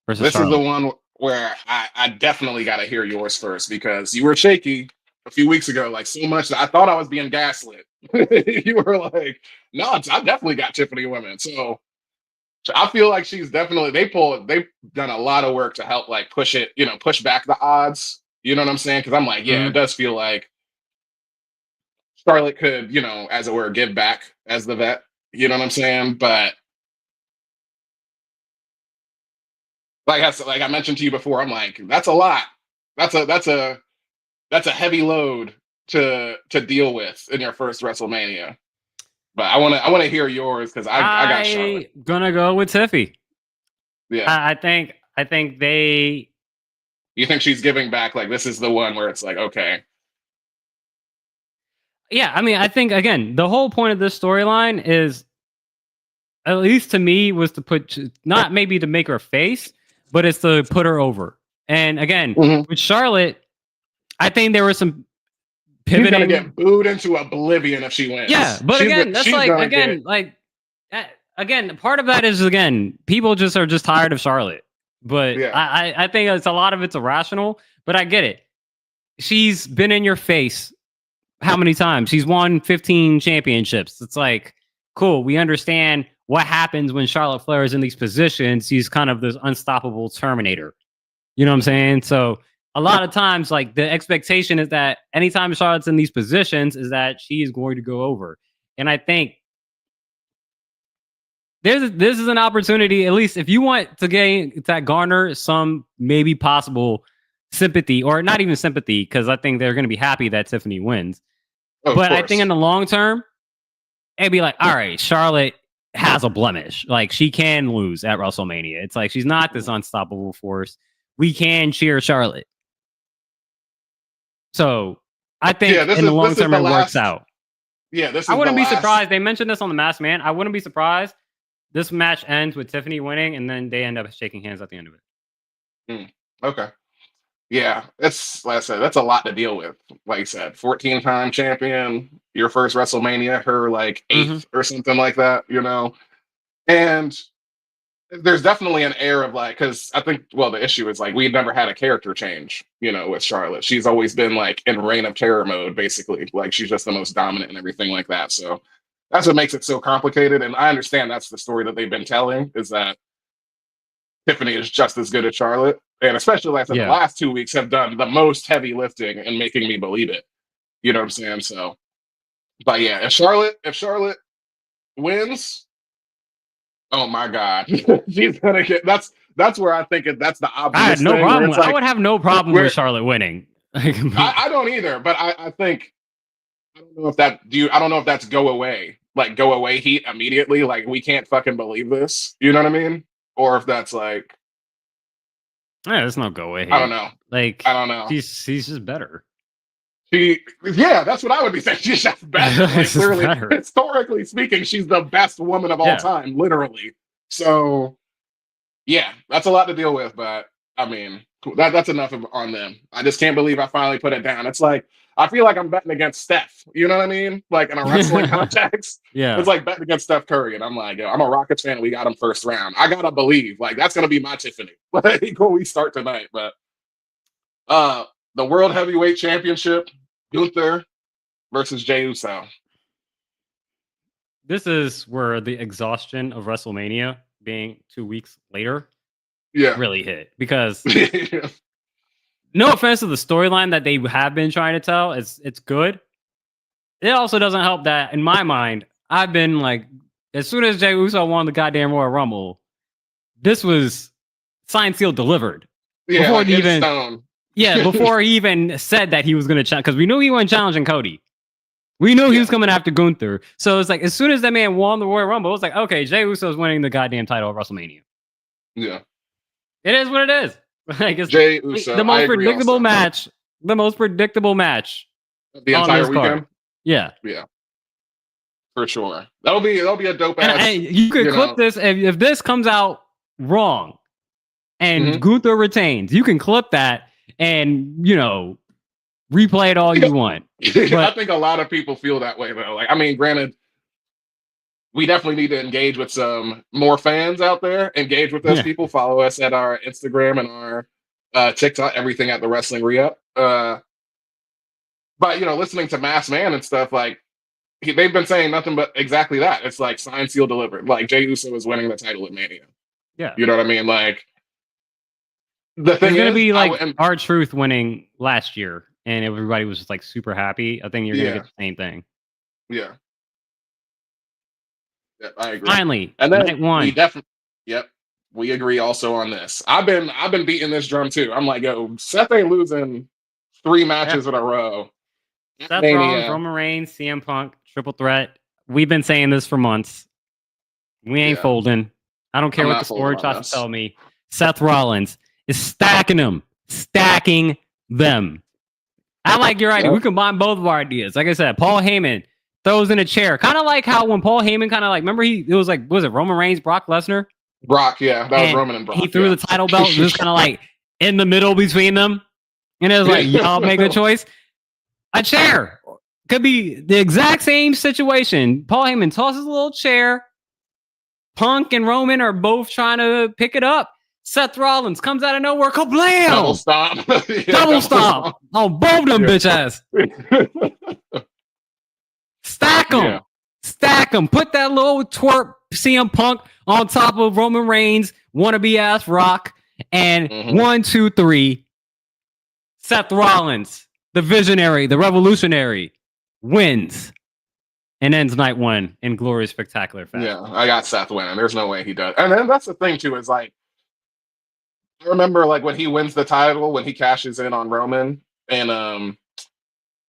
versus this is the Charlotte. one where I definitely got to hear yours first because you were shaky a few weeks ago, like so much that I thought I was being gaslit. You were like, "No, I definitely got Tiffany women." So I feel like she's definitely they've done a lot of work to help like push it, push back the odds. You know what I'm saying? Because I'm like, yeah, it does feel like Charlotte could, as it were, give back as the vet. You know what I'm saying? But like I mentioned to you before, I'm like, that's a lot. That's a heavy load to deal with in your first WrestleMania. But I want to hear yours because I got Charlotte. Gonna go with Tiffy. Yeah. I think they. You think she's giving back? Like this is the one where it's like, okay. Yeah, I mean, I think again, the whole point of this storyline is, at least to me, was to put not maybe to make her face, but it's to put her over. And again, with Charlotte, I think there was some pivoting. She's gonna get booed into oblivion if she wins. Yeah, but again, that's like again, part of that is people just are just tired of Charlotte. But Yeah. I think it's a lot of it's irrational. But I get it. She's been in your face how many times? She's won 15 championships. It's like, cool. We understand what happens when Charlotte Flair is in these positions. She's kind of this unstoppable Terminator. You know what I'm saying? So a lot of times, like the expectation is that anytime Charlotte's in these positions, is that she is going to go over. And I think this is an opportunity, at least if you want to garner some maybe possible sympathy, or not even sympathy, because I think they're going to be happy that Tiffany wins. But I think in the long term, it'd be like, all right, Charlotte has a blemish. Like she can lose at WrestleMania. It's like she's not this unstoppable force. We can cheer Charlotte. So I think in the long term it works out. Yeah, I wouldn't be surprised. They mentioned this on The Masked Man. I wouldn't be surprised. This match ends with Tiffany winning, and then they end up shaking hands at the end of it. Okay. Yeah, it's like I said, that's a lot to deal with. Like I said, 14-time champion, your first WrestleMania, her like 8th or something like that, And there's definitely an air of like, because I think, well, the issue is like we've never had a character change, with Charlotte. She's always been like in reign of terror mode, basically. Like she's just the most dominant and everything like that. So that's what makes it so complicated. And I understand that's the story that they've been telling, is that Tiffany is just as good as Charlotte. And especially like the last 2 weeks have done the most heavy lifting and making me believe it. You know what I'm saying? So, but yeah, if Charlotte wins, oh my God, she's gonna get. That's where I think that's the obvious. I had no thing, problem. like, I would have no problem with Charlotte winning. I don't either, but I think I don't know if that's go away, like go away heat immediately. Like we can't fucking believe this. You know what I mean? Or if that's like. Yeah, there's no go away heat. I don't know. Like I don't know. She's just better. That's what I would be saying. She's just better. Like, clearly, better. Historically speaking, she's the best woman of all time, literally. So, yeah, that's a lot to deal with. But I mean, that's enough on them. I just can't believe I finally put it down. It's like I feel like I'm betting against Steph. You know what I mean? Like in a wrestling context. Yeah, it's like betting against Steph Curry, and I'm like, yo, I'm a Rockets fan. We got him first round. I gotta believe. Like that's gonna be my Tiffany. Like when we start tonight, but the World Heavyweight Championship, Gunther versus Jey Uso. This is where the exhaustion of WrestleMania being 2 weeks later really hit. Because no offense to the storyline that they have been trying to tell, it's good. It also doesn't help that, in my mind, I've been like, as soon as Jey Uso won the goddamn Royal Rumble, this was signed, sealed, delivered. Yeah, Before like he in even, stone. yeah, before he even said that he was going to challenge, because we knew he wasn't challenging Cody. We knew he was coming after Gunther. So it's like, as soon as that man won the Royal Rumble, it was like, okay, Jey Uso's winning the goddamn title at WrestleMania. Yeah. It is what it is. Like, it's Jey Uso, the most I agree predictable also. match. The most predictable match. The on entire this card. weekend. Yeah. Yeah. For sure. That'll be a dope ass. And you could clip this if this comes out wrong and Gunther retains. You can clip that and replay it all you want. But I think a lot of people feel that way though. Like, I mean, granted, we definitely need to engage with some more fans out there. Engage with us, people. Follow us at our Instagram and our TikTok. Everything at the Wrestling Re-Up. But listening to Masked Man and stuff, like they've been saying nothing but exactly that. It's like signed, sealed, delivered. Like Jey Uso is winning the title at Mania. Yeah, you know what I mean. Like the thing is going to be like R-Truth winning last year, and everybody was just like super happy. I think you're going to get the same thing. Yeah. Yeah, I agree. Finally, and then night one. We definitely, we agree also on this. I've been beating this drum too. I'm like, yo, Seth ain't losing 3 matches in a row. Seth Rollins, Roman Reigns, CM Punk, triple threat. We've been saying this for months. We ain't folding. I don't care what the story tries to tell me. Seth Rollins is stacking them. I like your idea. We combine both of our ideas. Like I said, Paul Heyman throws in a chair. Kind of like how when Paul Heyman remember it was Roman Reigns, Brock Lesnar? Brock, yeah. That was Roman and Brock. He threw the title belt just kind of like in the middle between them. And it was like, y'all make a choice. A chair. Could be the exact same situation. Paul Heyman tosses a little chair. Punk and Roman are both trying to pick it up. Seth Rollins comes out of nowhere. Kablam! Double stop. Double stop. On both of them bitch ass. Stack them. Yeah. Stack them. Put that little twerp CM Punk on top of Roman Reigns, wannabe ass Rock. And 1, 2, 3. Seth Rollins, the visionary, the revolutionary, wins and ends night one in glorious, spectacular fashion. Yeah, I got Seth winning. There's no way he does. And then that's the thing too, is like, I remember like when he wins the title, when he cashes in on Roman, and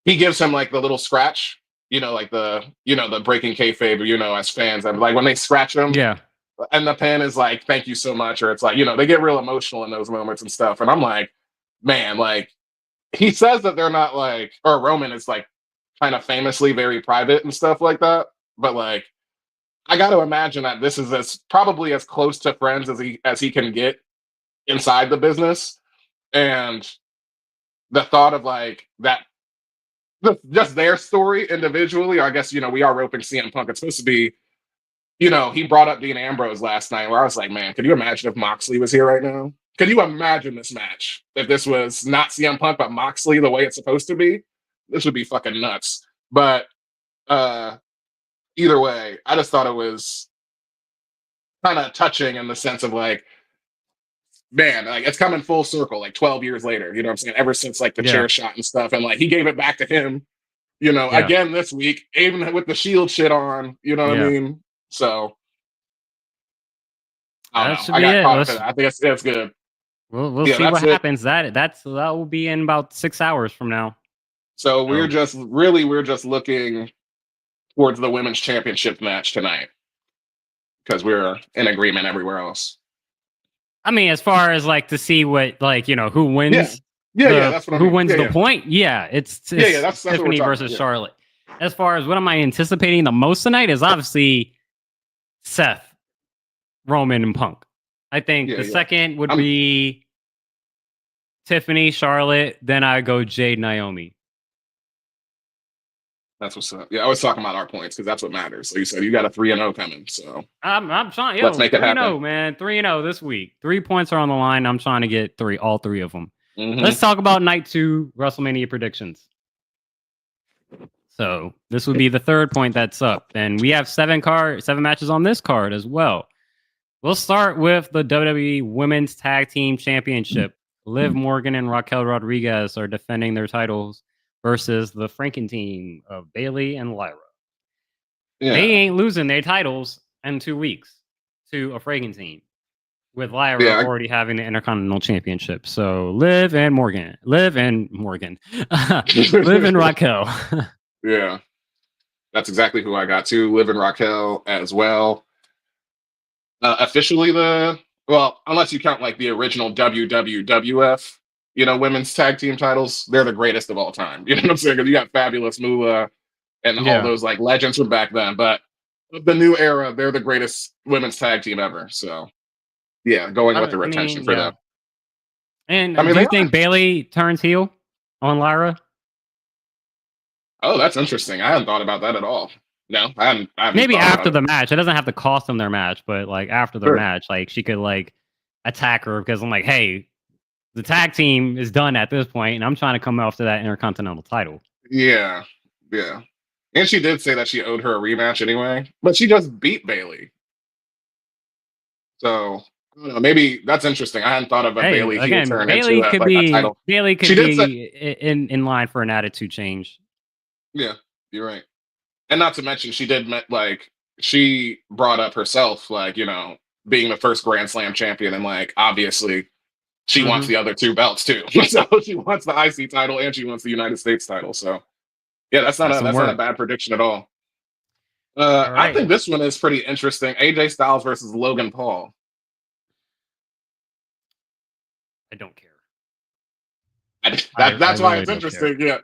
he gives him like the little scratch, like the breaking kayfabe, as fans, and like when they scratch him, and the pen is like, thank you so much, or it's like, they get real emotional in those moments and stuff. And I'm like, man, like he says that they're not like, or Roman is like kind of famously very private and stuff like that, but like I got to imagine that this is probably as close to friends as he can get inside the business. And the thought of like that, just their story individually, I guess, we are roping CM Punk. It's supposed to be, he brought up Dean Ambrose last night where I was like, man, could you imagine if Moxley was here right now? Could you imagine this match? If this was not CM Punk, but Moxley the way it's supposed to be? This would be fucking nuts. But either way, I just thought it was kind of touching in the sense of like, man, like it's coming full circle, like 12 years later, you know what I'm saying? Ever since like the chair shot and stuff. And like he gave it back to him, again this week, even with the Shield shit on, you know what I mean? So I don't know. I got caught up in it. I think it's good. We'll see what happens. That will be in about 6 hours from now. So we're just looking towards the women's championship match tonight because we're in agreement everywhere else. I mean, as far as like to see what who wins, that's what I mean. Who wins the point? Yeah, it's that's Tiffany versus Charlotte. As far as what am I anticipating the most tonight is obviously Seth, Roman, and Punk. I think the second would be Tiffany, Charlotte. Then I go Jade, Naomi. That's what's up. Yeah, I was talking about our points because that's what matters. So you said you got a 3-0 coming. So I'm trying. Let's make it happen. 3-0, man. 3-0 this week. 3 points are on the line. I'm trying to get all three of them. Let's talk about night 2 WrestleMania predictions. So this would be the third point that's up, and we have 7 matches on this card as well. We'll start with the WWE Women's Tag Team Championship. Liv Morgan and Raquel Rodriguez are defending their titles versus the Franken team of Bailey and Lyra. Yeah. They ain't losing their titles in 2 weeks to a Franken team, with Lyra Yeah, already having the Intercontinental Championship. So Liv and Liv and Raquel. Yeah. That's exactly who I got too. Liv and Raquel as well. Officially unless you count like the original WWF, women's tag team titles, they're the greatest of all time. You know what I'm saying? Because you got Fabulous Moolah and all those like legends from back then. But the new era, they're the greatest women's tag team ever. So yeah, going with the retention for them. And do you think Bailey turns heel on Lyra? Oh, that's interesting. I hadn't thought about that at all. No, I haven't Maybe after the match. It doesn't have to cost them their match, but like after the match, like she could like attack her because I'm like, hey, the tag team is done at this point, and I'm trying to come after that Intercontinental title. Yeah, yeah. And she did say that she owed her a rematch anyway, but she just beat Bailey. So I don't know, maybe that's interesting. I hadn't thought of a Bailey heel turn Bailey into could a title. Bailey could be in line for an attitude change. Yeah, you're right. And not to mention, she brought up herself, being the first Grand Slam champion, and like obviously she wants the other 2 belts too. So she wants the IC title and she wants the United States title. So yeah, that's not a bad prediction at all. I think this one is pretty interesting. AJ Styles versus Logan Paul. I don't care. That's why it's interesting. Yeah,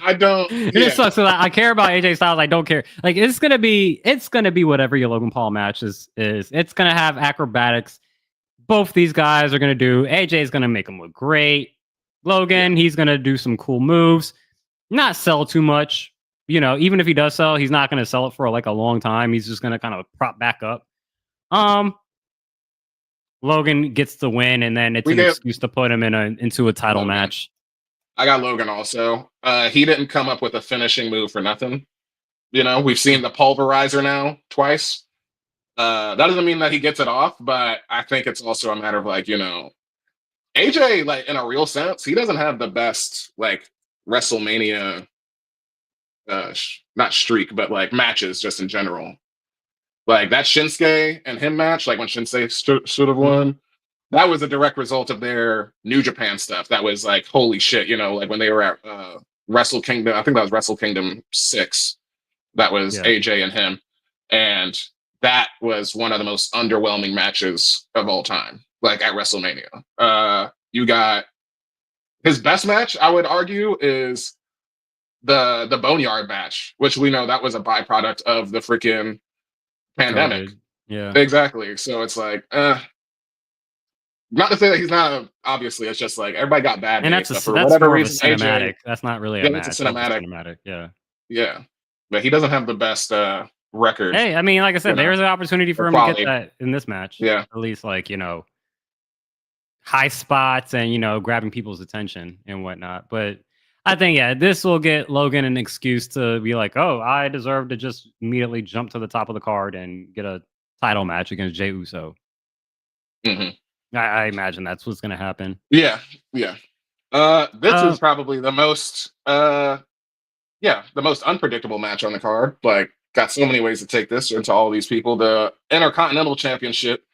I don't. It just sucks. So I care about AJ Styles. I don't care. Like it's gonna be whatever your Logan Paul match is. It's gonna have acrobatics. Both these guys are gonna do. AJ is gonna make him look great. Logan, he's gonna do some cool moves. Not sell too much. Even if he does sell, he's not gonna sell it for like a long time. He's just gonna kind of prop back up. Logan gets the win, and then it's an excuse to put him into a title match. I got Logan also. He didn't come up with a finishing move for nothing. We've seen the pulverizer now twice. That doesn't mean that he gets it off, but I think it's also a matter of AJ, like in a real sense, he doesn't have the best like WrestleMania, not streak, but like matches just in general. Like that Shinsuke and him match, like when Shinsuke should have won, that was a direct result of their New Japan stuff. That was like, holy shit, like when they were at Wrestle Kingdom, I think that was Wrestle Kingdom 6. That was AJ and him. And that was one of the most underwhelming matches of all time, like at WrestleMania. You got his best match, I would argue, is the Boneyard match, which we know that was a byproduct of the freaking pandemic. Yeah, exactly. So it's like, not to say that he's not. Obviously, it's just like everybody got bad. And that's for whatever reason, cinematic. That's not really a match. It's a cinematic. Yeah, yeah. But he doesn't have the best record. Hey, I mean, like I said, there's an opportunity for him to get that in this match. Yeah, at least like high spots and grabbing people's attention and whatnot. But I think this will get Logan an excuse to be like, oh, I deserve to just immediately jump to the top of the card and get a title match against Jey Uso. I imagine that's what's going to happen. Yeah. This is probably the most unpredictable match on the card. Like, got so many ways to take this into all these people. The Intercontinental Championship,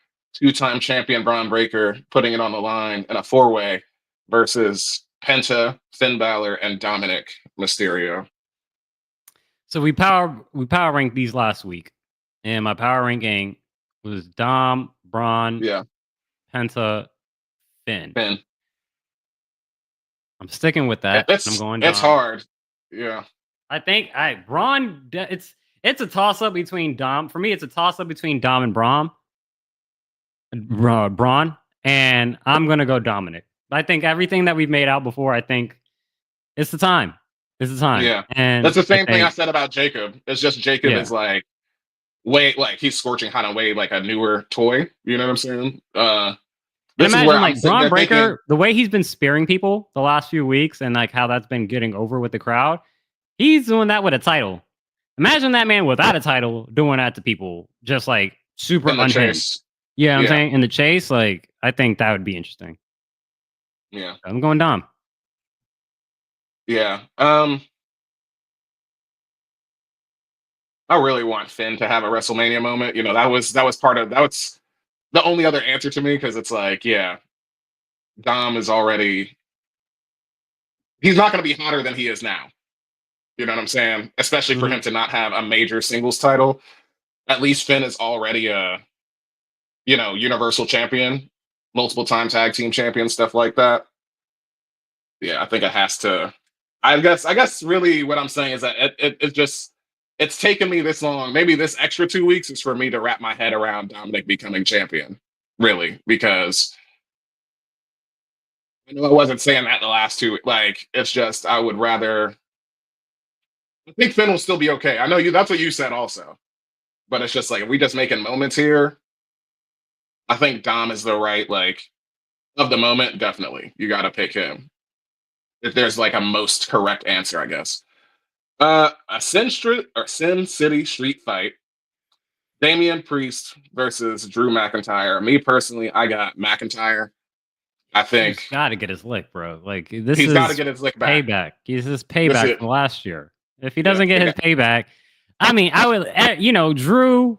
2-time champion Braun Breaker putting it on the line in a 4-way versus Penta, Finn Balor, and Dominic Mysterio. So we power ranked these last week, and my power ranking was Dom, Braun, Penta, Finn. I'm sticking with that. I'm going Dom. It's hard. Yeah. I think Braun. It's a toss up between Dom. For me, it's a toss up between Dom and Braun, and I'm gonna go Dominic. I think everything that we've made out before. I think it's the time. It's the time. Yeah, and that's the same thing I said about Jacob. It's just Jacob is like he's scorching hot and way like a newer toy. You know what I'm saying? Imagine like Braun Breaker, the way he's been spearing people the last few weeks, and like how that's been getting over with the crowd. He's doing that with a title. Imagine that man without a title doing that to people, just like super unhinged. Yeah, I'm saying in the chase, like I think that would be interesting. Yeah. I'm going Dom. Yeah. I really want Finn to have a WrestleMania moment. That was the only other answer to me, because it's like, yeah, Dom is already, he's not going to be hotter than he is now. You know what I'm saying? Especially for him to not have a major singles title. At least Finn is already a, universal champion, multiple time tag team champion, stuff like that. Yeah, I think it has to. I guess really what I'm saying is that it's taken me this long. Maybe this extra 2 weeks is for me to wrap my head around Dominic becoming champion. Really, because I know I wasn't saying that the last two. Like, it's just I would rather. I think Finn will still be okay. I know you. That's what you said also. But it's just like, if we just making moments here, I think Dom is the right, like, of the moment. Definitely, you got to pick him. If there's like a most correct answer, I guess. A Sin City street fight. Damian Priest versus Drew McIntyre. Me personally, I got McIntyre. I think He's got to get his lick, bro. Like, this he's is got to get his lick back. payback. This is payback This from last year. If he doesn't get his okay. payback, I mean, I would, Drew,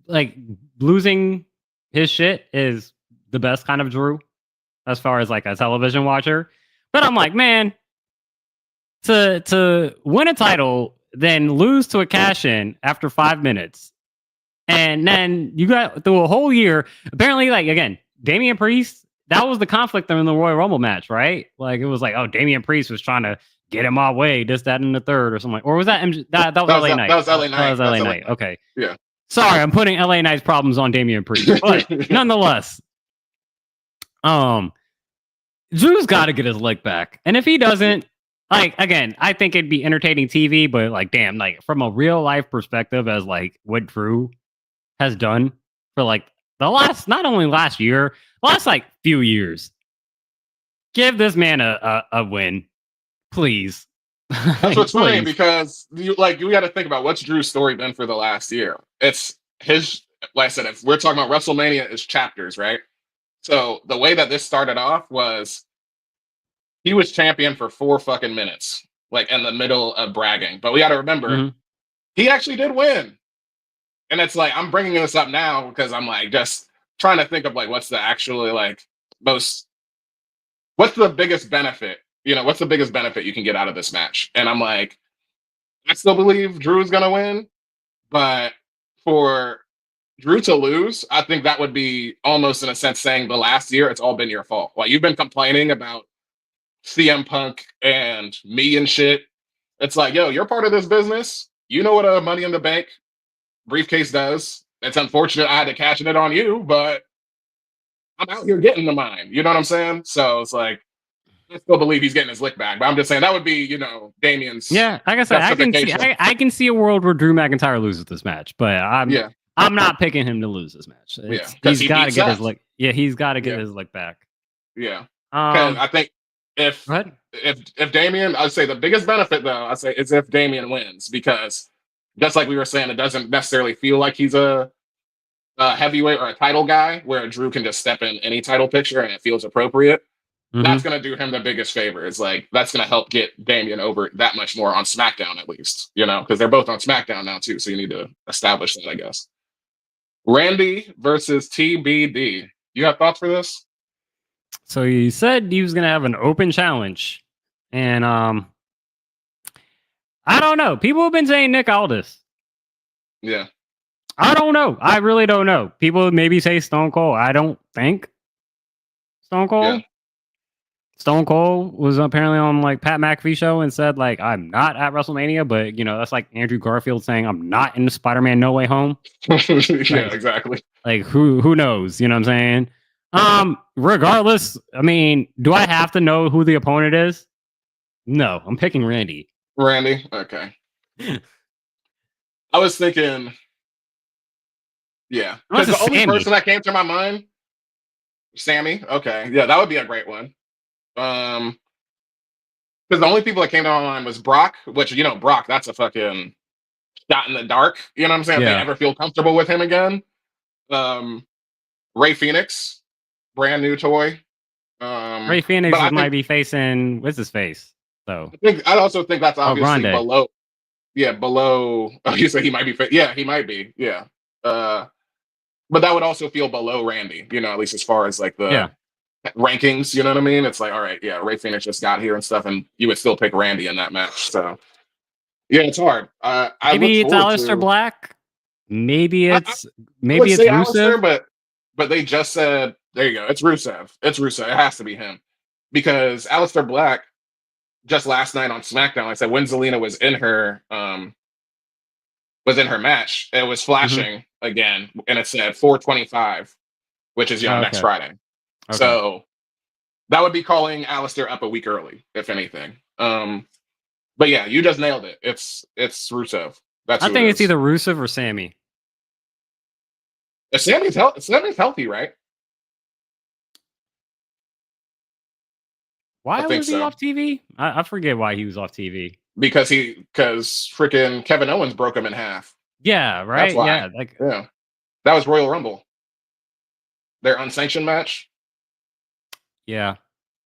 like, losing his shit is the best kind of Drew as far as like a television watcher. But I'm like, man, to win a title, then lose to a cash in after 5 minutes, and then you got through a whole year. Apparently, like, again, Damian Priest, that was the conflict in the Royal Rumble match, right? Like, it was like, oh, Damian Priest was trying to get him our way, this, that, and the third, or something. Or was that that was LA Knight? That was LA Knight. That was LA Knight. Okay. Yeah. Sorry, I'm putting LA Knight's problems on Damian Priest, but nonetheless, Drew's got to get his leg back, and if he doesn't, like, again, I think it'd be entertaining TV, but like, damn, like, from a real life perspective, as like what Drew has done for like the last, not only last year, last like few years, give this man a win, please. That's what's funny, because you got to think about what's Drew's story been for the last year. It's his, like I said, if we're talking about WrestleMania, it's chapters, right? So the way that this started off was he was champion for 4 fucking minutes, like in the middle of bragging. But we got to remember, he actually did win. And it's like, I'm bringing this up now because I'm like just trying to think of like what's the actually like what's the biggest benefit? What's the biggest benefit you can get out of this match? And I'm like, I still believe Drew's gonna win, but for Drew to lose, I think that would be almost, in a sense, saying the last year it's all been your fault. Like, you've been complaining about CM Punk and me and shit. It's like, yo, you're part of this business. You know what a Money in the Bank briefcase does. It's unfortunate I had to cash it on you, but I'm out here getting the mine. You know what I'm saying? So it's like, I still believe he's getting his lick back, but I'm just saying that would be, Damian's. Yeah, like I said, I can see a world where Drew McIntyre loses this match, but I'm not picking him to lose this match. He's got to get his lick. Yeah, he's got to get his lick back. Yeah, I think if Damian, I'd say the biggest benefit though, is if Damian wins, because just like we were saying, it doesn't necessarily feel like he's a heavyweight or a title guy, where Drew can just step in any title picture and it feels appropriate. That's going to do him the biggest favor. It's like, that's going to help get Damian over that much more on SmackDown, at least, because they're both on SmackDown now too. So you need to establish that, I guess. Randy versus TBD. You have thoughts for this? So he said he was going to have an open challenge, and I don't know. People have been saying Nick Aldis. Yeah. I don't know. I really don't know. People maybe say Stone Cold. I don't think Stone Cold. Yeah. Stone Cold was apparently on like Pat McAfee show and said like, I'm not at WrestleMania, but that's like Andrew Garfield saying I'm not in Spider-Man No Way Home. Yeah, exactly. Like who knows? You know what I'm saying? Regardless, I mean, do I have to know who the opponent is? No, I'm picking Randy. Randy? Okay. I was thinking, yeah. Because the only person that came to my mind, Sammy. Okay. Yeah, that would be a great one. Because the only people that came to my mind was Brock, which, Brock, that's a fucking shot in the dark. You know what I'm saying? Yeah. If they ever feel comfortable with him again. Ray Phoenix, brand new toy. Ray Phoenix but I might think, be facing what's his face. So I also think that's obviously Grande. below. Yeah, below. Oh, you say he might be. Yeah, he might be. Yeah. But that would also feel below Randy. You know, at least as far as like the yeah. rankings. You know what I mean? It's like, all right, yeah, Ray Phoenix just got here and stuff, and you would still pick Randy in that match. So yeah, it's hard. I Maybe look it's forward Aleister to. Black. Maybe I it's would say Alistair, Rusev. but they just said there you go. It's Rusev. It's Rusev. It has to be him because Aleister Black just last night on SmackDown. I said when Zelina was in her match, it was flashing again, and it said 425, which is next Friday. Okay. So that would be calling Alistair up a week early, if anything. But yeah, you just nailed it. It's Rusev. That's I think it's either Rusev or Sammy. Sammy's healthy, right? Why was he off TV? I forget why he was off TV. Because freaking Kevin Owens broke him in half. Yeah, right. That's why. Yeah, that was Royal Rumble. Their unsanctioned match. Yeah,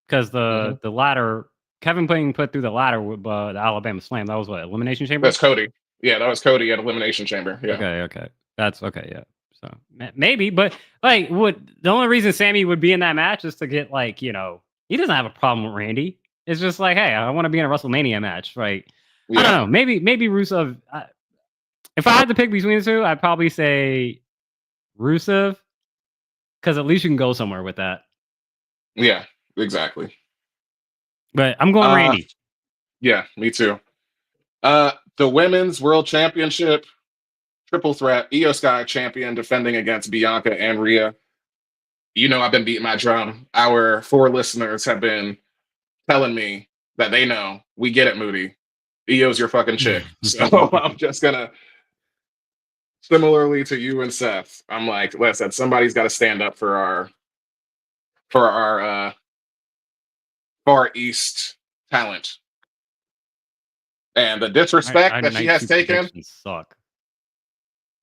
because the ladder, Kevin being put through the ladder with the Alabama Slam. That was what, Elimination Chamber. That's Cody. Yeah, that was Cody at Elimination Chamber. Yeah. Okay. That's okay. Yeah. So maybe, but like, the only reason Sammy would be in that match is to get like, he doesn't have a problem with Randy. It's just like, hey, I want to be in a WrestleMania match. Like, I don't know. Maybe Rusev. If I had to pick between the two, I'd probably say Rusev, because at least you can go somewhere with that. Yeah, exactly. But I'm going Randy. Yeah, me too. The Women's World Championship triple threat, Io Sky champion defending against Bianca and Rhea. I've been beating my drum. Our 4 listeners have been telling me that they know. We get it, Moody. Io's your fucking chick. So I'm just gonna, similarly to you and Seth, I'm like, listen, somebody's got to stand up for our Far East talent. And the disrespect that she has taken. Suck.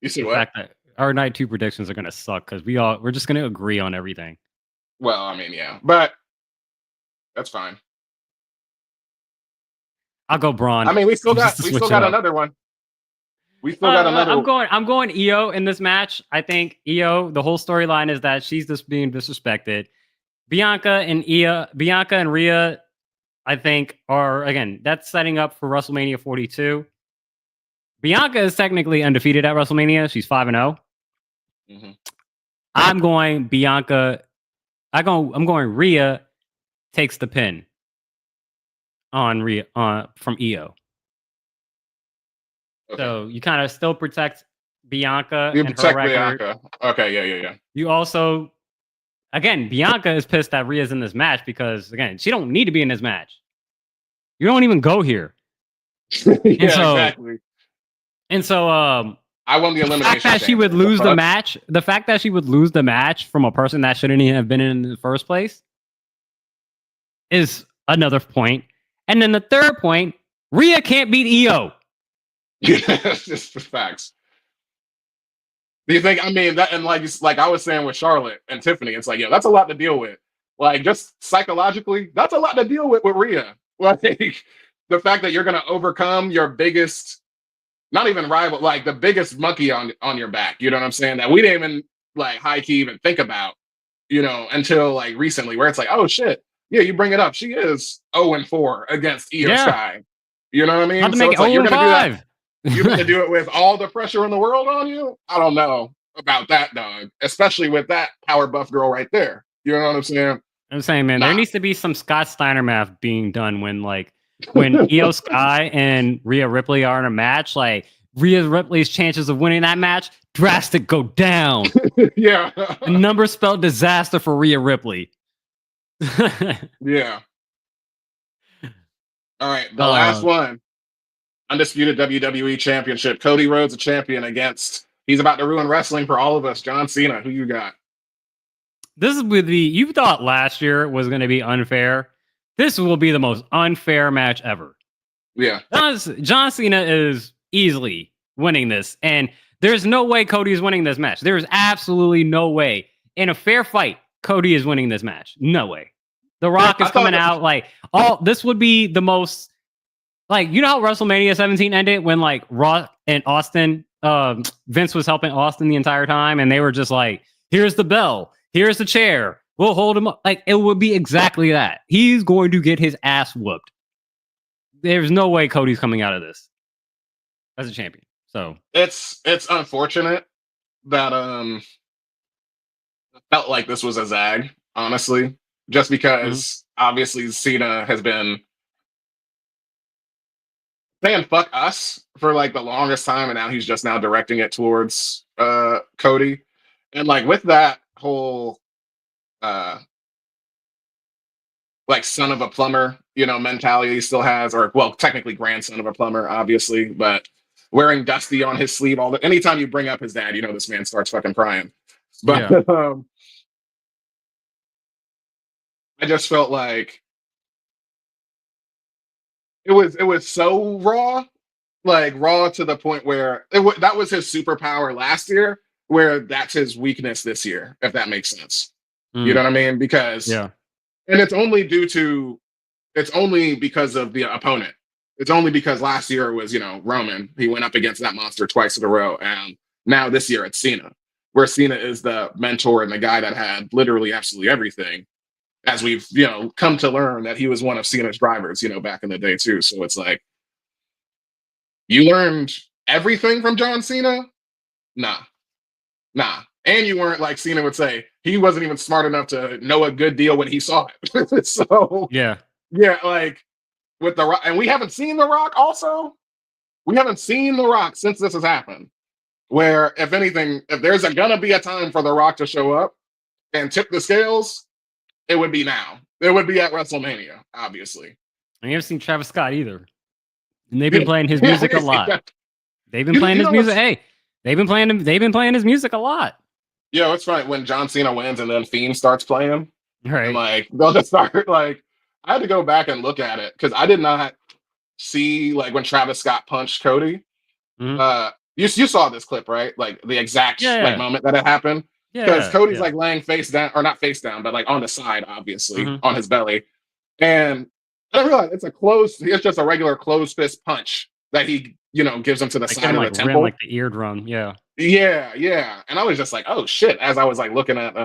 You see what? Our night 2 predictions are gonna suck because we're just gonna agree on everything. Well, I mean, yeah, but that's fine. I'll go Braun. I mean, we still got another one. We still got another. I'm going Io in this match. I think Io. The whole storyline is that she's just being disrespected. Bianca and Rhea, I think, are again. That's setting up for WrestleMania 42. Bianca is technically undefeated at WrestleMania. She's 5-0. I'm going Bianca. I'm going Rhea takes the pin on Rhea from Io. Okay. So you kind of still protect Bianca and her record. Bianca. Okay, yeah. You also, again, Bianca is pissed that Rhea's in this match because, again, she don't need to be in this match. You don't even go here. Exactly. And so, I won the elimination. The fact that she would lose the match, from a person that shouldn't even have been in the first place, is another point. And then the third point, Rhea can't beat Io. Yeah, just facts. Do you think? I mean, that, and like I was saying with Charlotte and Tiffany, it's like, yeah, that's a lot to deal with. Like, just psychologically, that's a lot to deal with Rhea. Like, the fact that you're gonna overcome your biggest, not even rival, like the biggest monkey on your back. You know what I'm saying? That we didn't even like high key even think about, until like recently, where it's like, oh shit, yeah, you bring it up. She is 0-4 against Io Sky. You know what I mean? Not to make it 0-5. You're gonna do that. You're going to do it with all the pressure in the world on you? I don't know about that, dog. Especially with that power buff girl right there. You know what I'm saying? I'm saying, man, there needs to be some Scott Steiner math being done when Io Sky and Rhea Ripley are in a match. Like, Rhea Ripley's chances of winning that match drastic go down. Yeah. The number spelled disaster for Rhea Ripley. Yeah. All right, the last one. Undisputed WWE Championship. Cody Rhodes a champion against, he's about to ruin wrestling for all of us, John Cena. Who you got? This is you thought last year was going to be unfair. This will be the most unfair match ever. Yeah. John Cena is easily winning this. And there's no way Cody is winning this match. There's absolutely no way. In a fair fight, Cody is winning this match. No way. The Rock is coming out like this would be the most like you know how WrestleMania 17 ended when like Rock and Austin Vince was helping Austin the entire time and they were just like, here's the bell, here's the chair, we'll hold him up. Like it would be exactly that. He's going to get his ass whooped. There's no way Cody's coming out of this as a champion. So it's unfortunate that I felt like this was a zag, honestly, just because obviously Cena has been saying fuck us for like the longest time, and now he's just now directing it towards Cody. And like with that whole like son of a plumber, you know, mentality he still has, or well, technically grandson of a plumber, obviously, but wearing Dusty on his sleeve all the anytime you bring up his dad, you know this man starts fucking crying. But yeah. I just felt like it was so raw, like raw to the point where that was his superpower last year, where that's his weakness this year, if that makes sense. You know what I mean? Because and it's only because of the opponent. It's only because last year it was, you know, Roman. He went up against that monster twice in a row, and now this year it's Cena, where Cena is the mentor and the guy that had literally absolutely everything. As we've, you know, come to learn that he was one of Cena's drivers, you know, back in the day too. So it's like, you learned everything from John Cena? Nah. And you weren't, like Cena would say, he wasn't even smart enough to know a good deal when he saw it. So yeah, like with The Rock, and we haven't seen The Rock also. We haven't seen The Rock since this has happened. Where, if anything, if there's gonna be a time for The Rock to show up and tip the scales, it would be now. It would be at WrestleMania, obviously. And you haven't seen Travis Scott either. And they've been playing his music a lot. They've been playing his music. Hey, they've been playing his music a lot. Yeah, it's right. When John Cena wins and then Fiend starts playing, right? And like they'll just start like I had to go back and look at it because I did not see like when Travis Scott punched Cody. You saw this clip, right? Like the exact like moment that it happened. Because Cody's like laying face down, or not face down, but like on the side, obviously, on his belly. And I didn't realize it's just a regular closed fist punch that he, you know, gives him to the side of the temple. Like the eardrum, yeah. And I was just like, oh shit, as I was like looking at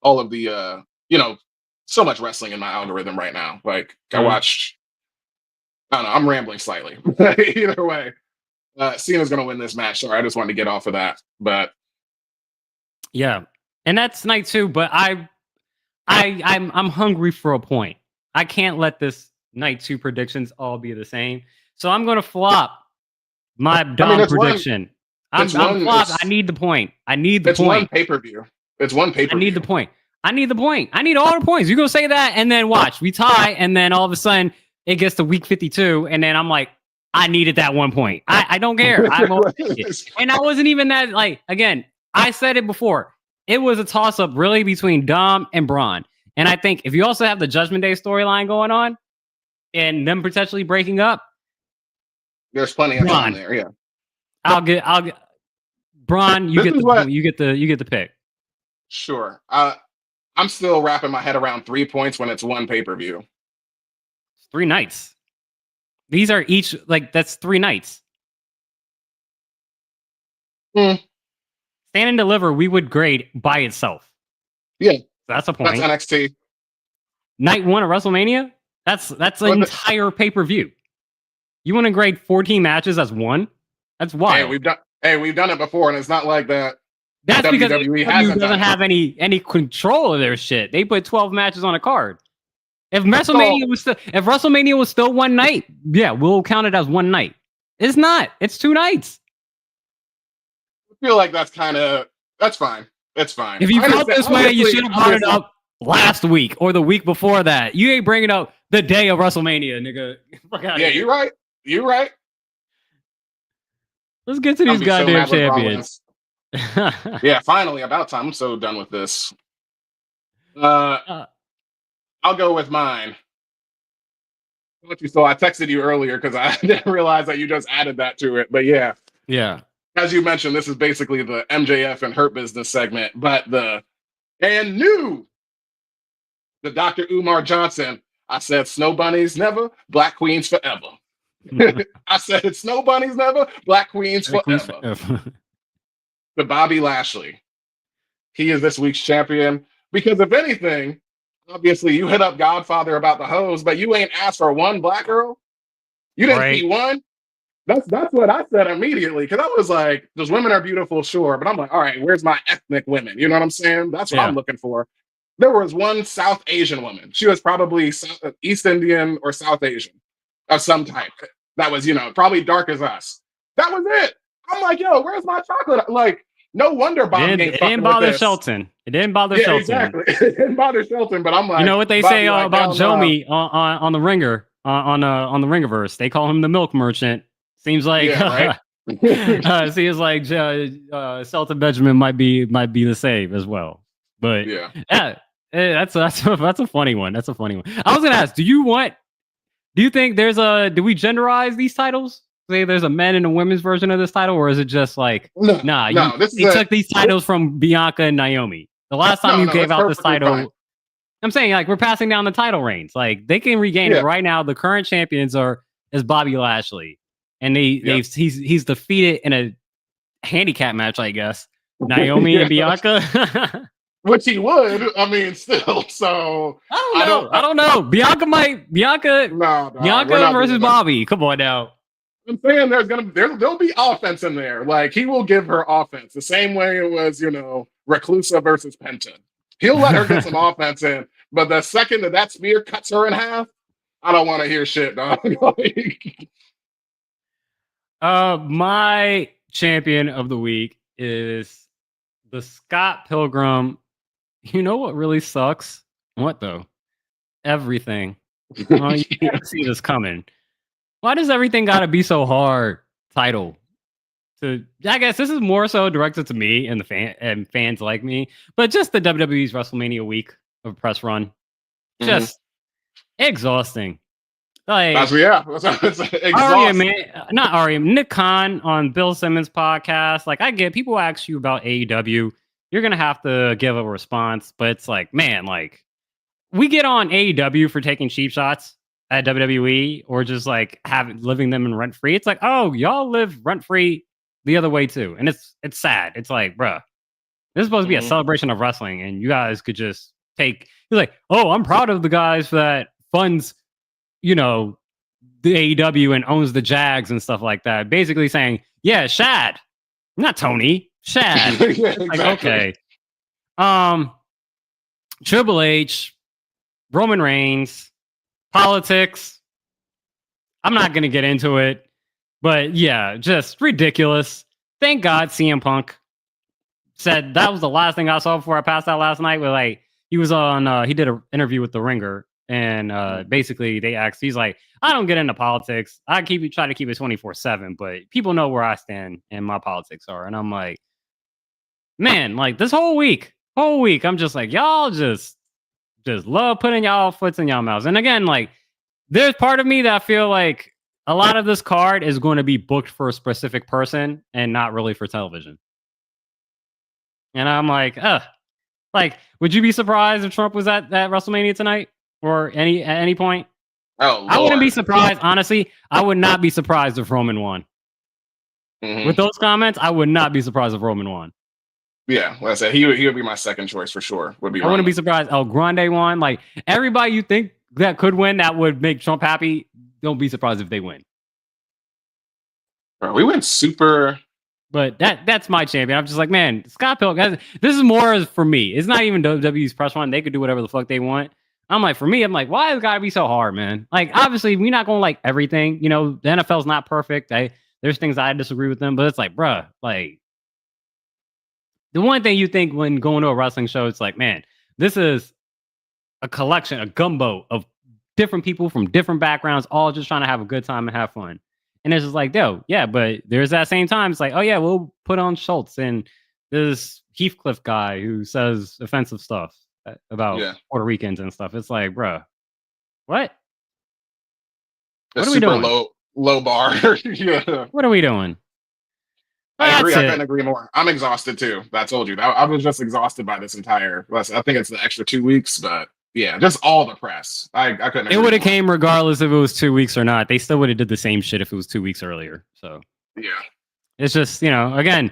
all of the you know, so much wrestling in my algorithm right now. Like I watched, I don't know, I'm rambling slightly. Either way, Cena's gonna win this match. Sorry, I just wanted to get off of that. But yeah, and that's night 2. But I'm hungry for a point. I can't let this night 2 predictions all be the same. So I'm gonna flop my Dom prediction. I'm flopped. I need the point. It's one pay-per-view. It's one pay-per-view. I need the point. I need all the points. You go say that, and then watch. We tie, and then all of a sudden it gets to week 52, and then I'm like, I needed that 1 point. I don't care. And I wasn't even that like again. I said it before. It was a toss-up really between Dom and Braun. And I think if you also have the Judgment Day storyline going on and them potentially breaking up, there's plenty of time there, yeah. I'll get Braun, you get the pick. Sure. I'm still wrapping my head around 3 points when it's one pay-per-view. It's 3 nights. These are each like that's 3 nights. Stand and Deliver, we would grade by itself. Yeah. That's a point. That's NXT. Night 1 of WrestleMania? That's an entire pay-per-view. You want to grade 14 matches as one? That's wild. Hey, we've done it before, and it's not like that. That's WWE because WWE doesn't have any control of their shit. They put 12 matches on a card. If WrestleMania was still one night, yeah, we'll count it as one night. It's not. It's 2 nights. I feel like that's fine. It's fine. If you felt this way, you should have brought it up last week or the week before that. You ain't bringing up the day of WrestleMania, nigga. Yeah, you're right. You're right. Let's get to these goddamn champions. Yeah, finally, about time. I'm so done with this. I'll go with mine. So I texted you earlier because I didn't realize that you just added that to it. But yeah. Yeah. As you mentioned, this is basically the MJF and Hurt Business segment, but and knew the Dr. Umar Johnson. I said, snow bunnies never, black queens forever. I said, snow bunnies never, black queens forever. To Bobby Lashley. He is this week's champion because if anything, obviously you hit up Godfather about the hose, but you ain't asked for one black girl. You didn't see one. That's what I said immediately because I was like, those women are beautiful, sure, but I'm like, all right, where's my ethnic women? You know what I'm saying? That's what I'm looking for. There was one South Asian woman. She was probably East Indian or South Asian of some type. That was, probably dark as us. That was it. I'm like, yo, where's my chocolate? Like, no wonder Bob it didn't bother Shelton. It didn't bother Shelton. Exactly. It didn't bother Shelton, but I'm like, you know what they say about Jomi on the Ringer, on the Ringerverse? They call him the milk merchant. Seems like seems like Shelton Benjamin might be the save as well. But that's a funny one. That's a funny one. I was gonna ask, do you think do we genderize these titles? Say there's a men and a women's version of this title, or is it just like they took these titles from Bianca and Naomi? The last time you gave out this title, fine. I'm saying like we're passing down the title reigns. Like they can regain it right now. The current champions is Bobby Lashley, and he's defeated in a handicap match, I guess. Naomi and Bianca. Which he would, I mean, still. So I don't know. Bianca versus Bobby. Come on now. I'm saying there'll be offense in there. Like he will give her offense the same way it was, Reclusa versus Penta. He'll let her get some offense in, but the second that spear cuts her in half, I don't want to hear shit, dog. My champion of the week is the Scott Pilgrim. You know what really sucks? What though? Everything. You can't see this coming. Why does everything gotta be so hard? Title. I guess this is more so directed to me and the fans like me, but just the WWE's WrestleMania week of press run, just exhausting. Like it's exhausting. Not Arya, Nick Khan on Bill Simmons' podcast. Like I get people ask you about AEW, you're gonna have to give a response, but it's like, man, like we get on AEW for taking cheap shots at WWE or just like living them in rent free. It's like, oh, y'all live rent free the other way too, and it's sad. It's like, bruh, this is supposed to be a celebration of wrestling, and you guys could just take. You're like, oh, I'm proud of the guys that funds, the AEW and owns the Jags and stuff like that. Basically saying, yeah, Shad, not Tony, Shad. Exactly. Like, okay, Triple H, Roman Reigns. Politics. I'm not going to get into it, but yeah, just ridiculous. Thank God CM Punk said that was the last thing I saw before I passed out last night. Where like he was on, he did an interview with The Ringer, and basically they asked, he's like, I don't get into politics. I try to keep it 24/7, but people know where I stand and my politics are. And I'm like, man, like this whole week, I'm just like, y'all just love putting y'all foots in y'all mouths. And again, like, there's part of me that I feel like a lot of this card is going to be booked for a specific person and not really for television. And I'm like, like, would you be surprised if Trump was at WrestleMania tonight or at any point? Oh, I wouldn't be surprised. Honestly, I would not be surprised if Roman won. With those comments, I would not be surprised if Roman won. Yeah, like I said, he would be my second choice for sure. I wouldn't be surprised. El Grande won. Like everybody you think that could win, that would make Trump happy. Don't be surprised if they win. Bro, we went super. But that's my champion. I'm just like, man, Scott Pilgrim. This is more for me. It's not even WWE's press run. They could do whatever the fuck they want. I'm like, for me, I'm like, why has it got to be so hard, man? Like, obviously, we're not going to like everything. The NFL's not perfect. There's things I disagree with them, but it's like, bruh, like. The one thing you think when going to a wrestling show, it's like, man, this is a collection, a gumbo of different people from different backgrounds, all just trying to have a good time and have fun. And it's just like, yo, yeah, but there's that same time, it's like, oh yeah, we'll put on Schultz and this Heathcliff guy who says offensive stuff about Puerto Ricans and stuff. It's like, bro, what? What are we doing? Low bar. What are we doing? I agree. That's I it. couldn't agree more. I'm exhausted too. I told you. I was just exhausted by this entire. I think it's the extra 2 weeks, but yeah, just all the press. I couldn't. It agree would have more. came regardless if it was 2 weeks or not. They still would have did the same shit if it was 2 weeks earlier. So Yeah. it's just, again,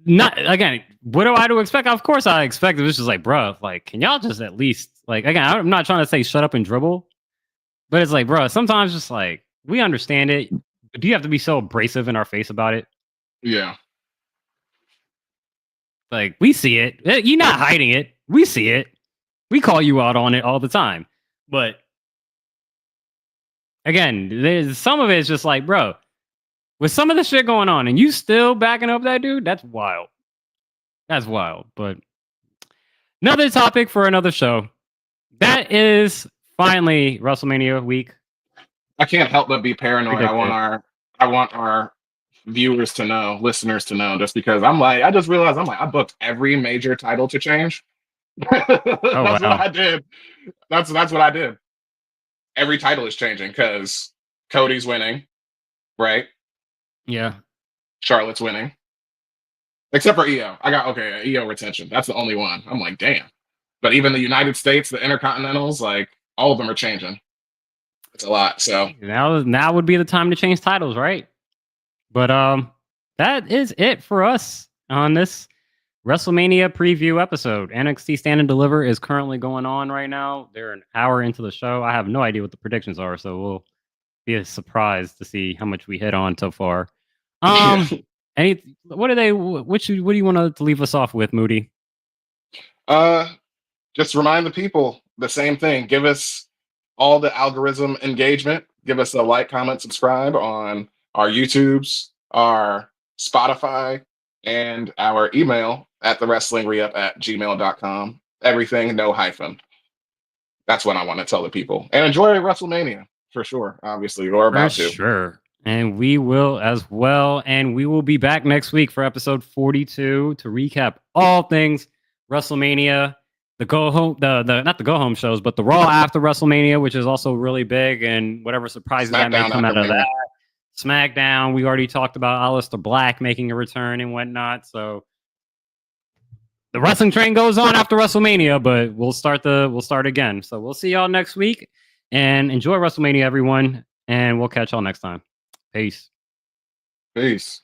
what do I do expect? Of course I expect it. It's just like, bro, like, can y'all just at least, like, again, I'm not trying to say shut up and dribble, but it's like, bro, sometimes just like, we understand it, but do you have to be so abrasive in our face about it? Yeah. Like, we see it. You're not hiding it. We see it. We call you out on it all the time. But again, there's some of it is just like, bro, with some of the shit going on and you still backing up that dude, that's wild. That's wild. But another topic for another show. That is finally WrestleMania week. I can't help but be paranoid. Ridiculous. I want our viewers to know, listeners to know, just because I just realized I booked every major title to change. That's wow. what I did. That's what I did. Every title is changing because Cody's winning, right? Yeah. Charlotte's winning. Except for EO. EO retention. That's the only one. I'm like, damn. But even the United States, the Intercontinentals, like all of them are changing. It's a lot. So Now would be the time to change titles, right? But that is it for us on this WrestleMania preview episode. NXT Stand and Deliver is currently going on right now. They're an hour into the show. I have no idea what the predictions are, so we'll be surprised to see how much we hit on so far. What do you want to leave us off with, Moody? Just remind the people the same thing. Give us all the algorithm engagement. Give us a like, comment, subscribe on our YouTubes, our Spotify, and our email at thewrestlingreup@gmail.com. Everything, no hyphen. That's what I want to tell the people. And enjoy WrestleMania for sure. Obviously, we're about to. Sure. And we will as well. And we will be back next week for episode 42 to recap all things WrestleMania, the go home, the not the go home shows, but the Raw after WrestleMania, which is also really big, and whatever surprises that may come out of that. SmackDown, we already talked about Aleister Black making a return and whatnot. So the wrestling train goes on after WrestleMania, but we'll start again. So we'll see y'all next week, and enjoy WrestleMania, everyone. And we'll catch y'all next time. Peace. Peace.